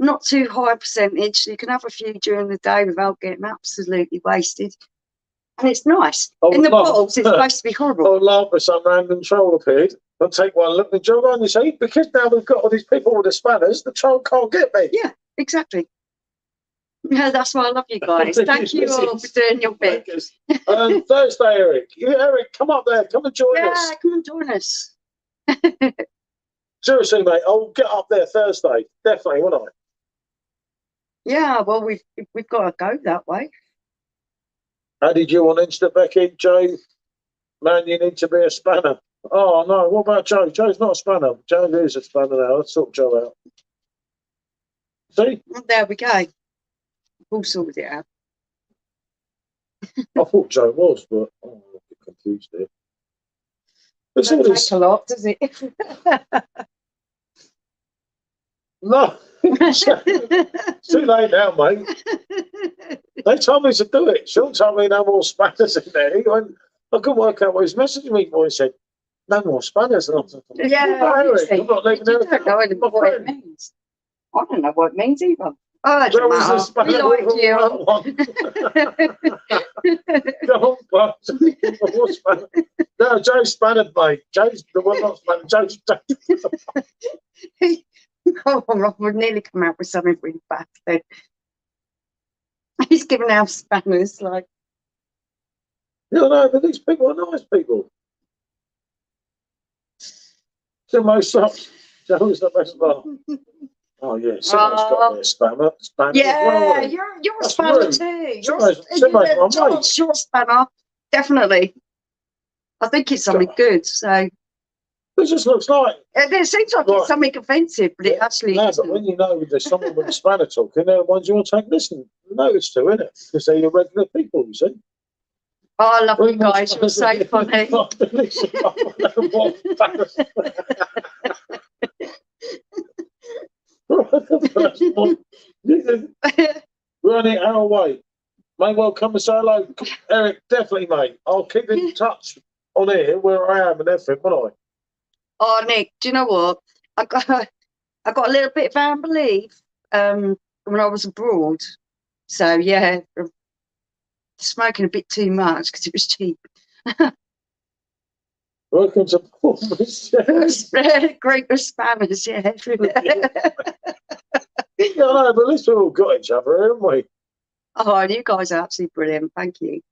not too high percentage. So you can have a few during the day without getting absolutely wasted. And it's nice. In the bottles, it's supposed to be horrible. I would laugh if some random troll appeared. I'll take one look and jog on, you see, because now we've got all these people with the spanners, the troll can't get me. Yeah, exactly. Yeah, that's why I love you guys. Thank you all for doing your bit. Thursday, Eric. Eric, come up there. Come and join us. Yeah, come and join us. Seriously, mate, I'll get up there Thursday. Definitely, won't I? Yeah, well, we've got to go that way. How did you on Insta, Becky? Joe, man, you need to be a spanner. Oh, no, what about Joe? Joe's not a spanner. Joe is a spanner now. Let's sort Joe out. See? There we go. We'll sort it out. I thought Joe was, but I'm a bit confused here. But Doesn't take a lot, does it? No. Too late now, mate. They told me to do it. Sean told me no more spanners in there. He went, I couldn't work out what he's messaging me for. He said, no more spanners. And I was like, yeah, I'm not leaving you don't know what it means. I don't know what it means either. Oh, it doesn't matter. We like you. No, Joe's spannered, mate. Joe's the one not spannered. Joe's Oh, Rob would nearly come out with something really bad then. He's giving out spanners like. No, but these people are nice people. So most stuff. Joe's the best one. Oh yeah, someone's got a spammer. Yeah, well, you're a spanner rude. too. You're a spanner, definitely. I think it's something good. So it just looks like it seems like it's something offensive, but it actually no. isn't. But when you know there's someone with a spanner talking, they're the ones you want to take notice to, innit? Because they're your regular people, you see. Oh, I love you guys. You're so funny. We're only an hour away. May well come and say hello. Eric, definitely, mate. I'll keep in touch on here where I am and everything, won't I? Oh, Nick, do you know what? I got a little bit of unbelief when I was abroad. So yeah, smoking a bit too much because it was cheap. Welcome to Group of spammers, yeah. Yeah, I know, but at least we've all got each other, haven't we? Oh, and you guys are absolutely brilliant. Thank you.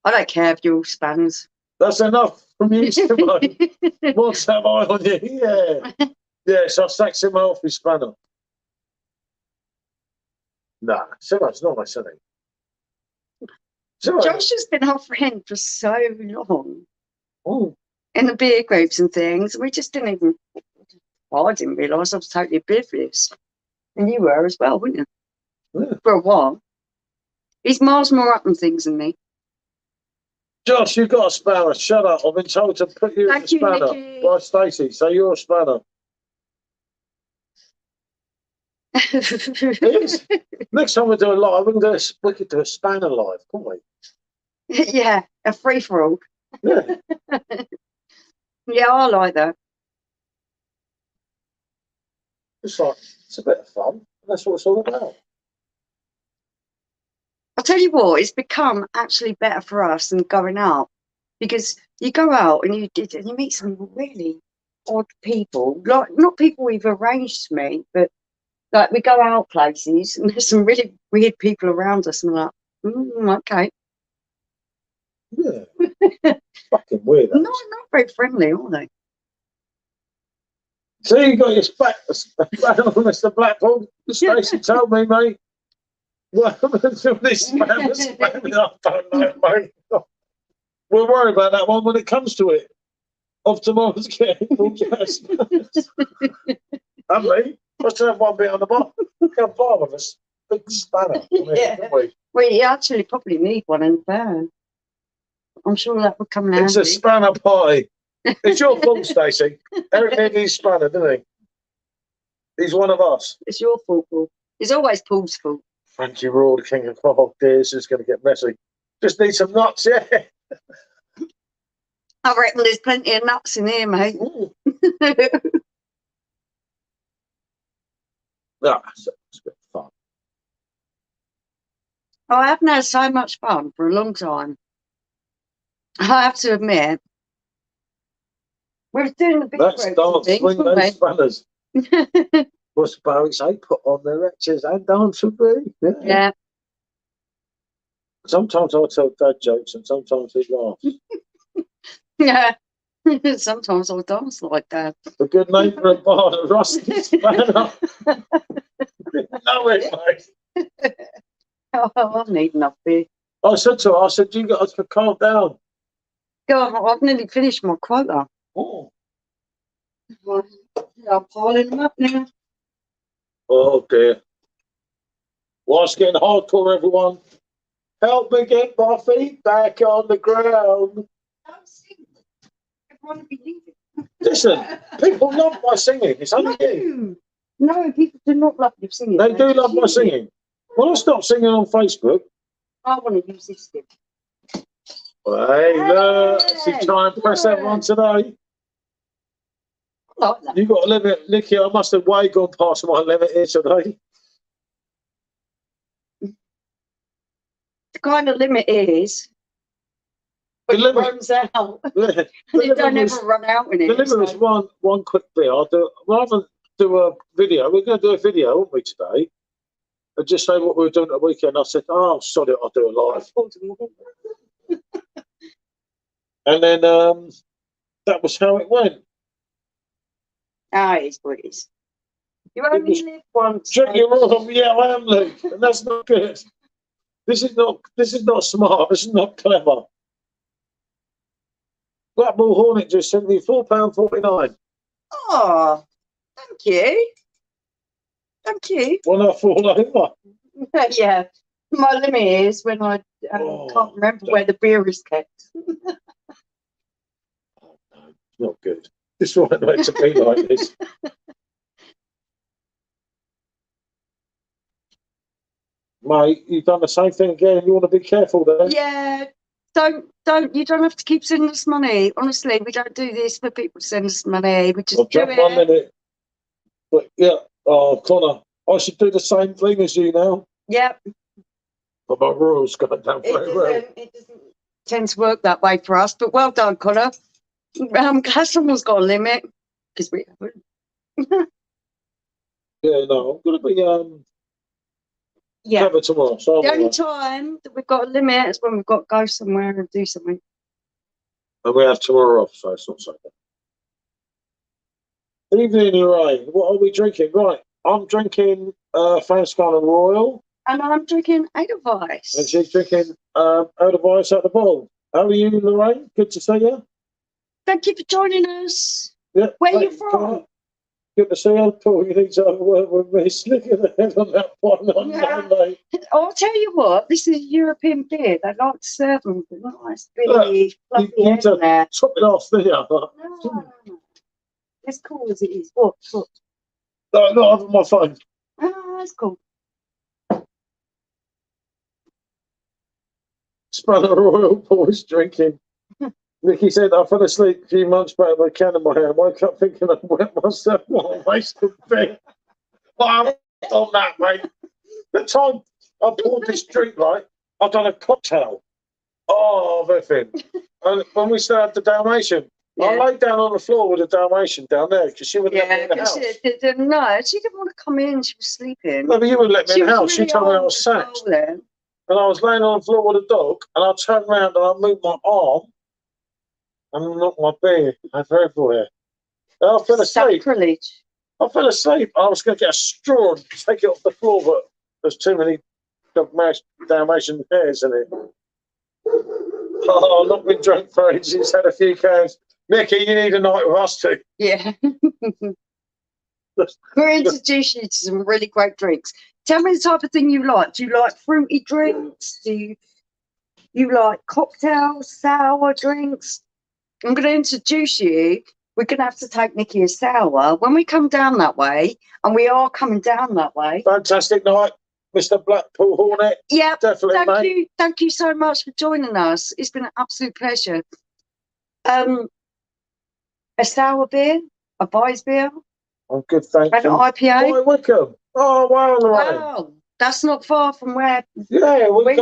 I don't care if you're all spammers. That's enough from you, Simone. What's that eye on you? Yeah. Yes, I'll sack him off his spanner. Nah, Simone's not my son. Josh has been our friend for so long. Oh. In the beer groups and things. We just didn't even. I didn't realise I was totally oblivious. And you were as well, weren't you? Yeah. For a while. He's miles more up on things than me. Josh, you've got a spanner. Shut up. I've been told to put you in a spanner by Stacey. So you're a spanner. Next time we do a live, we could do a spanner live, couldn't we? Yeah, a free for all. Yeah. Yeah, I like that. It's a bit of fun. That's what it's all about. I'll tell you what, it's become actually better for us than going out, because you go out and you meet some really odd people, like not people we've arranged to meet, but like we go out places and there's some really weird people around us, and we're like, okay. Yeah. Fucking weird. Not very friendly, are they? So you got your spanner on Mr. Blackpool. Stacey told me, mate. What happened to this spamming? I don't know, mate. We'll worry about that one when it comes to it. Of tomorrow's getting all jazz. And me. Must have one bit on the bottom. Got five of us. Big spanner. Yeah. We actually probably need one in the van. I'm sure that would come in handy. It's a spanner party. It's your fault, Stacey. Eric needed his spanner, didn't he? He's one of us. It's your fault, Paul. It's always Paul's fault. Thank you, Raw, the king of oh dear, this is going to get messy. Just need some nuts, yeah. I reckon there's plenty of nuts in here, mate. Yeah, it's a bit of fun. I haven't had so much fun for a long time. I have to admit. We're doing the big Let's ropes dance, things, swing weren't those spanners. we? What's Barry say? Put on their wretches and dance with me. Yeah. Yeah. Sometimes I tell dad jokes and sometimes he laughs. Yeah. Sometimes I'll dance like that. A good name for a bar, a rusty spanner. No it, mate. Oh, I'm needing up beer. I said to her, I said, you guys can calm down. God, I've nearly finished my quota. Oh, I'm piling them up now. oh dear. Well, it's getting hardcore, everyone. Help me get my feet back on the ground. Don't sing. Everyone will be leaving. Listen, people love my singing. It's only you. No, people do not love your singing. They do love my singing. When I stop singing on Facebook, I want to use this stick. hey, look, she try and press everyone today. I like that. You got a limit, Nicky. I must have way gone past my limit here today. The kind of limit is when it runs out. The And you don't ever run out in it. The limit is one quick bit. I'll do rather than do a video. We're going to do a video, aren't we, today? And just say what we were doing at the weekend. I said, oh, sorry, I'll do a live. And then that was how it went. Ah, it is what it is. You only live once. Drink your rum, yeah, I am, Luke, and that's not good. This is not smart. This is not clever. Blackpool Hornet just sent me £4.49. Oh, thank you. Thank you. When I fall over. Yeah. My limit is when I can't remember where the beer is kept. Oh, no, not good. This right way to be like this. Mate, you've done the same thing again. You want to be careful there. Yeah. You don't have to keep sending us money. Honestly, we don't do this for people to send us money. We just do it. 1 minute. But yeah, Connor, I should do the same thing as you now. Yep. But my rules going down very well. It doesn't tend to work that way for us, but well done, Connor. I'm glad someone's got a limit, because we haven't. Yeah, no, I'm going to be Yeah. clever tomorrow. So The only time that we've got a limit is when we've got to go somewhere and do something. and we have tomorrow off, so it's not so bad. Evening, Lorraine. What are we drinking? Right, I'm drinking Fanscala Royal. And I'm drinking Edelweiss. And she's drinking Edelweiss at the bottle. How are you, Lorraine? Good to see you. Thank you for joining us. Yeah, Where are you from? Good to see you. Paul, you need to have a word with me. Slick of the head on that one on Monday. I'll tell you what, this is European beer. They like to serve them with nice, big, fluffy You need head in there. to top it off there. No. As cool as it is. What? No, not having my phone. Oh, that's cool. Spanner Royal Boys drinking. Nicky said, I fell asleep a few months back with a can in my hand. Woke up thinking I wet myself. What a waste of thing. But I'm on that, mate. The time I poured this drink, right, I've done a cocktail of everything. And when we started the Dalmatian, I laid down on the floor with a Dalmatian down there because she wouldn't let me in the house. No, she didn't want to come in. She was sleeping. No, but you wouldn't let me in the house. Really She told me I was sacked. And I was laying on the floor with a dog, and I turned around and I moved my arm and knocked my beer everywhere. And I fell asleep. Sacrilege. I fell asleep. I was going to get a straw and take it off the floor, but there's too many Dalmatian hairs in it. Oh, I've not been drunk for ages. Had a few cans. Mickey, you need a night with us too. Yeah. We'll introduce you to some really great drinks. Tell me the type of thing you like. Do you like fruity drinks? Do you like cocktails, sour drinks? I'm going to introduce you. We're going to have to take Nicky a sour when we come down that way, and we are coming down that way. Fantastic night, Mr. Blackpool Hornet. Yeah, definitely, mate. Thank you so much for joining us. It's been an absolute pleasure. A sour beer, a Weiss beer. I'm good, thank you. An IPA. Hi, welcome. Oh, wow, Lorraine. Wow, that's not far from where Yeah, We I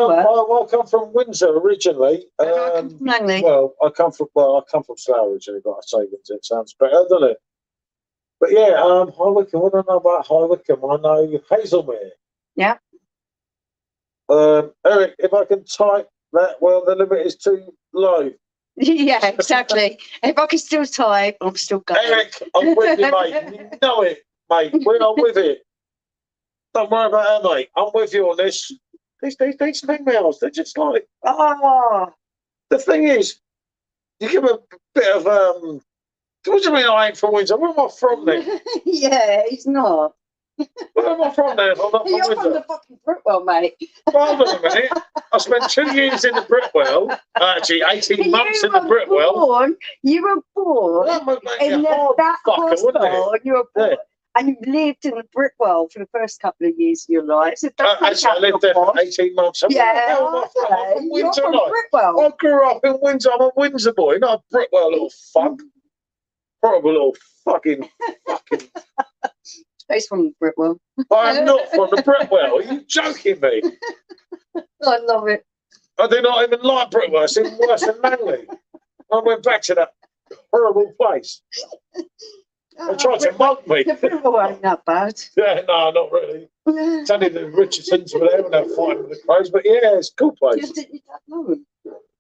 come from Windsor originally. I come from Langley. I come from Slough originally, but I say Windsor. It sounds better, doesn't it? But yeah, High Wycombe. What do I know about High Wycombe? I know Hazelmere. Yeah. Eric, if I can type that, well, the limit is too low. Yeah, exactly. If I can still type, I'm still going. Eric, I'm with you, mate. You know it, mate. We are with it. Don't worry about that, mate. I'm with you on this. These females, they're just like, the thing is, you give a bit of, what do you mean I ain't from Windsor? Where am I from then? Yeah, he's not. Where am I from then if I'm not from You're Windsor? from the fucking Brookwell, mate. Hold on a minute. I spent 2 years in the Brookwell. Actually, 18 months in the Brookwell. You were born in that hostel. You were born, and you lived in the Brookwell for the first couple of years of your life. So actually, I lived there for 18 months. Yeah, I'm from Windsor. You're from Brookwell. I grew up in Windsor. I'm a Windsor boy, not a Brookwell little fuck. Horrible little fucking. He's from Brookwell. I am not from the Brookwell. Are you joking me? I love it. I do not even like Brookwell. It's even worse than Langley. I went back to that horrible place. They tried to mug me. The Brookwell ain't that bad. Yeah, no, not really. It's only the Richardsons were there when they were fighting with the Crows, but yeah, it's a cool place. You don't know him.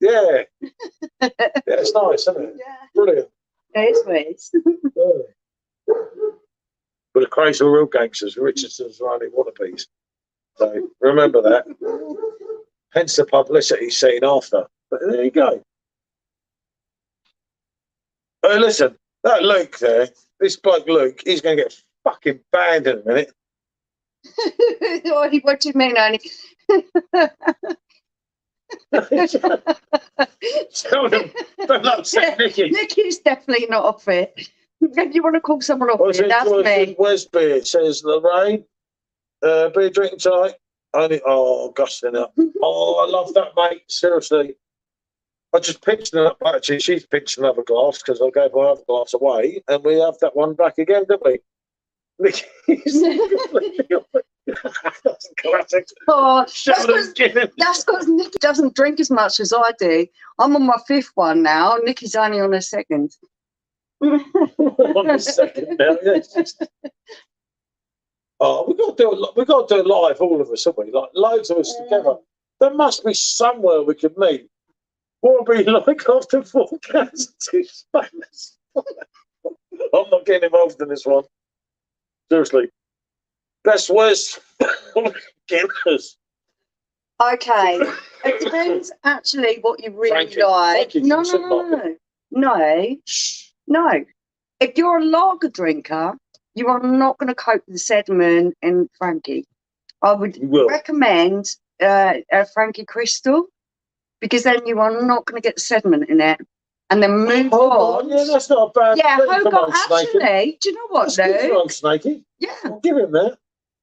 Yeah. Yeah, it's nice, isn't it? Yeah. Brilliant. It is. Yeah. But the Crows were real gangsters. The Richardsons were only wannabes. So remember that. Hence the publicity scene after. But there you go. Hey, listen, that Luke there, this bloke Luke, he's going to get fucking banned in a minute. What do you mean, Annie? Tell them, don't upset Nicky. Nicky's definitely not off it. If you want to call someone off it, that's me. Where's beer? It says Lorraine. Beer drinking tonight. Gusting up. I love that, mate. Seriously. I just pinched it up. Actually, she's pinched another glass because I gave my other glass away, and we have that one back again, don't we? Nicky's that's classic. That's because Nicky doesn't drink as much as I do. I'm on my 5th one now. Nicky's only on her 2nd. On the second now, yes. Oh, we've got to do it live, all of us, haven't we? Like loads of us together. There must be somewhere we could meet. What would be like after 4 cans of 2 Spanish? I'm not getting involved in this one. Seriously. Best worst Guinness. Okay. It depends actually what you really like. No. If you're a lager drinker, you are not going to cope with the sediment and Frankie. I would recommend a Frankie Crystal, because then you are not going to get the sediment in it. And then move on. Yeah, that's not a bad thing. Hogarth, actually, do you know what, Lou? On, Snakey. Yeah. I'll give him that.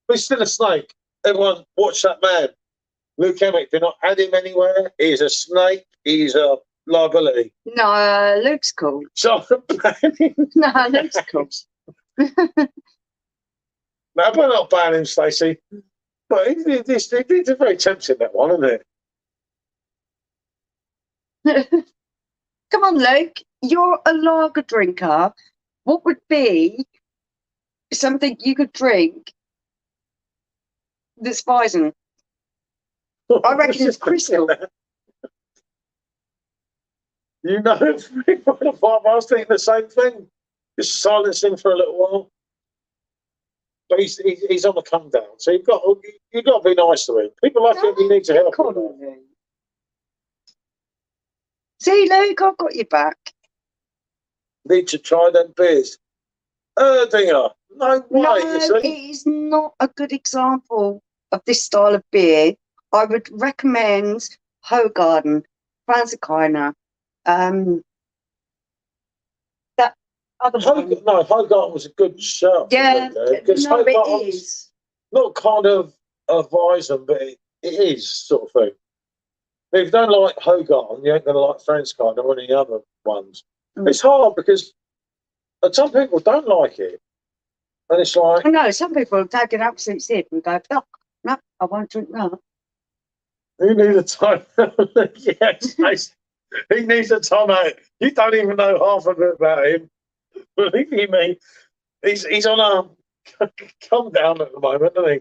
But he's still a snake. Everyone, watch that man. Luke Emmett, do not add him anywhere. He's a snake. He's a liability. No, Luke's cool. So I'm banning him. No, Luke's cool. No, but not ban him, Stacey. But it's very tempting, that one, isn't it? Come on, Luke. You're a lager drinker. What would be something you could drink that's poison? I reckon it's Crystal. You know, I was thinking the same thing. Just silence him for a little while. But he's on the come down, so you've got to be nice to him. People like him, he needs to help him. See, Luke, I've got you back. Need to try them beers. Erdinger, no way. No, it is not a good example of this style of beer. I would recommend Hogarden, Franzikiner, that other one. No, Hogarden was a good shout. Yeah, no, it is. Not kind of a Weizen, but it is sort of thing. If you don't like Hogarden, you ain't going to like Franzikiner or any other ones. It's hard because some people don't like it. And it's like, I know some people take an absolute sip and go, oh, no, I won't drink that. you need a time. Yes, he needs a time out. You don't even know half of it about him. Believe you me, he's on a come down at the moment, isn't he?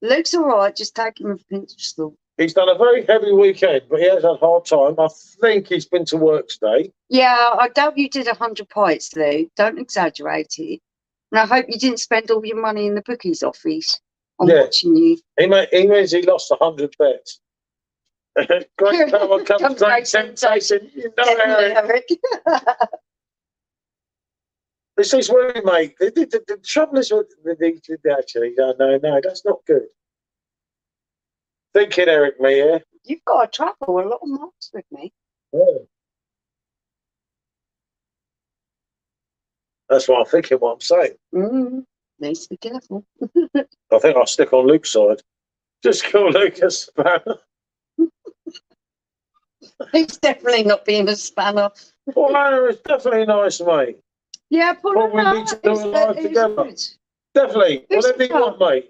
Luke's all right, just take him with a pinch of salt. He's done a very heavy weekend, but he has had a hard time. I think he's been to work today. Yeah, I doubt you did 100 pints, Luke. Don't exaggerate it. And I hope you didn't spend all your money in the bookies office on watching you. He means he lost 100 bets. Great power comes great temptation. You know, Eric. This is where we make the trouble is with actually. No, that's not good. Thinking, Eric, me here. You've got to travel a lot of miles with me. Yeah. That's what I'm thinking. What I'm saying. Needs to be careful. I think I'll stick on Luke's side. Just call Luke a spanner. He's definitely not being a spanner. Well, it's definitely nice, mate. Yeah, but we need to do it live together. Definitely. Whatever you want, mate.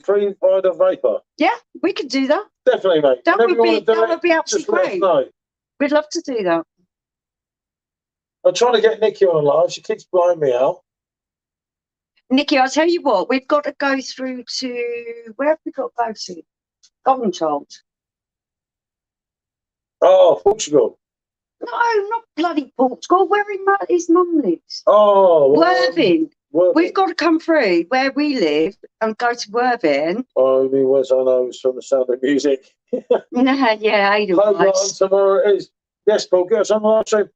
Free rider vapor. Yeah, we could do that. Definitely, mate. That would be absolutely great. We'd love to do that. I'm trying to get Nikki on live. She keeps blowing me out. Nikki, I'll tell you what, we've got to go through to, where have we got to go to? Golden Child. Oh, Portugal. No, not bloody Portugal. Where his mum lives. Oh, Worthing. We've got to come through where we live and go to Worthing. Only words I know is from the Sound of Music. Yeah, Edelweiss. Tomorrow it is. Yes, Paul, get us on live stream.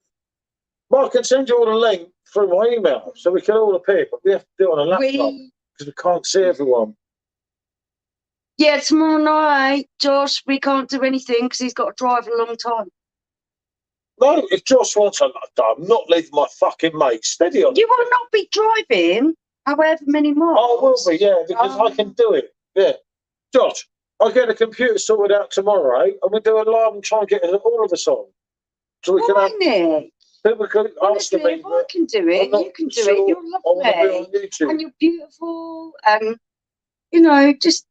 Mark can send you all the link through my email so we can all appear, but we have to do it on a laptop because we can't see everyone. Yeah, tomorrow night, Josh, we can't do anything because he's got to drive a long time. No, if Josh wants I'm not leaving my fucking mate. Steady on. You will not be driving however many miles. I will be, yeah, because I can do it. Yeah. Josh, I'll get the computer sorted out tomorrow and we'll do a live and try and get all of us on. So we can have Nick? people can ask me. If I can do it, you can do it. You're lovely. On YouTube. And you're beautiful. And, you know, just.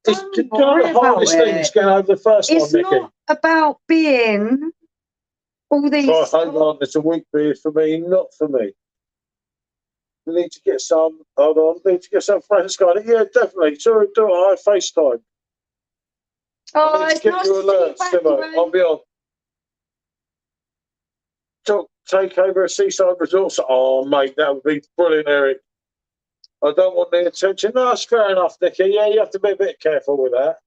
It's the hardest thing is getting over the first one, Nikki. It's not about being all these. Oh, hang on, it's a weak beard for me, not for me. We need to get some. Hold on, need to get some friends going. Yeah, definitely. So do it. I FaceTime. Oh, it's nice to see you back, I'll be on. Take over a seaside resort. Oh, mate, that would be brilliant, Eric. I don't want the attention. No, that's fair enough, Nicky. Yeah, you have to be a bit careful with that.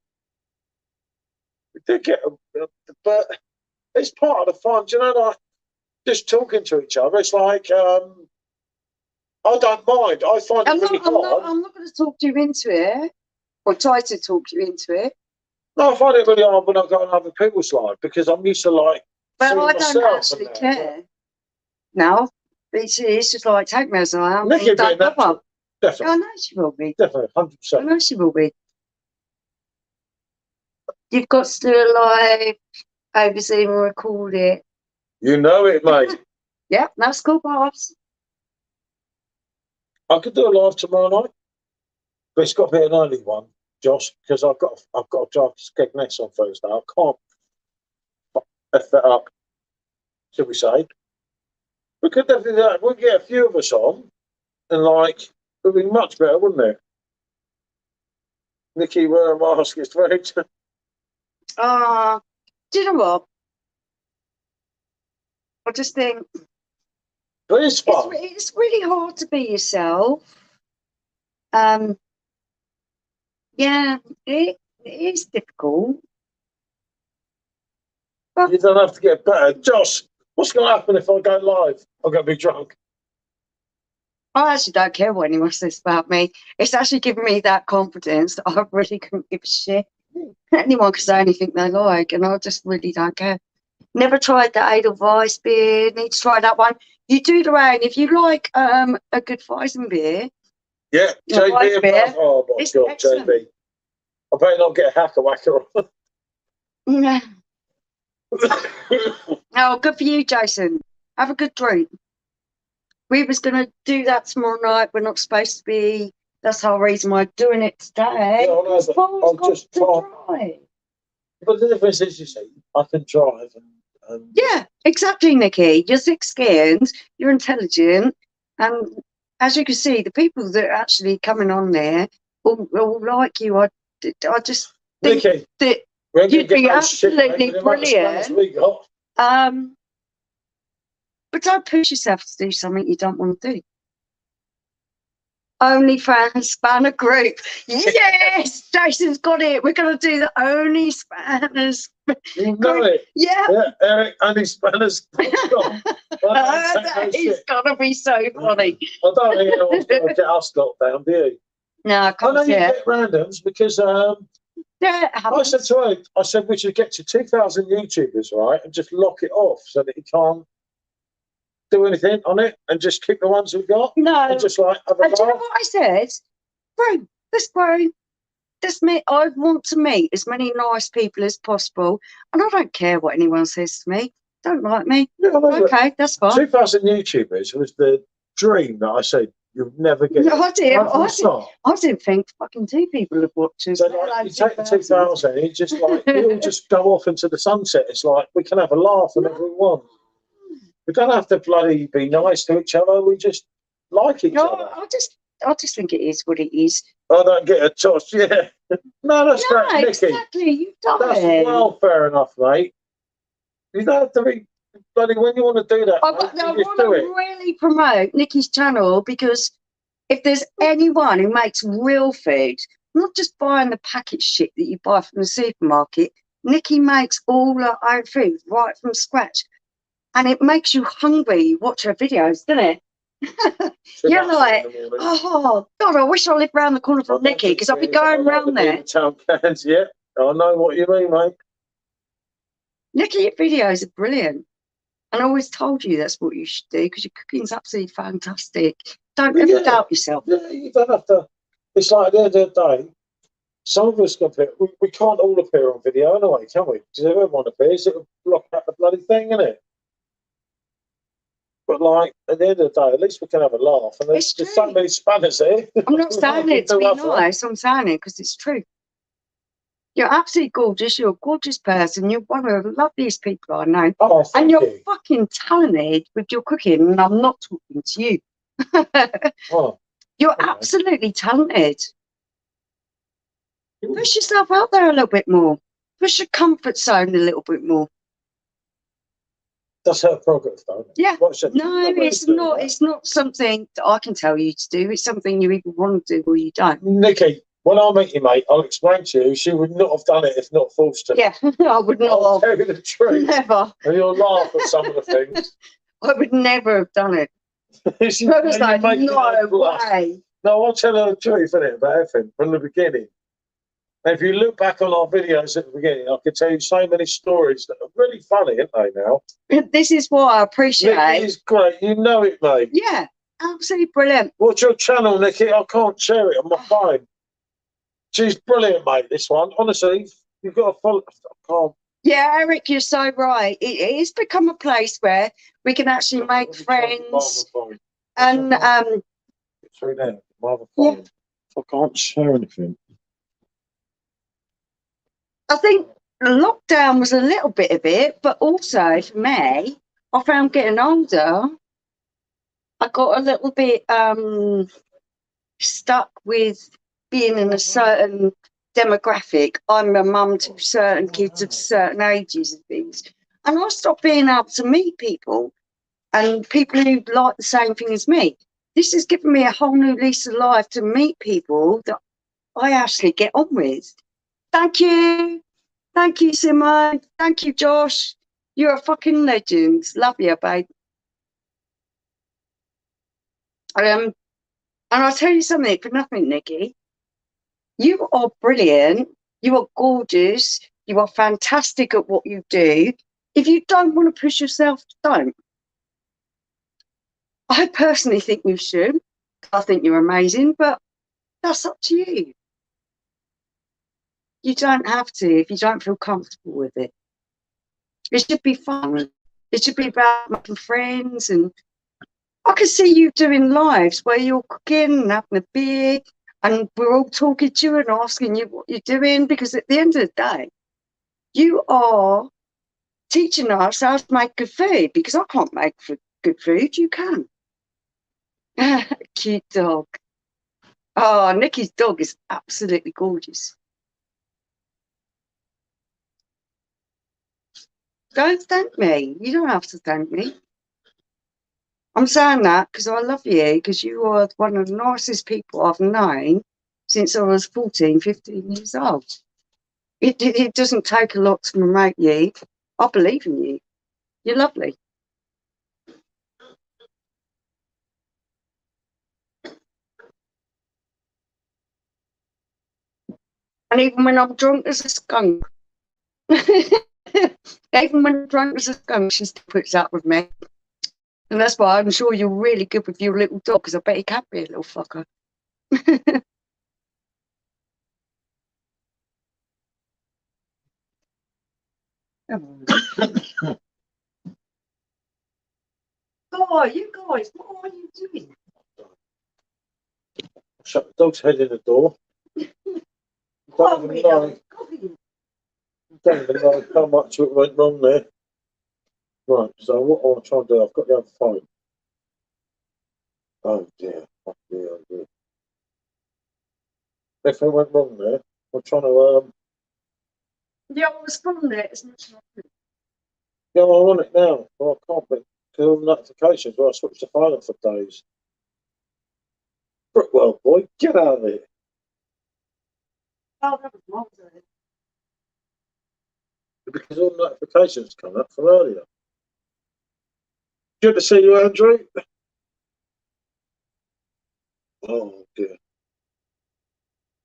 We did get, but it's part of the fun. Do you know, like just talking to each other. It's like I don't mind. I find it really hard. I'm not going to talk you into it, or try to talk you into it. No, I find it really hard when I go on other people's lives because I'm used to like. But I don't actually care. No, it's just like take me as I am. Nicky being natural. Definitely. I know she will be. Definitely, 100%. I know she will be. You've got to do a live over Zoom and record it. You know it, mate. Yeah, that's cool, Bobs. I could do a live tomorrow night, but it's got to be an early one, Josh, because I've got to drive to Skegness on Thursday. I can't F that up, should we say? We could definitely do that. We'll get a few of us on, and like. It would be much better, wouldn't it? Nikki, wear a mask. It's very. Do you know what? I just think. But it's fun. It's really hard to be yourself. Yeah, it is difficult. But you don't have to get better. Josh, what's going to happen if I go live? I'm going to be drunk. I actually don't care what anyone says about me. It's actually given me that confidence that I really couldn't give a shit. Anyone can say anything they like, and I just really don't care. Never tried the Edelweiss beer. Need to try that one. You do the rain. If you like a good Weizen beer. Yeah, JB. Beer, oh my God, excellent. JB. I better not get a hacker whacker on. Yeah. Oh, good for you, Jason. have a good drink. We was going to do that tomorrow night. We're not supposed to be. That's the whole reason why I'm doing it today. Yeah, I know, but Paul's I'll got just to try. drive. But the difference is, you see, I can drive and Yeah, exactly, Nikki. You're thick-skinned, you're intelligent, and as you can see, the people that are actually coming on there all like you. I just think Nikki, that we're gonna you'd get be no shit, mate, absolutely with the amount of spanners brilliant. we got. But don't push yourself to do something you don't want to do. Only fans spanner group. Yes, Jason's got it. We're going to do the only spanners. You know it. Yeah. Yeah, Eric, only spanners. That is going to be so funny. I don't think anyone's going to get us locked down, do you? No, I I can't know see you it. get randoms because Yeah, it I happens. said to her, I said we should get to 2,000 YouTubers, right, and just lock it off so that you can't do anything on it and just keep the ones we've got. No. And just like have a And do you know laugh. what I said? Bro, let's meet. I want to meet as many nice people as possible. And I don't care what anyone says to me. Don't like me. Yeah, I know, Okay, that's fine. 2,000 YouTubers was the dream that I said you'd never get. No, I didn't. Right from the start. I didn't think fucking 2 people would watch us. So like, you take the 2,000, you just like we all just go off into the sunset. It's like we can have a laugh whenever we want. We don't have to bloody be nice to each other. We just like each other. I just think it is what it is. I don't get a toss. Yeah. No, that's No, great, Nikki. exactly. You've done That's it. well fair enough, mate. You don't have to be bloody when you want to do that. I mate, want you just to do it. really promote Nikki's channel because if there's anyone who makes real food, not just buying the packaged shit that you buy from the supermarket, Nikki makes all her own food right from scratch. And it makes you hungry. You watch her videos, doesn't it? You're like, oh, God, I wish I lived round the corner from Nikki because I'll be going round there. Town cans, yeah. I know what you mean, mate. Nikki, your videos are brilliant. And I always told you that's what you should do because your cooking's absolutely fantastic. Don't ever doubt yourself. Yeah, you don't have to. It's like at the end of the day, some of us can appear. We can't all appear on video anyway, can we? Because if everyone appears, it'll block out the bloody thing, innit? But like at the end of the day, at least we can have a laugh. And there's so many spanners here. I'm not saying it to be nice. I'm saying it because it's true. You're absolutely gorgeous. You're a gorgeous person. You're one of the loveliest people I know. Oh, and you're fucking talented with your cooking. And I'm not talking to you. You're absolutely talented. Push yourself out there a little bit more. Push your comfort zone a little bit more. That's her progress, though. Yeah. No, it's not. It's not something that I can tell you to do. It's something you either want to do or you don't. Nikki, when I meet you, mate, I'll explain to you. She would not have done it if not forced to. Yeah, I would not I'll have. tell you the truth. Never. And you'll laugh at some of the things. I would never have done it. I was like, no way. No, I'll tell her the truth, innit, about everything from the beginning. And if you look back on our videos at the beginning, I could tell you so many stories that are really funny, aren't they, now? This is what I appreciate. Nikki is great. You know it, mate. Yeah, absolutely brilliant. What's your channel, Nikki? I can't share it on my phone. She's brilliant, mate, this one. Honestly, you've got to follow. I can't. Yeah, Eric, you're so right. It's become a place where we can actually make friends. And through there, yeah. I can't share anything. I think lockdown was a little bit of it, but also for me, I found getting older, I got a little bit stuck with being in a certain demographic. I'm a mum to certain kids of certain ages and things. And I stopped being able to meet people and people who like the same thing as me. This has given me a whole new lease of life to meet people that I actually get on with. Thank you. Thank you, Simone. Thank you, Josh. You're a fucking legend. Love you, babe. And I'll tell you something for nothing, Nikki. You are brilliant. You are gorgeous. You are fantastic at what you do. If you don't want to push yourself, don't. I personally think you should. I think you're amazing, but that's up to you. You don't have to if you don't feel comfortable with it. It should be fun. It should be about making friends, and I can see you doing lives where you're cooking and having a beer, and we're all talking to you and asking you what you're doing, because at the end of the day, you are teaching us how to make good food, because I can't make good food. You can. Cute dog. Oh, Nikki's dog is absolutely gorgeous. Don't thank me. You don't have to thank me. I'm saying that because I love you, because you are one of the nicest people I've known since I was 14, 15 years old. It doesn't take a lot to promote you. I believe in you. You're lovely. And even when I'm drunk as a skunk, even when I'm drunk as a skunk, she still puts up with me. And that's why I'm sure you're really good with your little dog, because I bet he can be a little fucker. Oh, you guys, what are you doing? Shut the dog's head in the door. Don't even know how much it went wrong there. Right, so what I'll try and do, I've got the other phone. Oh dear, oh dear, oh dear. If it went wrong there, I'm trying to Yeah, I was from there. It's not happening. yeah, I'm on it now, but I can't because all the notifications where I switched the phone off for days. Brookwell boy, get out of it. Oh, that was wrong. Because all the notifications come up from earlier. Good to see you, Andrew. Oh dear.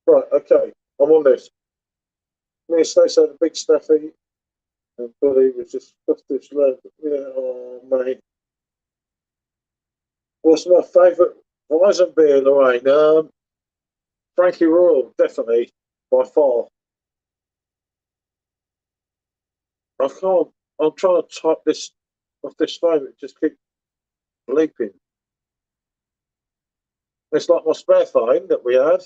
Right, okay, I'm on this. Me and Stacey had a big staffy, and Billy was just off this lad. Yeah, oh mate. What's my favourite Weizen beer, Lorraine? Frankie Royal, definitely, by far. I can't. I'm trying to type this off this phone. It just keeps bleeping. It's like my spare phone that we had.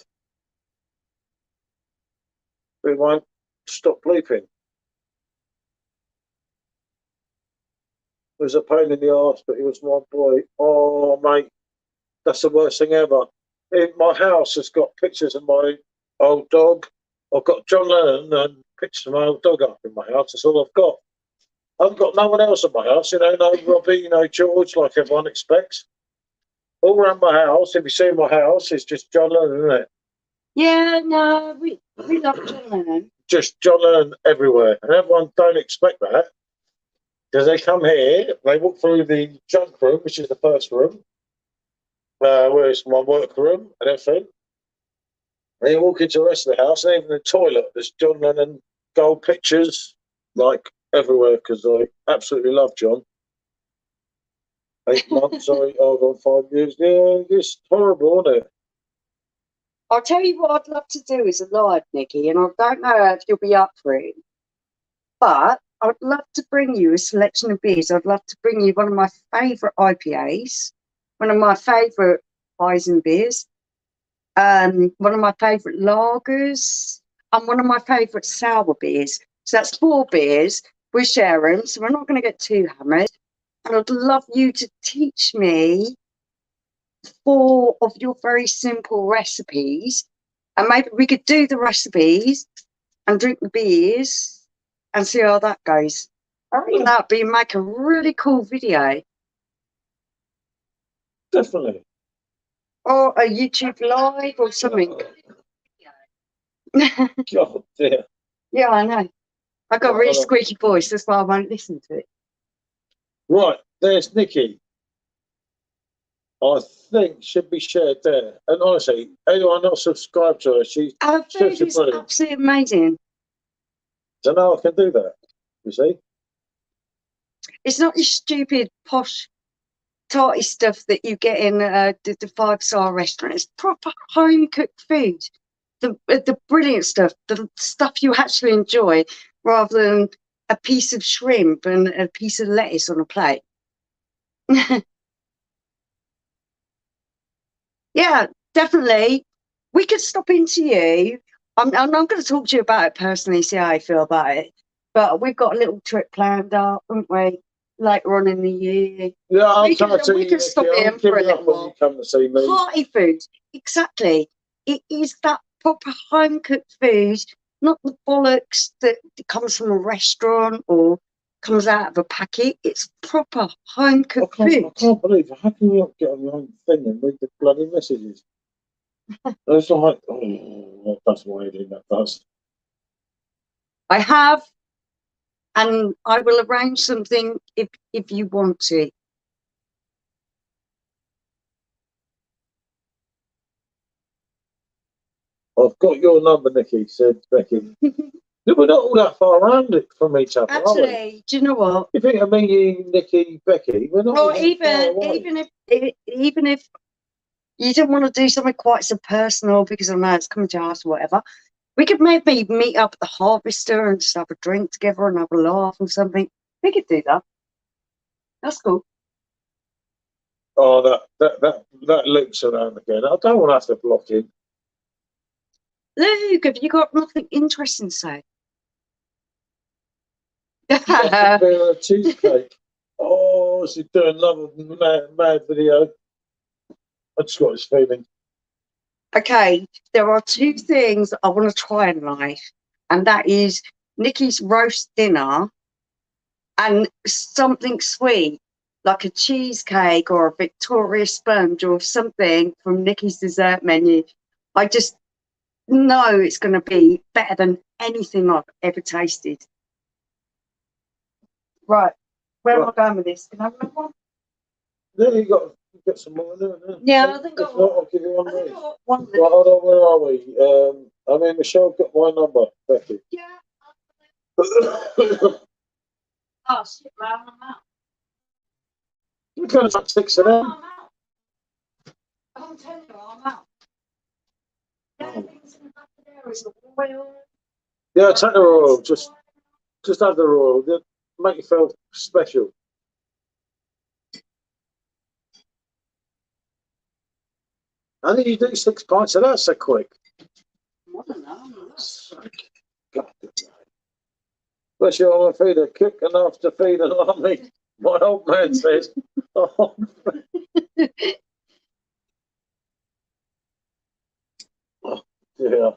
It won't stop bleeping. It was a pain in the arse, but he was my boy. Oh, mate, that's the worst thing ever. My house has got pictures of my old dog. I've got John Lennon and pictures of my old dog up in my house. That's all I've got. I've got no one else in my house. No Robbie, no George, like everyone expects. All around my house, if you see my house, it's just John Lennon, isn't it? Yeah, no, we love John Lennon. Just John Lennon everywhere. And everyone don't expect that. Because they come here, they walk through the junk room, which is the first room, where's my work room and everything. And you walk into the rest of the house, and even the toilet, there's John Lennon gold pictures, like everywhere, because I absolutely love John. 8 months, hold on, 5 years. Yeah, it's horrible, isn't it? I'll tell you what I'd love to do as a live, Nikki, and I don't know if you'll be up for it, but I'd love to bring you a selection of beers. I'd love to bring you one of my favourite IPAs, one of my favourite Weizen beers, one of my favourite lagers, and one of my favourite sour beers. So that's 4 beers. We're sharing, so we're not going to get too hammered. And I'd love you to teach me 4 of your very simple recipes. And maybe we could do the recipes and drink the beers and see how that goes. I think that'd be make a really cool video. Definitely. Or a YouTube live or something. God dear. Yeah, I know. I got a really squeaky voice, that's why I won't listen to it. Right, there's Nikki. I think should be shared there. And honestly, anyone not subscribed to her, she's Our food is absolutely amazing. So now I can do that, you see? It's not your stupid, posh, tarty stuff that you get in the 5-star restaurant. It's proper home-cooked food. The brilliant stuff, the stuff you actually enjoy, rather than a piece of shrimp and a piece of lettuce on a plate. Yeah, definitely. We could stop into you. I'm not going to talk to you about it personally, see how I feel about it. But we've got a little trip planned up, haven't we? Later on in the year. Yeah, I'll We try could- to see we you, could Nicky. stop I'll in give for a you up little when you come to see me. Party food, exactly. It is that proper home cooked food, not the bollocks that comes from a restaurant or comes out of a packet. It's proper home I cooked food. can't believe how can you not get on your own thing and read the bloody messages? It's like, oh, that's why I did that first. I have, and I will arrange something if you want to. I've got your number, Nicky, said Becky. We're not all that far around it from each other, are we? Actually, do you know what? You think of me, Nicky, Becky, we're not Or even far away. even if you don't want to do something quite so personal because I know it's coming to us or whatever, we could maybe meet up at the Harvester and just have a drink together and have a laugh or something. We could do that. That's cool. Oh, that loops around again. I don't want to have to block him. Luke, have you got nothing interesting to say? Like a beer of cheesecake. Oh, she's doing another mad video. I just got this feeling. Okay, there are two things I want to try in life, and that is Nikki's roast dinner and something sweet, like a cheesecake or a Victoria sponge or something from Nikki's dessert menu. I just know it's going to be better than anything I've ever tasted. Right, where am I going with this? Can I have another one? There you got some more in there. Yeah, I think If not, I'll give you one I more. think I got one. Right, hold on, where are we? I mean, Michelle got my number, Becky. Yeah. Oh shit, man, I'm out. You kind of like 6 of them. I'm out. I'm telling you, I'm out. Everything's in the back of there is oil. Yeah, take the royal. Just have the royal. Make you feel special. How did you do 6 pints of that so quick? I don't know. God. Bless you, I'm a feeder. Cook enough to feed an army. My old man says. Oh, yeah.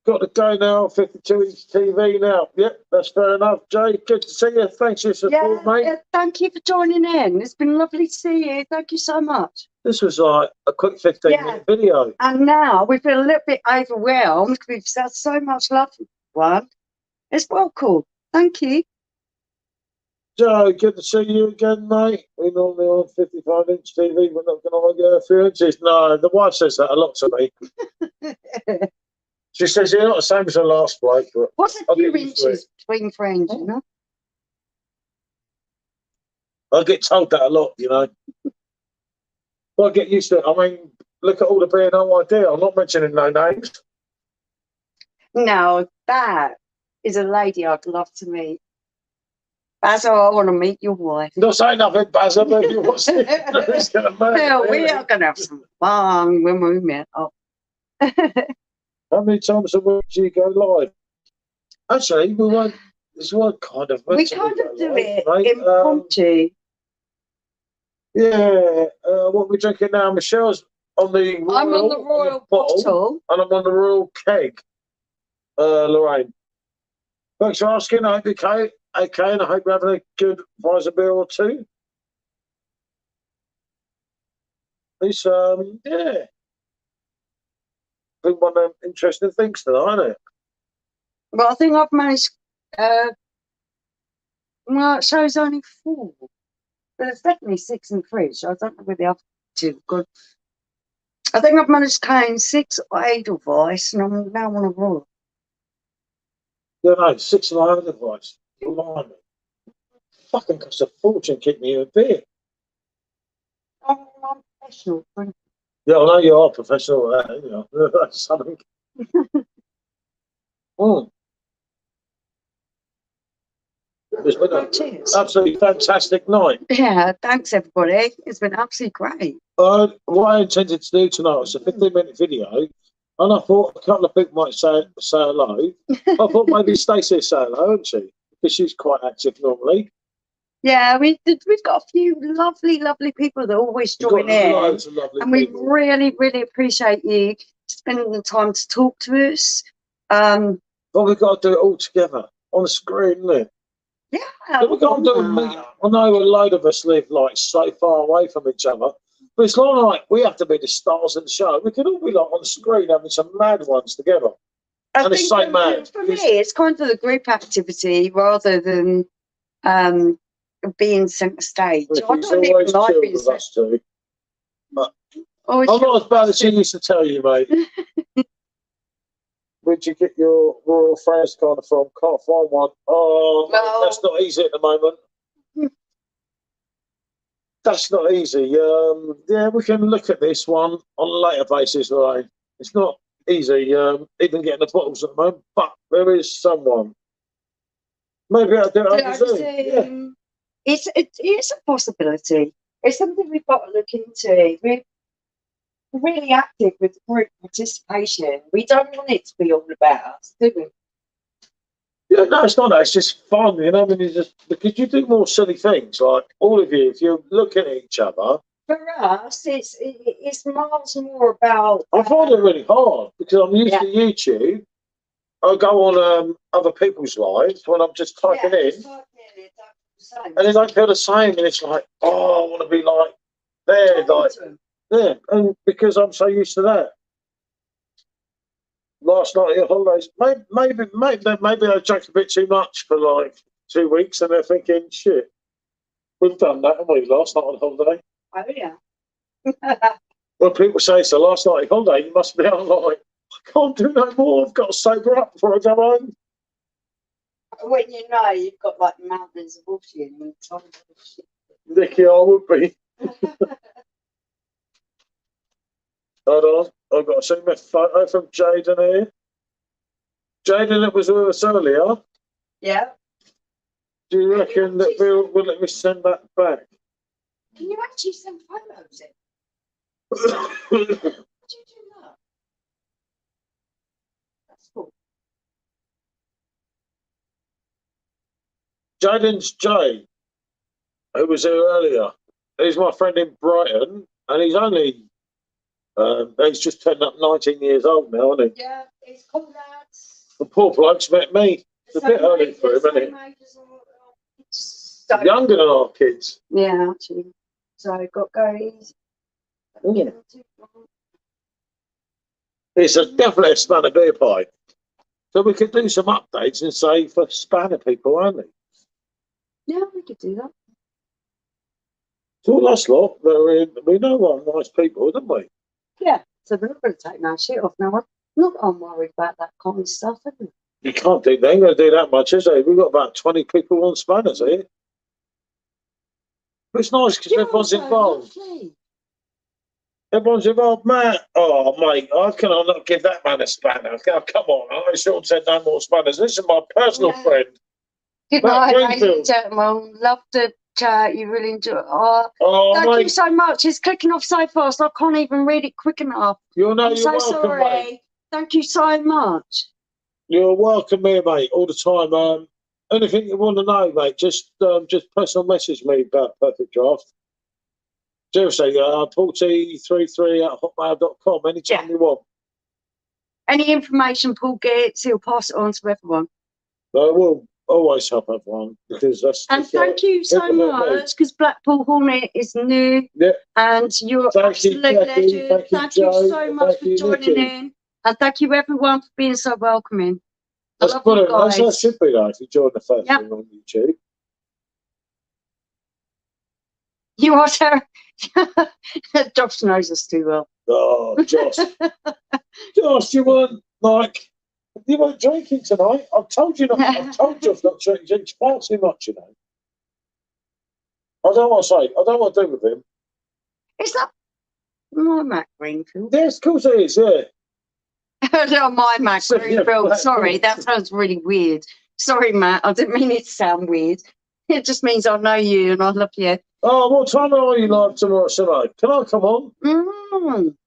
Got to go now. 52-inch TV now. Yep, that's fair enough. Jay, good to see you. Thanks for your support, mate. Thank you for joining in. It's been lovely to see you. Thank you so much. This was like a quick 15-minute video. And now we feel a little bit overwhelmed because we've had so much love from one. It's well cool. Thank you. Joe, good to see you again, mate. We normally on 55-inch TV. We're not going to argue a few inches. No, the wife says that a lot to me. She says you're not the same as the last bloke. But what's a few inches between friends, you know? I get told that a lot, you know. Well, I get used to it. I mean, look at all the B&O idea. I'm not mentioning no names. No, that is a lady I'd love to meet. Basil, I want to meet your wife. Not saying nothing, Basil, but if you watch it, it's going to matter. Hell, we are going to have some fun when we met up. How many times a week do you go live? Actually, we won't. This one kind of. We kind of do it mate. impromptu. Yeah. What are we drinking now? Michelle's on the royal. I'm on the royal bottle. And I'm on the royal keg. Lorraine. Thanks for asking. I hope you're okay, and I hope you're having a good Weiser beer or two. It's yeah. Been one of them interesting things tonight, isn't it? Well, I think I've managed. Well, it shows only 4, but there's definitely 6 in the fridge. I don't know where the other 2 good. I think I've managed to claim 6 Edelweiss, and I'm now on a roll. Yeah, no, 6 of my own advice. Blimey. Fucking cost a fortune keeping me a beer. I'm professional. Yeah, I know you are professional at that, you know. That's something. It's been Oh, an cheers. absolutely fantastic night. Yeah, thanks everybody. It's been absolutely great. What I intended to do tonight was a 15-minute video, and I thought a couple of people might say hello. I thought maybe Stacey would say hello, wouldn't she? Because she's quite active normally. Yeah, we've got a few lovely people that always We've join got in, loads of lovely and we people. really appreciate you spending the time to talk to us. But we've got to do it all together on the screen, isn't it? Yeah, We can't do a meet. I know a load of us live like so far away from each other, but it's not like we have to be the stars of the show. We can all be like on the screen having some mad ones together. I think for me, it's kind of the group activity rather than being centre stage. He's always chilled with us two. I'm not as bad as she used to tell you, mate. Where'd you get your Royal Frails kind of from? Can't find one. Oh, no. That's not easy at the moment. That's not easy. Yeah, we can look at this one on a later basis, right? It's not easy, even getting the bottles at the moment, but there is someone. Maybe I'll do it over Zoom. Yeah. It's a possibility. It's something we've got to look into. We're really active with group participation. We don't want it to be all about us, do we? Yeah, no, it's not that. It's just fun, you know. I mean, it's just because you do more silly things. Like all of you, if you're looking at each other. For us, it's miles more about. I find it really hard because I'm used to YouTube. I go on other people's lives when I'm just typing in, and then I feel the same. And it's like, oh, I want to be like there, like yeah, and because I'm so used to that. Last night at your holidays, maybe I drank a bit too much for like 2 weeks, and they're thinking, shit, we've done that, haven't we? Last night on holiday. Oh yeah. Well, people say so. Last night on holiday, you must be on like, I can't do no more. I've got to sober up before I go home. When you know you've got like mountains of bullshit and tons of shit. Nicky, I would be. Hold on, I've got to see my photo from Jaden here. Jaden, that was with us earlier. Yeah. Do you reckon that Bill will let me send that back? Can you actually send photos in? How do you do that? That's cool. Jaden's Jay, who was here earlier. He's my friend in Brighton, and he's only he's just turned up 19 years old now, isn't he? Yeah, he's cool, lads. The poor bloke's met me. It's a bit early for him, isn't it? Younger than our kids. Yeah, actually. So got goes. Yeah. It's definitely a Spanner beer pie. So we could do some updates and say for Spanner people only. Yeah, we could do that. It's all us lot. We know we're nice people, don't we? Yeah, so we're not going to take no shit off now. Not that I'm worried about that kind of stuff, are we? You can't do, they ain't going to do that much, is they? We've got about 20 people on Spanners here. But it's nice because everyone's involved. Lovely. Everyone's involved, Matt. Oh, mate, how can I not give that man a spanner? Oh, come on, I should have said no more spanners. This is my personal friend. Good night, ladies and gentlemen. Love the chat. You really enjoy it. Thank you so much. It's clicking off so fast. I can't even read it quick enough. You're welcome, sorry. Mate. Thank you so much. You're welcome here, mate, all the time. Anything you want to know, mate, just personal message me about Perfect Draft. Seriously, paulT33@hotmail.com anytime you want. Any information Paul gets, he'll pass it on to everyone. I will always help everyone because that's. And thank you so much because Blackpool Hornet is new. Yeah. And you're absolute legend. Thank you so much for joining in. And thank you everyone for being so welcoming. That's brilliant. That should be nice if you join the first thing on YouTube. You are Sarah. Josh knows us too well. Oh, Josh. Josh, you weren't drinking tonight. I've told you not. I've told Josh not to drink. He drinks far too much, you know. I don't want to say. I don't want to do with him. Is that my Matt Greenfield? Yes, of course it is, yeah. No, my Matt Greenfield. Sorry, that sounds really weird. Sorry, Matt. I didn't mean it to sound weird. It just means I know you and I love you. Oh, what time are you like tomorrow, Simo? Can I come on?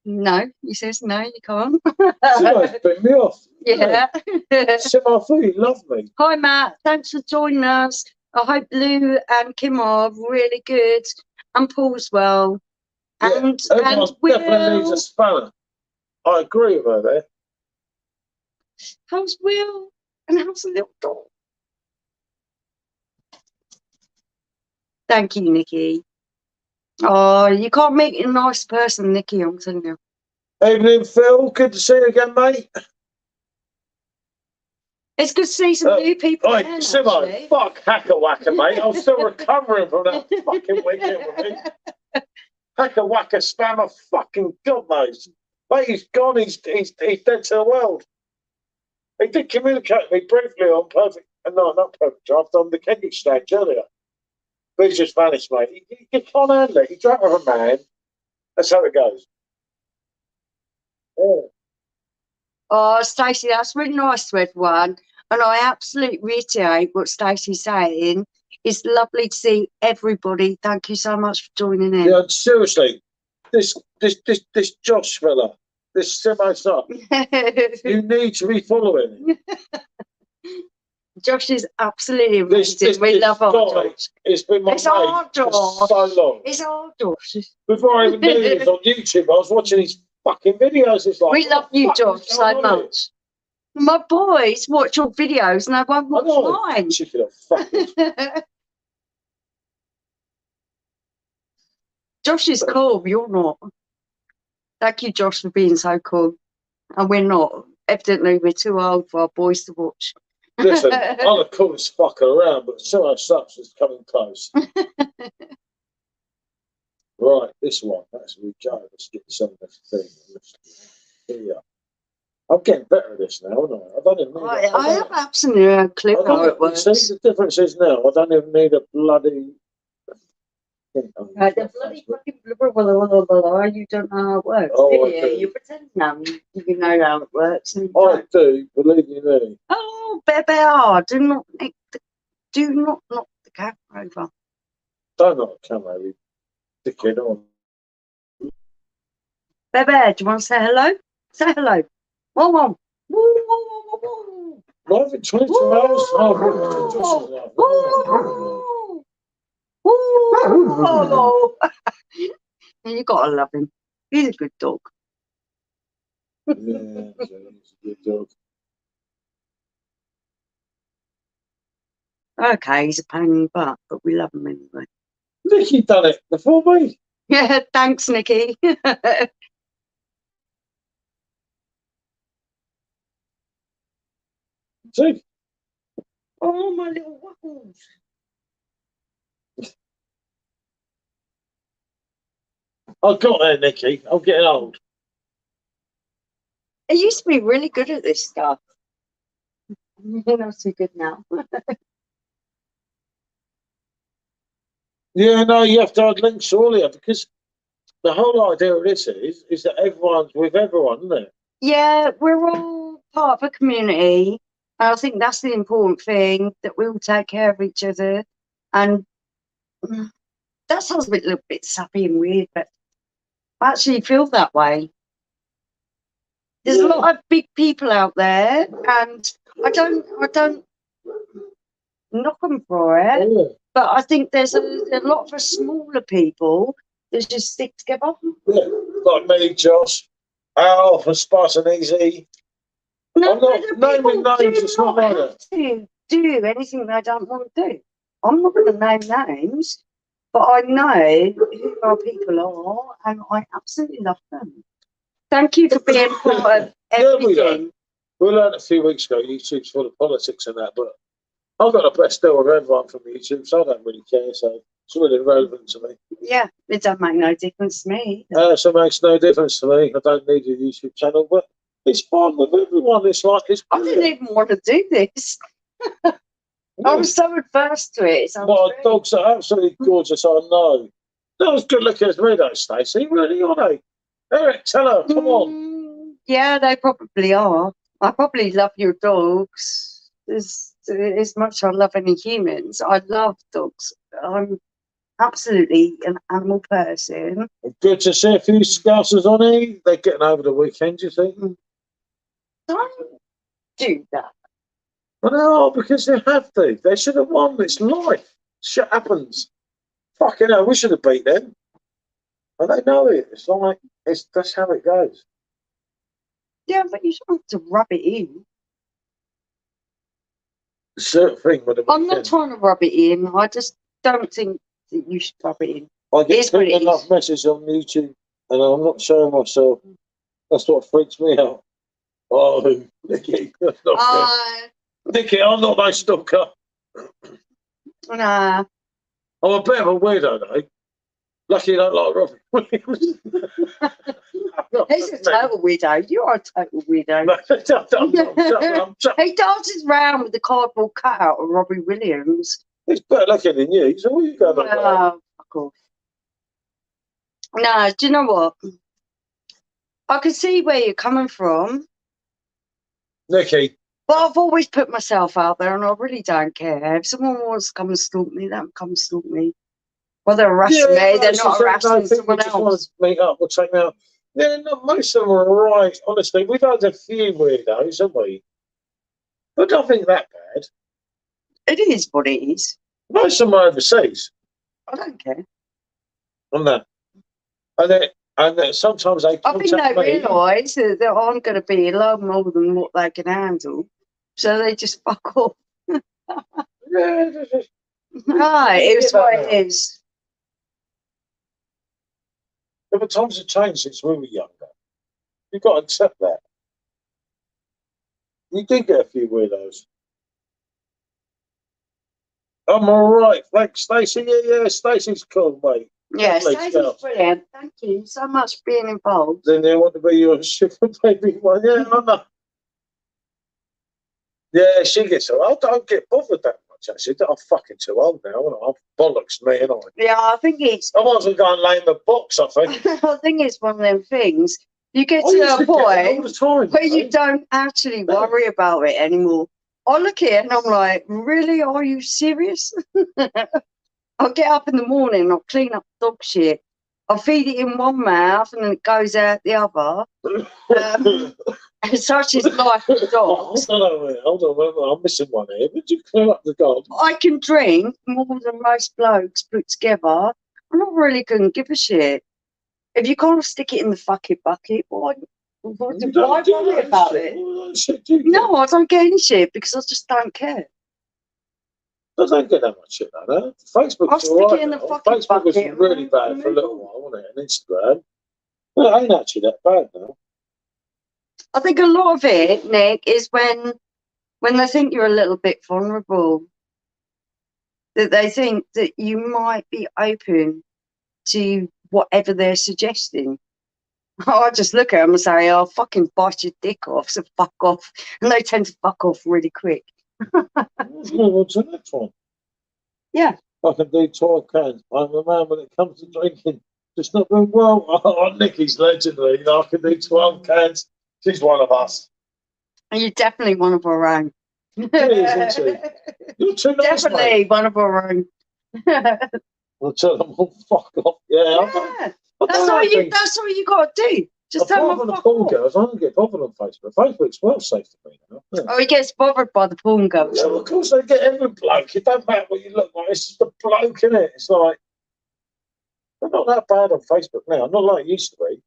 No, he says no, you can't. Simo's been me off. Yeah. Simo, I thought you loved me. Hi, Matt. Thanks for joining us. I hope Lou and Kim are really good and Paul's well. Yeah, And everyone definitely needs a spanner. I agree with her there. How's Will? And how's the little dog? Thank you, Nikki. Oh, you can't make it a nice person, Nikki, I'm telling you. Evening, Phil. Good to see you again, mate. It's good to see some new people. Oi, Simo, fuck Hacker Whacker, mate. I'm still recovering from that fucking weekend with me. Hacker Whacker spammer, fucking God knows. Mate, he's gone. He's dead to the world. He did communicate with me briefly on Perfect. No, not Perfect Draft, on the Kent exchange earlier. But he's just vanished, mate. You can't handle it. You drank with a man. That's how it goes. Yeah. Oh, Stacey, that's really nice to everyone. And I absolutely reiterate what Stacey's saying. It's lovely to see everybody. Thank you so much for joining in. Yeah, seriously. This Josh fella, this Simo's up. You need to be following. Josh is absolutely amazing. We love our Josh. It's been my mate for so long. It's our Josh. Before I even knew he was on YouTube, I was watching his fucking videos. It's like, we love you, Josh, so much. My boys watch your videos and they won't watch mine. Chicken of fuckers. Josh is cool, you're not. Thank you, Josh, for being so cool. And we're not. Evidently, we're too old for our boys to watch. Listen, I'm the coolest fucker around, but so much such is coming close. Right, this one. That's where we go. Let's get some of this thing. Here. I'm getting better at this now, aren't I? I don't even need I have absolutely no clue how it works. See, the difference is now, I don't even need a bloody... The bloody fucking blah, blah, blah, blah, blah, you don't know how it works, do you? You pretend now you know how it works. And I do, believe you me. Oh, Bebe, do not knock the camera over. Don't knock the camera over, you dickhead on. Bebe, do you want to say hello? Say hello. Whoa, whoa. Woo, whoa, whoa, whoa. Live in 22 hours? Oh, oh, you gotta love him. He's a good dog. Yeah, he's a good dog. Okay, he's a pain in the butt, but we love him anyway. Nikki done it before me. Yeah, thanks, Nikki. See? Oh, my little waffles. I got there, Nikki. I'm getting old. I used to be really good at this stuff. You're not so good now. Yeah, no, you have to add links earlier because the whole idea of this is that everyone's with everyone, isn't it? Yeah, we're all part of a community. And I think that's the important thing, that we all take care of each other. And that sounds a little bit sappy and weird, but I actually feel that way. There's a lot of big people out there, and I don't knock them for it. Yeah. But I think there's a lot of us smaller people that just stick together. Yeah, like me, Josh, Al, for Spice and Easy. No, I'm not naming names, it's not like that. To do anything they don't want to do. I'm not going to name names, but I know who our people are, and I absolutely love them. Thank you for being part of everything. We learned a few weeks ago YouTube's full of politics and that, but I've got the best deal with everyone from YouTube, so I don't really care, so it's really irrelevant to me. Yeah, it doesn't make no difference to me. So it makes no difference to me. I don't need a YouTube channel, but it's fun with everyone. It's like, I didn't even want to do this. I was so adverse to it. My dogs are absolutely gorgeous, I know. Not as good looking as me, though, Stacey. Really, are they? Eric, tell her, come on. Yeah, they probably are. I probably love your dogs. as much as I love any humans, I love dogs. I'm absolutely an animal person. Good to see a few Scousers on here. They're getting over the weekend, you think? Don't do that. Well, no, because they have to. They should have won. It's life. Shit happens. Fucking hell, we should have beat them. And they know it. It's like, that's how it goes. Yeah, but you don't have to rub it in. A certain thing with the I'm not weekend. trying to rub it in. I just don't think that you should rub it in. I get It's what it enough is. messages on YouTube and I'm not showing myself. That's what freaks me out. Oh, Nicky, that's not good. Nicky, I'm not no stalker. Nah. I'm a bit of a weirdo, though. Lucky you don't like Robbie Williams. He's a total weirdo. You are a total weirdo. He dances around with the cardboard cutout of Robbie Williams. He's better looking than you. So what are you going on about? Fuck off. No, do you know what? I can see where you're coming from. Nicky. But I've always put myself out there and I really don't care. If someone wants to come and stalk me, let them come and stalk me. Well, they're harassing me, they're not harassing someone else. Want to meet up or take me out. Yeah, no, most of them are right. Honestly, we've had a few weirdos, haven't we? But I don't think that bad. It is what it is. Most of them are overseas. I don't care. On that. And then sometimes they I think they realise that I'm going to be a lot more than what they can handle. So they just fuck off. Yeah, Right, it is what it is. but times have changed since we were younger. You've got to accept that. You did get a few weirdos. I'm all right. Thanks, Stacey. Yeah, Stacey's cool, mate. Yeah, Stacey's brilliant. Thank you so much for being involved. Then they want to be your sugar baby one. Yeah, I know. Yeah, she gets her. I don't get bothered that much, actually. I'm fucking too old now. I'm bollocks me, and I. Yeah, I think it's. I might as well go and lay in the box, I think. I think it's one of them things. You get to a point where you don't actually worry about it anymore. I look at it and I'm like, really? Are you serious? I'll get up in the morning and I'll clean up dog shit. I'll feed it in one mouth and then it goes out the other. And such is life with dogs. Hold on, I'm missing one here. Would you clear up the dog? I can drink more than most blokes put together. I'm not really going to give a shit. If you can't stick it in the fucking bucket, why worry about it? No, I don't get any shit because I just don't care. I don't get that much shit like that. Facebook's I'll stick it in the fucking Facebook bucket. was really bad for a little while, wasn't it? And Instagram. Well, it ain't actually that bad now. I think a lot of it, Nick, is when they think you're a little bit vulnerable. That they think that you might be open to whatever they're suggesting. I just look at them and say, "I'll fucking bite your dick off, so fuck off." And they tend to fuck off really quick. What's the next one? Yeah. I can do 12 cans. I'm a man when it comes to drinking. Just not doing well. Oh, Nicky's legendary. I can do 12 cans. She's one of us. And you're definitely one of our own. She is, isn't she? You're too nice, definitely mate. one of our own. I'll tell them all, fuck off. Yeah. That's all you got to do. Just tell them the porn girls, I don't get bothered on Facebook. Facebook's well safe to me now. Yeah. Oh, he gets bothered by the porn girls. Yeah, well, of course they get every bloke. It don't matter what you look like. It's just a bloke, isn't it? It's like, they're not that bad on Facebook now. Not like it used to be.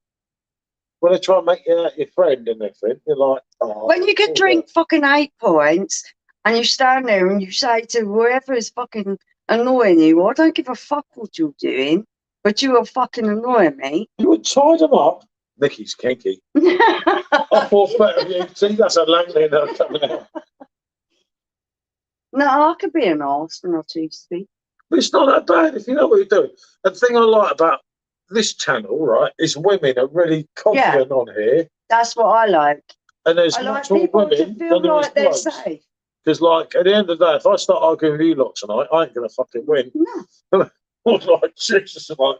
When they try and make you out your friend and everything, you're like, oh. When you could drink fucking 8 points and you stand there and you say to whoever is fucking annoying you, I don't give a fuck what you're doing, but you are fucking annoying me. You would tie them up. Nicky's kinky. I thought better of you. See, that's a Langley now coming out. No, I could be an arse when I choose to be. But it's not that bad if you know what you're doing. And the thing I like about this channel, right, is women are really confident on here. That's what I like. And there's much more women than there is blokes. Because, like, at the end of the day, if I start arguing with you lot tonight, I ain't going to fucking win. No. I'm like, Jesus, like,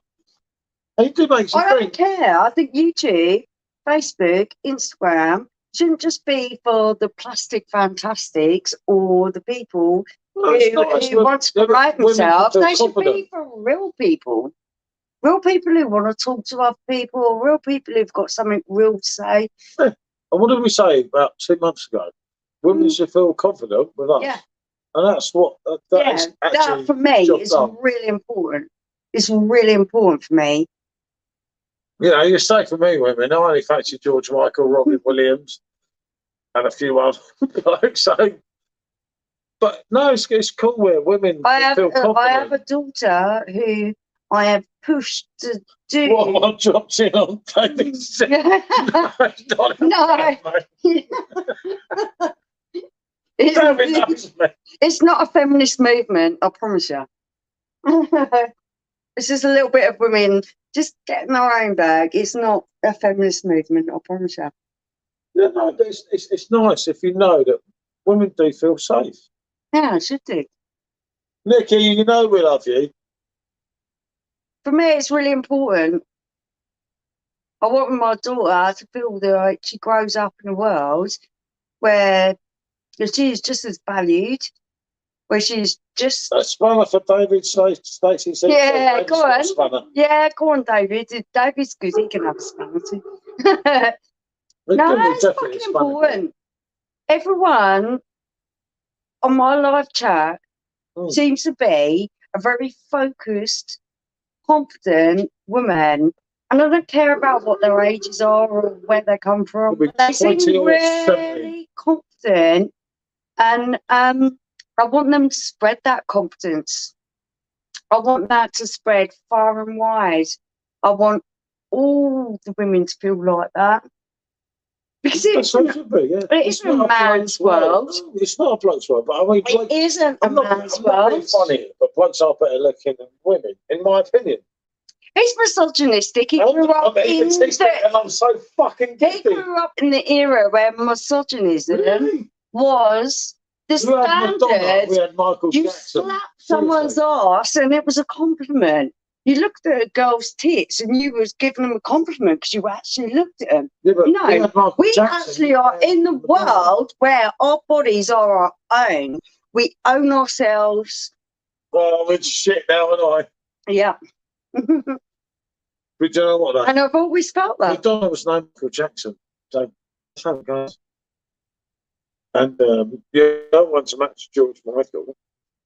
and it do make you think. I don't care. I think YouTube, Facebook, Instagram, shouldn't just be for the plastic fantastics or the people Well, it's nice who when- want to yeah, but promote women can themselves. feel They should be confident. for real people. Real people who want to talk to other people, real people who've got something real to say. And what did we say about 2 months ago? Women should feel confident with us. Yeah. And that's what that is actually that for me job is done. really important. It's really important for me. You know, you say for me, women, I only fancy George Michael, Robbie Williams, and a few other blokes. So, but no, it's cool where women feel confident. I have a daughter who I have pushed to do. What one dropped in on David? It's not a feminist movement, I promise you. It's just a little bit of women just getting their own bag. It's not a feminist movement, I promise you. Yeah, no, it's nice if you know that women do feel safe. Yeah, it should do. Nikki, you know we love you. For me, it's really important. I want my daughter to feel that she grows up in a world where she's just as valued, where she's just... A spanner for David Stacey. Yeah, go on. Yeah, go on, David. David's good. He can have a spanner too. No, it's fucking important. Everyone on my live chat seems to be a very focused, confident woman. And I don't care about what their ages are or where they come from. They seem really confident. And I want them to spread that confidence. I want that to spread far and wide. I want all the women to feel like that. Because it isn't a man's world. It's not a bloke's world, but I mean, it isn't a man's world. I'm not being funny, but blokes are better looking than women, in my opinion. He's misogynistic. He grew up in and I'm so fucking giddy. He grew up in the era where misogynism was the standard. We had Michael you Jackson. slapped someone's ass and it was a compliment. You looked at a girl's tits and you was giving them a compliment because you actually looked at them. Yeah, but we actually are in the world where our bodies are our own. We own ourselves. Well, I'm in shit now, aren't I? Yeah. But you know what? And I've always felt that. Madonna was named Michael Jackson. So that's how it goes. And you don't want to match George Michael.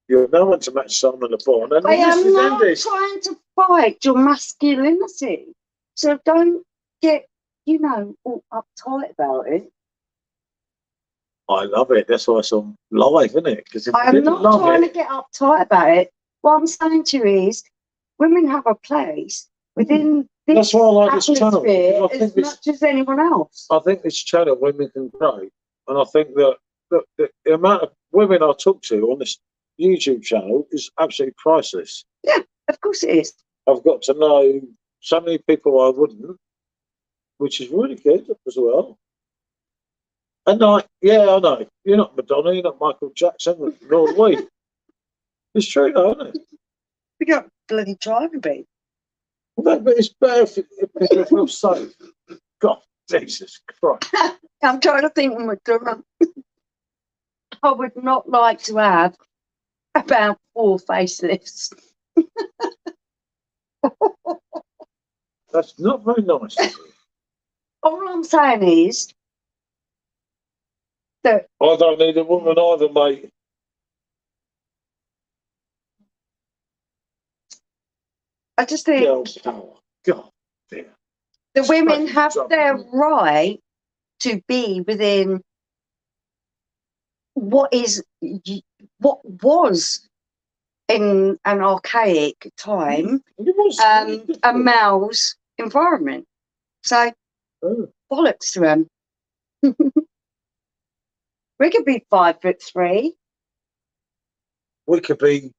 You don't want to match Simon Le Bon. And I am not trying to fight your masculinity. So don't get, all uptight about it. I love it. That's why it's on live, isn't it? I'm not trying to get uptight about it. What I'm saying to you is women have a place within this atmosphere as much as anyone else. I think this channel, women can grow. And I think that the amount of women I talk to on this YouTube channel is absolutely priceless. Yeah, of course it is. I've got to know so many people I wouldn't, which is really good as well. And I know. You're not Madonna, you're not Michael Jackson, nor we. It's true though, isn't it? We got bloody driving beat. No, but it's better if people feel safe. God, Jesus Christ. I'm trying to think of Madonna. I would not like to have about 4 facelifts. That's not very nice. All I'm saying is that I don't need a woman either, mate. I just think God dear. The women have their right to be within what was in an archaic time a male's environment. So bollocks to them. We could be 5'3". We could be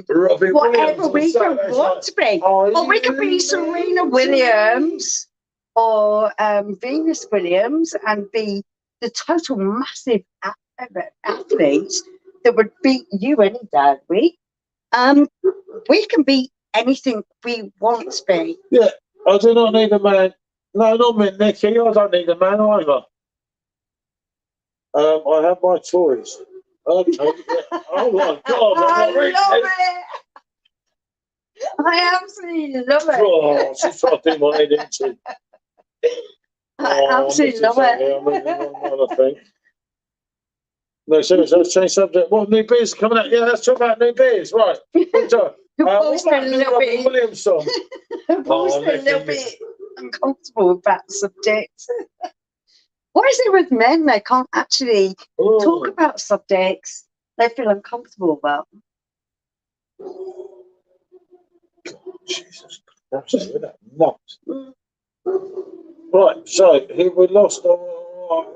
Robbie whatever Williams we want to be. Or we could be Serena Williams or Venus Williams and be the total massive athletes that would beat you any day. We can be anything we want to be. Yeah, I do not need a man. No, not me, Nicky. I don't need a man either. I have my toys. Okay. Oh my God! I I'm not love it. I absolutely love it. Oh, she's trying to do my head into. I absolutely love it. I think. No, seriously, let's change subject. What new beers are coming out? Yeah, let's talk about new beers. Right. What about a little Robbie bit. Williams song? Paul's a little bit uncomfortable about the subject. What is it with men? They can't actually talk about subjects they feel uncomfortable about. Jesus Christ, isn't that nuts? Right, so here we lost. What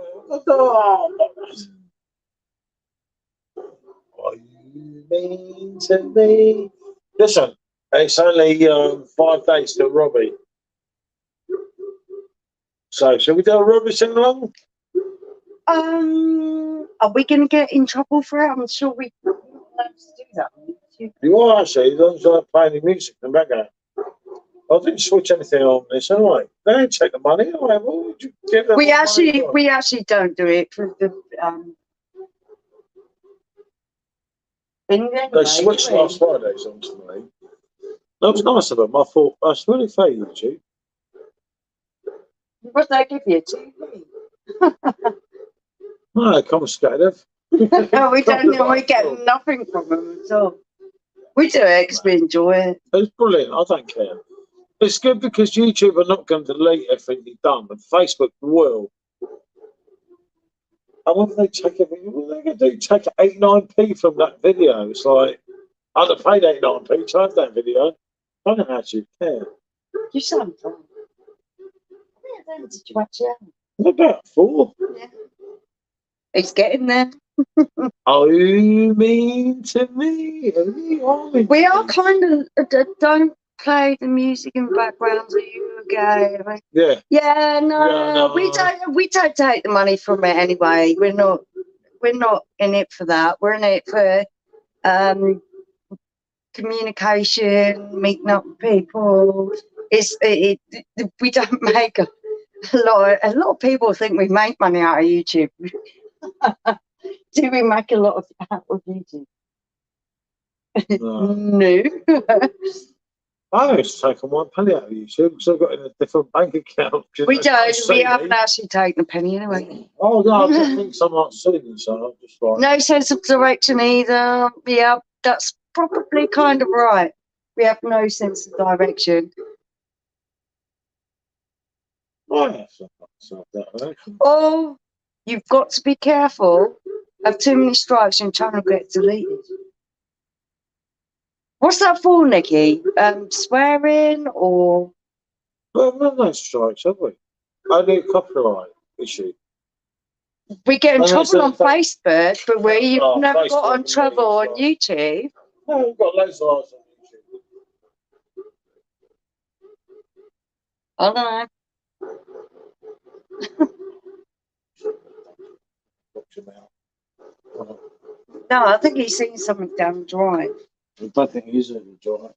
you mean to me? Listen, it's only 5 days to Robbie. So, shall we do a Robbie sing along? Are we going to get in trouble for it? I'm sure we're not allowed to do that. You are actually, as long as I play the music in the background. I didn't switch anything on this anyway. They ain't take the money anyway. What would you give them? We actually don't do it for the thing anyway. They switched last Fridays on to me. That was nice of them. I thought that's really fair, YouTube. What did they give you? 2p? No, they confiscated. No, we don't. We get nothing from them at all. We do it because we enjoy it. It's brilliant. I don't care. It's good because YouTube are not going to delete everything you've done, but Facebook will. And what if they take it? What are they going to do? Take 8-9p from that video? It's like, I'd have paid 8-9p to have that video. I don't actually care. You sound fine. Yeah, did you actually have? About 4. Yeah. It's getting there. Oh, you mean to me? We are kind of don't play the music in the background. Are you okay? Yeah. Yeah, no, we don't take the money from it anyway. We're not in it for that. We're in it for communication, meeting up with people. We don't make a lot of people think we make money out of YouTube. Do we make a lot out of YouTube? No. I always taken 1 penny out of YouTube because I've got it in a different bank account. We don't. We haven't actually taken a penny anyway. Oh no, I just think I'm not seeing, so I'm just like no sense of direction either. Yeah, that's probably kind of right. We have no sense of direction. Oh, you've got to be careful. Have too many strikes and channel gets deleted. What's that for, Nikki? Swearing or? Well, no strikes, have we? Only a copyright issue. We get in trouble on Facebook, but we've never got in trouble on YouTube. No, we've got loads of eyes on YouTube. I don't know. No, I think he's seen something down the drive. I don't think he's in the drive.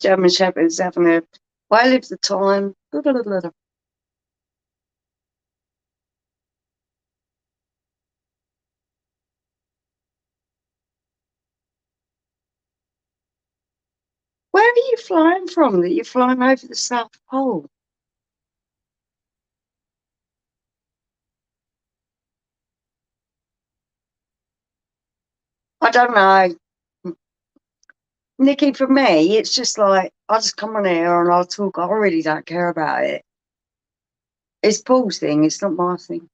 German Shepherd's having a while of the time. Where are you flying from? That you're flying over the South Pole? I don't know. Nikki, for me, it's just like, I just come on here and I'll talk. I really don't care about it. It's Paul's thing. It's not my thing.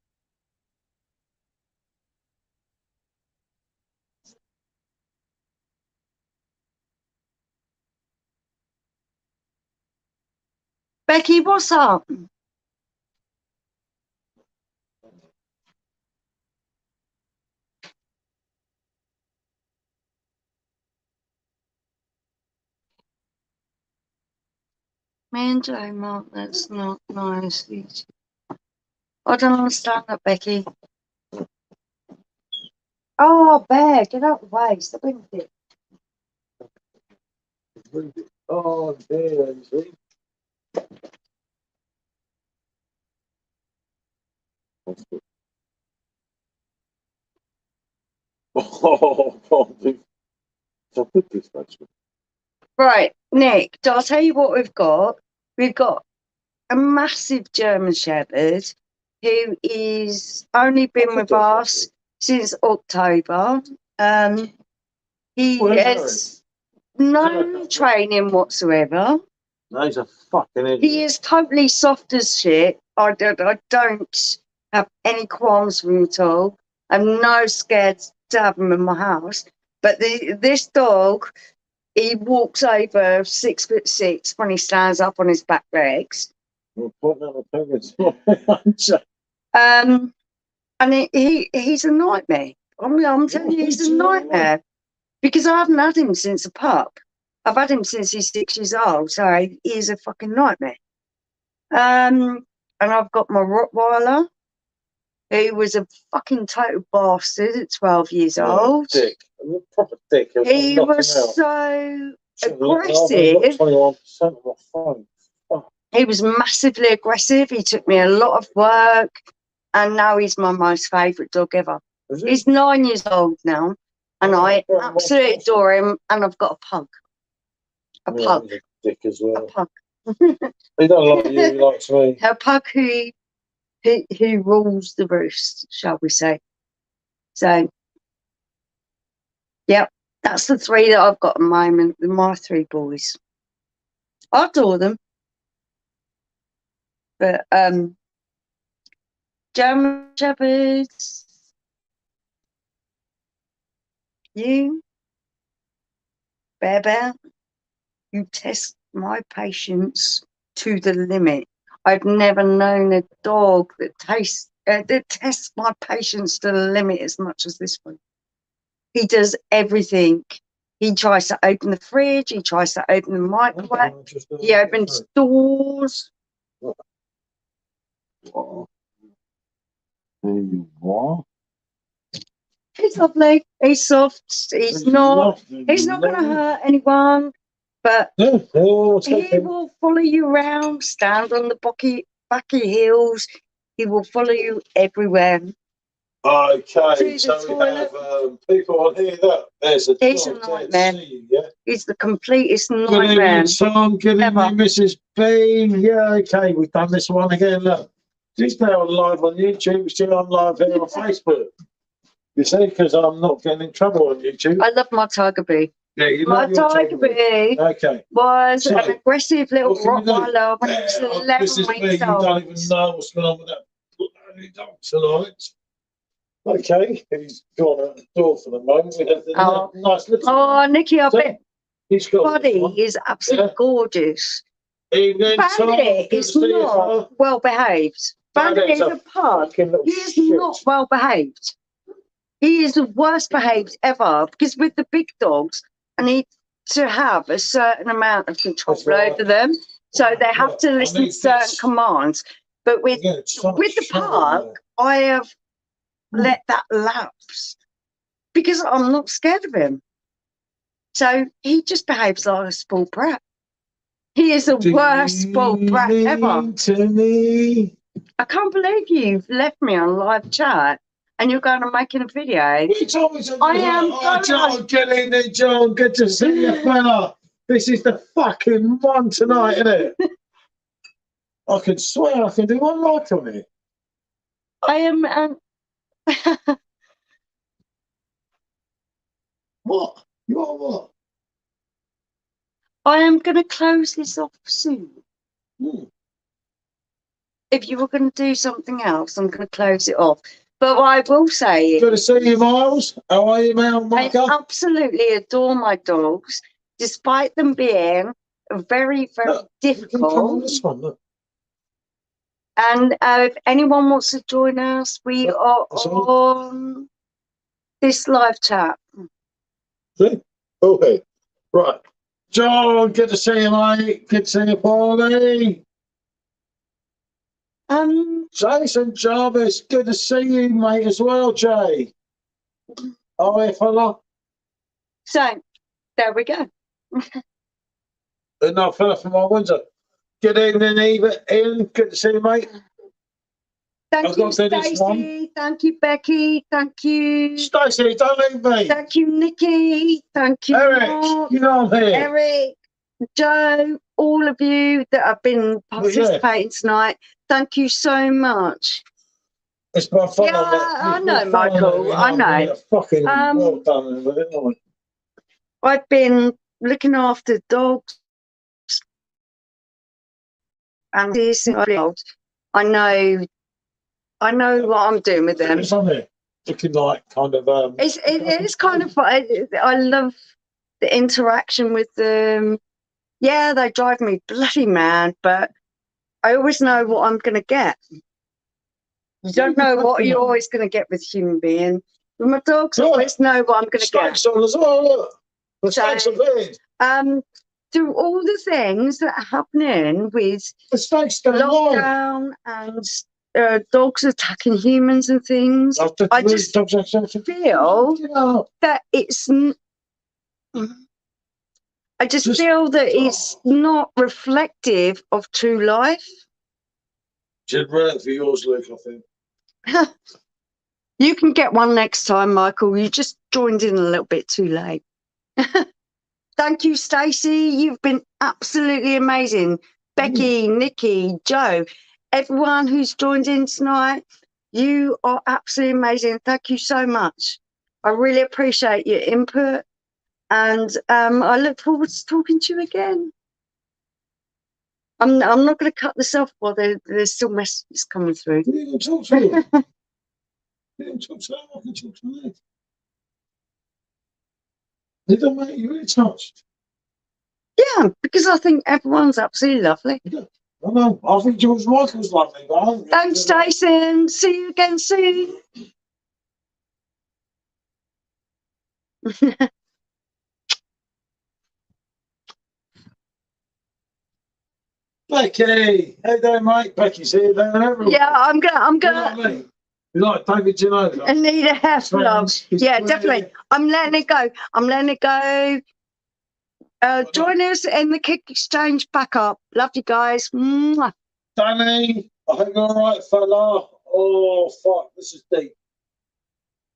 Becky, what's up? Me and Joe, Mark, that's not nice. I don't understand that, Becky. Oh, Bear, get out of the way. Stop being a dick. Oh, there, you see. Oh, God. It's a good displacement. Right, Nick, I'll tell you what we've got. We've got a massive German Shepherd who is only been with us since October. He has no training whatsoever. No, he's a fucking idiot. He is totally soft as shit. I don't have any qualms with him at all. I'm no scared to have him in my house. But this dog, he walks over 6'6" when he stands up on his back legs. And he's a nightmare. I'm telling you, he's a nightmare. Because I haven't had him since a pup. I've had him since he's 6 years old, so he is a fucking nightmare. And I've got my Rottweiler, who was a fucking total bastard at 12 years old. Dick. Proper dick. He was so aggressive. He was massively aggressive. He took me a lot of work, and now he's my most favourite dog ever. He's 9 years old now, and I absolutely adore him. And I've got a pug. A pug. He's a dick as well. A pug. He don't like you, he likes me. A pug who rules the roost, shall we say. So, yep, that's the three that I've got at the moment, my three boys. I adore them. But, German Shepherds, you, Bear, you test my patience to the limit. I've never known a dog that tests my patience to the limit as much as this one. He does everything. He tries to open the fridge. He tries to open the microwave. He opens doors. What? He's lovely. He's soft. He's not going to hurt anyone. But he will follow you around, stand on the backy heels. He will follow you everywhere. Okay, so we have people on here that there's a He's a dog nightmare. yeah? He's the completest Good nightmare. evening, Tom. Good evening, Mrs. B. Yeah, okay, we've done this one again. Look, this now live on YouTube. We're still on live here on Facebook. You see, because I'm not getting in trouble on YouTube. I love my Tiger Bee. Yeah, you My love your Tiger Bee was an aggressive little Rottweiler when he was 11 Mrs. B, weeks you old. don't even know what's going on with that bloody dog tonight. Okay, he's gone out the door for the moment. We have the nice little Nicky, I bet he's got Buddy is absolutely gorgeous. Evening, Bandit is not well behaved. Bandit is a pug. He is not well behaved. He is the worst behaved ever because with the big dogs, I need to have a certain amount of control over them. So they have to listen to certain commands. But with the pug, I have let that lapse because I'm not scared of him. So he just behaves like a spoiled brat. He is the worst spoiled brat ever. I can't believe you've left me on live chat and you're going to making a video. I am John, get in there, John. Good to see you, fella. This is the fucking one tonight, isn't it? I can swear I can do one like on it. I am. What? You are what? I am going to close this off soon. If you were going to do something else, I'm going to close it off. But what I will say is... Good to see you, Miles. How are you, Mel? I absolutely adore my dogs, despite them being very, very difficult. This one, look. And if anyone wants to join us, we are on this live chat. See? Okay. Right. John, good to see you, mate. Good to see you, Paulie. Jason Jarvis, good to see you, mate, as well, Jay. Hi, fella. So, there we go. Enough fella from my Windsor. Good evening, Eva. Ian, good to see you, mate. Thank I've you, got to do this one. Stacey. Thank you, Becky. Thank you. Stacey, don't leave me. Thank you, Nikki. Thank you, Eric, Mark. you know I'm here. Eric, Joe, all of you that have been participating tonight. Thank you so much. It's my fun. Yeah, I know, Michael. I know. Fucking well done with it. I've been looking after dogs and this. I know what I'm doing with them. It's on there. Looking like kind of It's kind of fun. I love the interaction with them. Yeah, they drive me bloody mad, but I always know what I'm going to get. You don't know what you're always going to get with a human being. With my dogs, I always know what I'm going to get. Snakes on as well, look. The snakes are big. Through all the things that are happening with The snakes don't lockdown and dogs attacking humans and things, I just feel that it's... I just feel that it's not reflective of true life. Should run for yours, Luke, I think. You can get one next time, Michael. You just joined in a little bit too late. Thank you, Stacey. You've been absolutely amazing. Becky, Nikki, Joe, everyone who's joined in tonight, you are absolutely amazing. Thank you so much. I really appreciate your input. And I look forward to talking to you again. I'm not going to cut this off while there's still messages coming through. You didn't talk to me. You didn't talk to them. I can talk to me. They don't make you really touched. Yeah, because I think everyone's absolutely lovely. Yeah. I know. I think George Michael's lovely, but I don't Thanks, Jason. See you again soon. Becky, how you doing, mate? Becky's here, there, everyone. Yeah, I'm gonna. You know what I mean? You like David Ginola? I need a half love. Yeah, definitely. I'm letting it go. I'm letting it go. Join us in the Kick Exchange backup. Love you guys. Mwah. Danny, I hope you're all right, fella. Oh, fuck, this is deep.